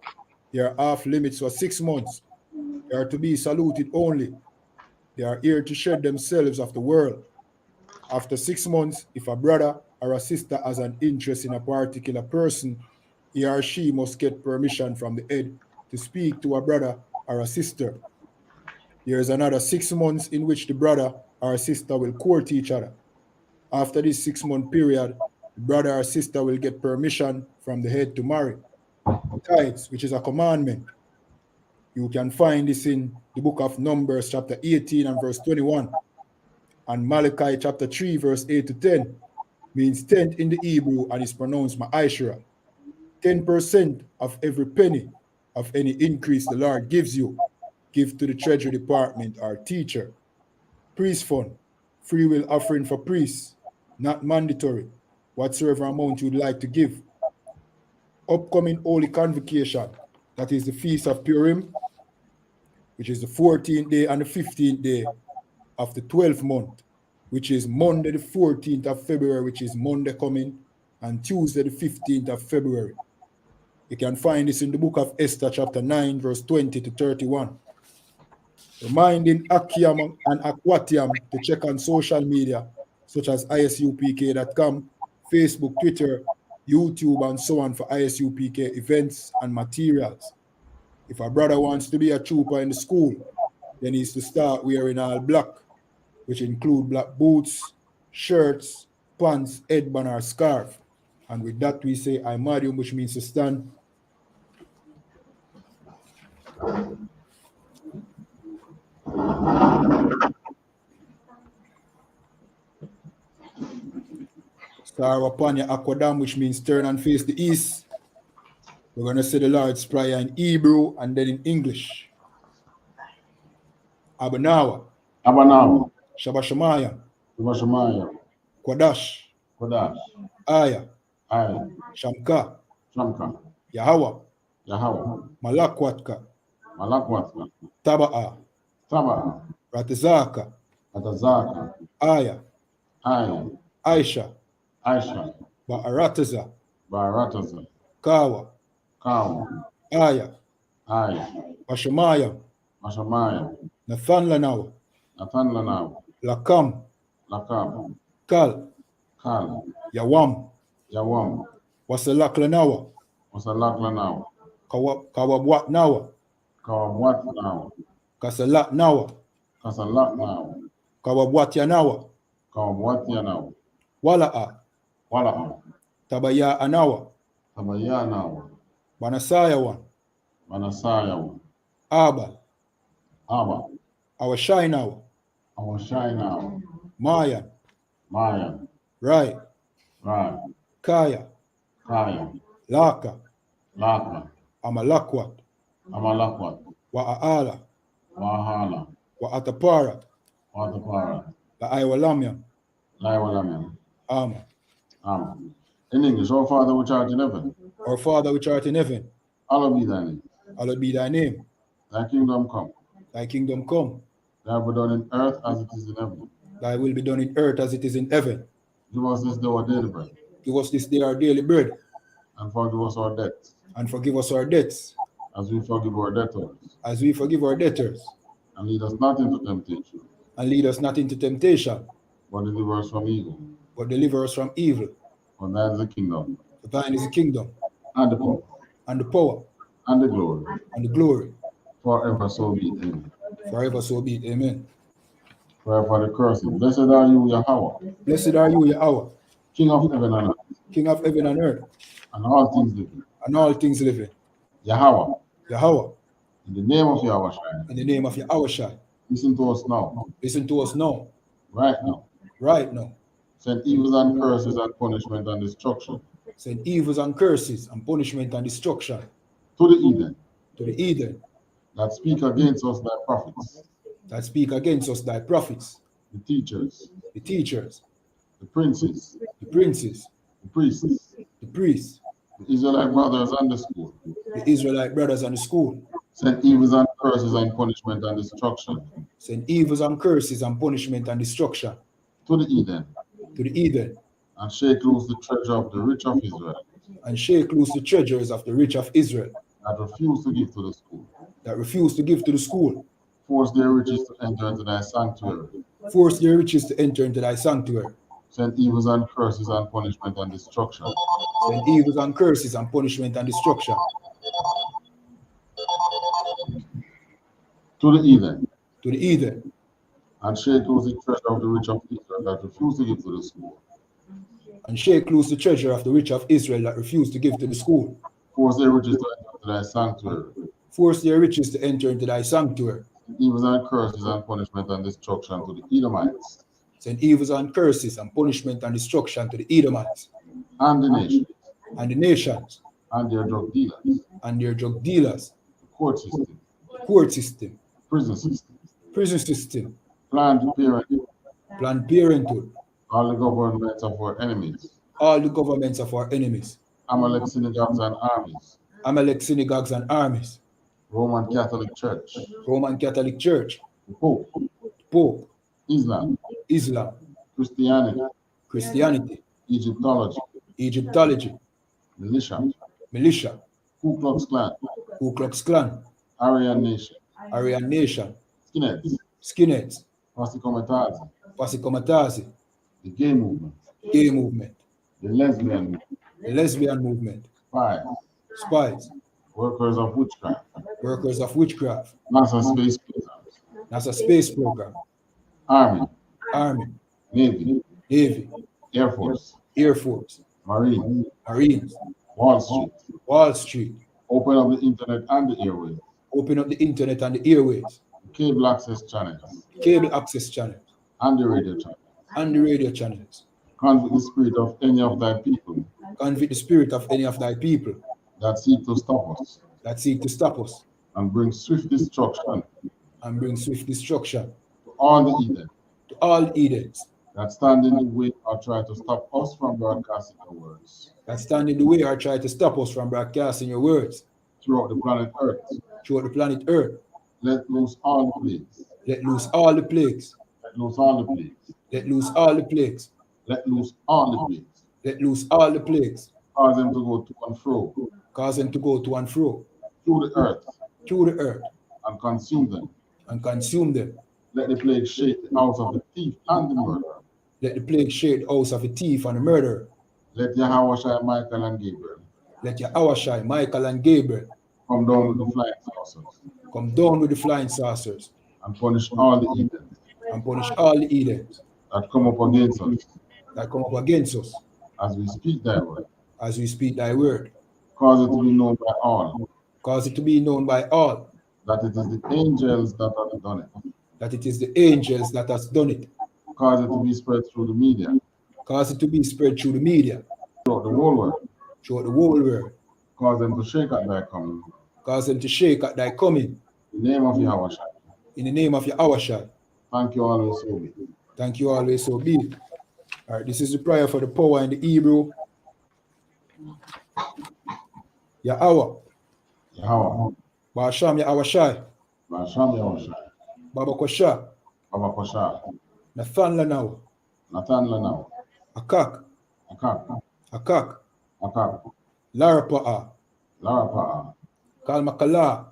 they are off limits for 6 months. They are to be saluted only. They are here to shed themselves of the world. After 6 months, if a brother or a sister has an interest in a particular person, he or she must get permission from the head to speak to a brother or a sister. There is another 6 months in which the brother or sister will court each other. After this 6-month period, the brother or sister will get permission from the head to marry. Tithes, which is a commandment. You can find this in the book of Numbers, chapter 18 and verse 21. And Malachi, chapter 3, verse 8 to 10, means tenth in the Hebrew and is pronounced ma'ashra. 10% of every penny of any increase the Lord gives you. give to the Treasury Department or teacher. Priest fund, free will offering for priests, not mandatory, whatsoever amount you'd like to give. Upcoming Holy Convocation, that is the Feast of Purim, which is the 14th day and the 15th day of the 12th month, which is Monday the 14th of February, which is Monday coming, and Tuesday the 15th of February. You can find this in the book of Esther, chapter 9, verse 20 to 31. Reminding Akiam and Aquatium to check on social media, such as ISUPK.com, Facebook, Twitter, YouTube, and so on for ISUPK events and materials. If a brother wants to be a trooper in the school, then he needs to start wearing all black, which include black boots, shirts, pants, headband, or scarf. And with that, we say Imadium, which means to stand. Star upon your Aquadam, which means turn and face the east. We're going to say the Lord's Prayer in Hebrew and then in English. Abanawa. Abanawa. Shabashamaya. Shabashamaya. Kwadash. Kwadash. Aya. Aya. Shamka. Shamka. Yahawa. Yahawa. Malakwatka. Malakwatka. Taba'a. Taba'a. Ratazaka. Ratazaka. Aya. Aya. Aisha. Aisha. Ba'arataza. Ba'arataza. Kawa. Kawa. Aya. Aya. Bashamaya. Bashamaya. Nathan Lanawa. Nathan Lanawa. Lakam. Lakam. Kal. Kal. Yawam. Yawam. Wasalak Lanawa. Wasalak Lanawa. Kawabwat Nawa. Kawabwat Nawa. Kasalak Nawa. Kasalak Nawa. Kawabwat Yanawa. Kawabwat Yanawa. Wala'a. Wala'a. Tabaya Anawa. Tabaya Anawa. Banasaya one. Banasaya one. Aba. Aba. Awashai Nawa. Awashai Nawa. Mayan. Mayan. Right. Right. Kaya. Kaya. Laka. Laka. Amalakwat. Amalakwat. Wa'ala. Wahala. Wa'atapara. Wa'atapara. La'aywalamyam. La'aywalamyam. Amen. Amen. In English, our Father which art in heaven. Our Father which art in heaven. Hallowed be thy name. Hallowed be thy name. Thy kingdom come. Thy kingdom come. Thy will be done in earth as it is in heaven. Thy will be done in earth as it is in heaven. Give us this day our daily bread. Give us this day our daily bread. And forgive us our debts. And forgive us our debts. As we forgive our debtors. As we forgive our debtors. And lead us not into temptation. And lead us not into temptation. But deliver us from evil. But deliver us from evil. For thine is the kingdom. For thine is the kingdom. And the power. And the power. And the glory. And the glory. Forever so be it. Amen. Forever so be it. Amen. Forever the curses. Blessed are you, Yahweh. Blessed are you, Yahweh. King of heaven and earth. King of heaven and earth. And all things living. And all things living. Yahweh. Yahweh. In the name of Yahweh. In the name of Yahweh. Listen to us now. Listen to us now. Right now. Right now. Send evils and curses and punishment and destruction. Send evils and curses and punishment and destruction. To the heathen. To the heathen. That speak against us thy prophets. That speak against us thy prophets. The teachers. The teachers. The princes. The princes. The priests. The priests. The Israelite brothers and the school. The Israelite brothers and the school. Send evils and curses and punishment and destruction. Send evils and curses and punishment and destruction. To the heathen. To the heathen. And shake loose the treasure of the rich of Israel. And shake loose the treasures of the rich of Israel. That refuse to give to the school. That refuse to give to the school. Force their riches to enter into thy sanctuary. Force their riches to enter into thy sanctuary. Send evils and curses and punishment and destruction. Send evils and curses and punishment and destruction. To the heathen. To the heathen. And shake loose the treasure of the rich of Israel that refuse to give to the school. And shake loose the treasure of the rich of Israel that refuse to give to the school. Force their riches to enter into thy sanctuary. Force their riches to enter into thy sanctuary. Evils and curses and punishment and destruction to the Edomites. Send evils and curses and punishment and destruction to the Edomites. And the nations. And the nations. And their drug dealers. And their drug dealers. The court system. The court system. prison system, prison system, Planned Parenthood, Planned Parenthood, all the governments of our enemies, all the governments of our enemies, Amalek synagogues and armies, Amalek synagogues and armies, Roman Catholic Church, Roman Catholic Church, the Pope, Pope, Islam, Christianity, Egyptology, militia, Ku Klux Klan, Aryan Nation, Skinheads, Pasikomatazi, the gay movement, the lesbian movement, spies, workers of witchcraft, NASA space program, Army, Navy, Air Force, Marines, Wall Street, open up the internet and the airways, cable access channels, and the radio channels, convict the spirit of any of thy people, that seek to stop us, and bring swift destruction to all Edens, that stand in the way or try to stop us from broadcasting your words, throughout the planet Earth. Let loose all the plagues, cause them to go to and fro through the earth, and consume them. Let the plague shake the house of the thief and the murderer. Let Yahweh, Michael and Gabriel come down with the flying saucers, and punish all the Edens, that come up against us, as we speak thy word. Cause it to be known by all, that it is the angels that have done it. Cause it to be spread through the media, throughout the whole world. Cause them to shake at thy coming, in the name of Yahushua. Thank you always so be. All right, this is the prayer for the power in the Hebrew. Yahweh, Basham Yahushai, Baba Kosha, Nathan Lanau, Akak, Larapa'a, Kalmakala,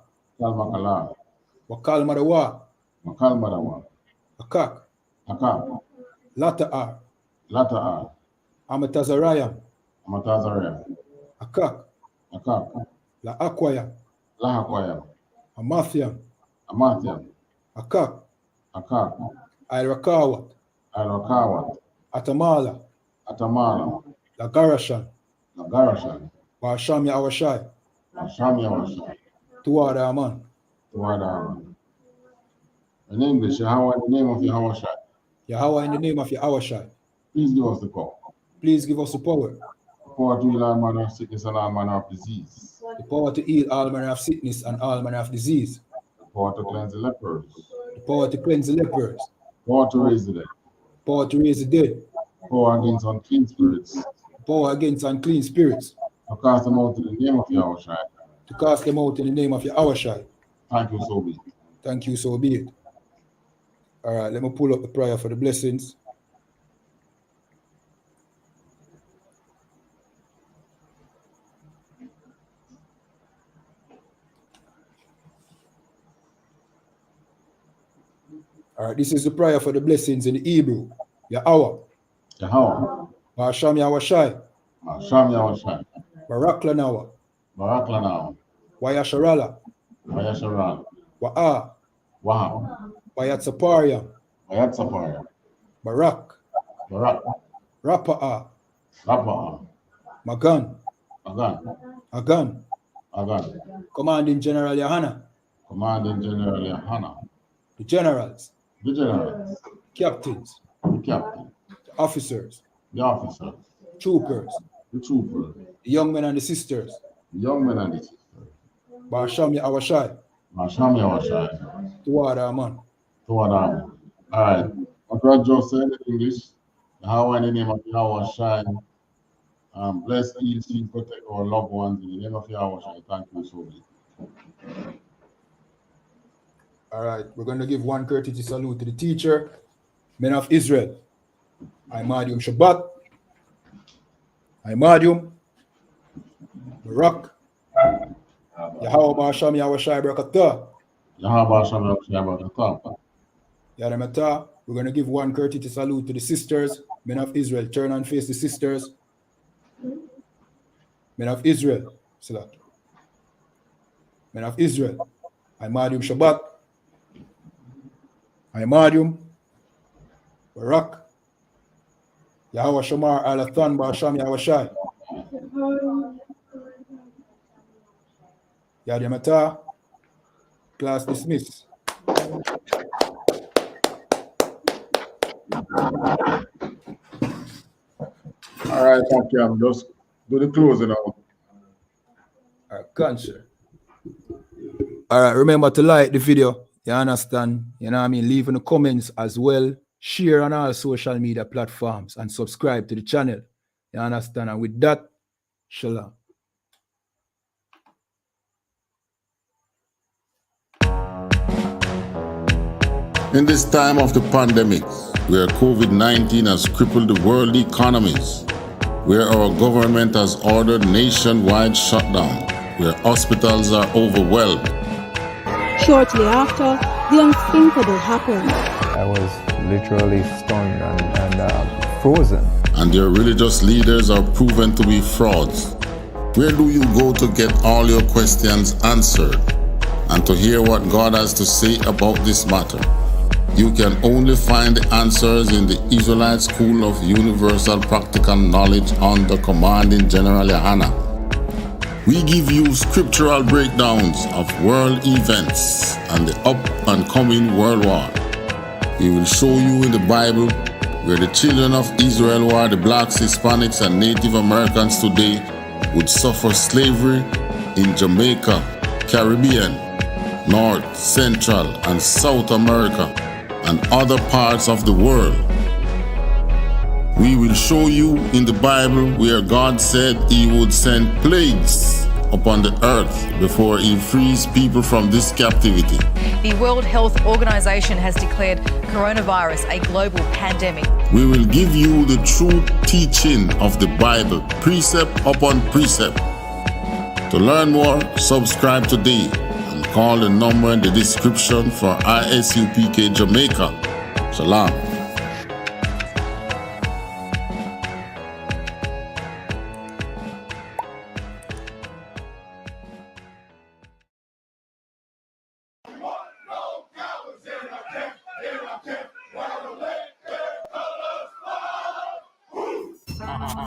Wakal Madawa, Akak, Lata'a, Amatazaraya, Akak, La Akwaya, Amathiam, Akak, Irakawat, Atamala, Lagarashan, Basham Yahushai, Tawadaha Aman. In English, Yahweh, in the name of Yahushua. Yahweh, in the name of Yahushua. Please give us the power. The power to heal all manner of sickness and all manner of disease. The power to cleanse the lepers. Power to raise the dead. Power against unclean spirits. To cast them out in the name of Yahushua. Thank you, so be it. All right, let me pull up the prayer for the blessings. All right, this is the prayer for the blessings in the Hebrew. Yahweh. Basham Yahushai. Barak Lanawa. Wayasharala. Wa'a. Wayatsapariam. Barak. Rapa'a. Magan. Agan. Commanding General YAHANNA. The generals. Captains. The officers. Troopers. The young men and the sisters. Basham Yahushai. Mashami Awashai. THAWADAH, man. THAWADAH. All right. What God just said in English, how in the name of Yahweh Shai, bless, heal, shield, protect our loved ones in the name of Yahweh Shai. Thank you so much. All right, we're going to give one courtesy salute to the teacher, men of Israel. I.M.A.D.U.M. Shabbat. I.M.A.D.U.M. Barak. Yahweh Ba'asham Yahweh Shai Barakatah. Yahweh Ba'asham Yahweh Shai Barakatah. Yadamata. We're going to give one courtesy salute to the sisters, men of Israel. Turn and face the sisters. Men of Israel. Select. Men of Israel. I.M.A.D.U.M. Shabbat. I.M.A.D.U.M. Barak. Yahweh Shamar Alathan Ba'asham Yahweh Shai. Yadamata. Class dismissed. All right, thank you. I'm just do the closing now. All right, concert. All right, remember to like the video. You understand? You know what I mean? Leave in the comments as well. Share on all social media platforms and subscribe to the channel. You understand? And with that, shalom. In this time of the pandemic, where COVID-19 has crippled the world economies, where our government has ordered nationwide shutdown, where hospitals are overwhelmed. Shortly after, the unthinkable happened. I was literally stunned and frozen. And their religious leaders are proven to be frauds. Where do you go to get all your questions answered and to hear what God has to say about this matter? You can only find the answers in the Israelite School of Universal Practical Knowledge under Commanding General YAHANNA. We give you scriptural breakdowns of world events and the up and coming world war. We will show you in the Bible where the children of Israel, who are the blacks, Hispanics, and Native Americans today, would suffer slavery in Jamaica, Caribbean, North, Central, and South America, and other parts of the world. We will show you in the Bible where God said he would send plagues upon the earth before he frees people from this captivity. The World Health Organization has declared coronavirus a global pandemic. We will give you the true teaching of the Bible, precept upon precept. To learn more, subscribe today. Call the number in the description for I.S.U.P.K. Jamaica. Shalom.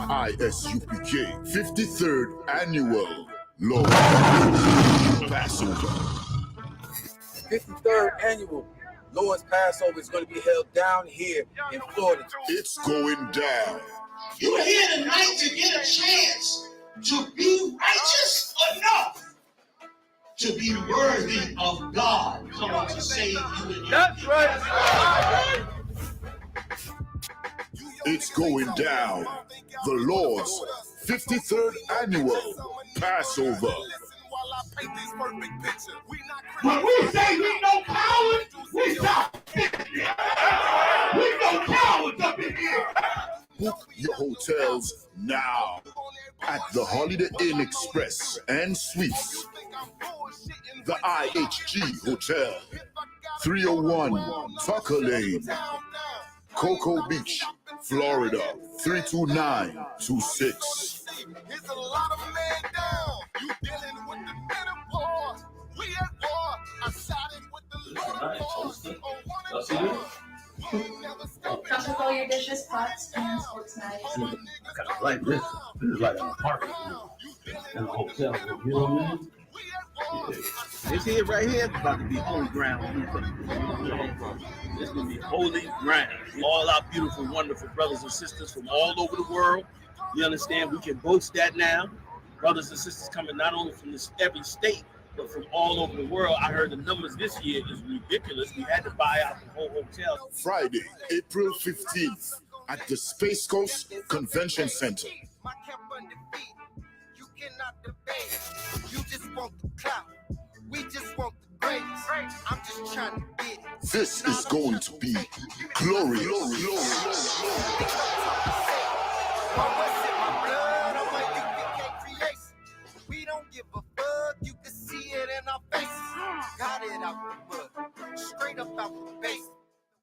I.S.U.P.K. 53rd Annual Lord Passover. 53rd Annual Lord's Passover is going to be held down here in Florida. It's going down. You're here tonight to get a chance to be righteous enough to be worthy of God coming to save you. That's right. It's going down. The Lord's 53rd Annual Passover. When we say we no cowards, we stop. We no cowards up in here. Book your hotels now at the Holiday Inn Express and Suites, the IHG Hotel, 301 Tucker Lane, Cocoa Beach, Florida, 32926. Here's a lot of men down. You dealing with the men of war. We at war. I'm siding with the Lord of war. Touch with all your dishes, pots, and sports knives. Kind of like this. This is like an apartment in a hotel. You know what I mean? Yeah. This here right here about to be holy ground. This gonna be holy ground. All our beautiful, wonderful brothers and sisters from all over the world. You understand? We can boast that now. Brothers and sisters coming not only from every state, But from all over the world, I heard the numbers this year is ridiculous. We had to buy out the whole hotel. Friday, April 15th at the Space Coast Convention Center. You cannot debate. You just want the clout. We just want the grades. I'm just trying to get it. This is going to be glorious. We don't give a fuck. You can see it in our faces. Got it out the mud. Straight up out the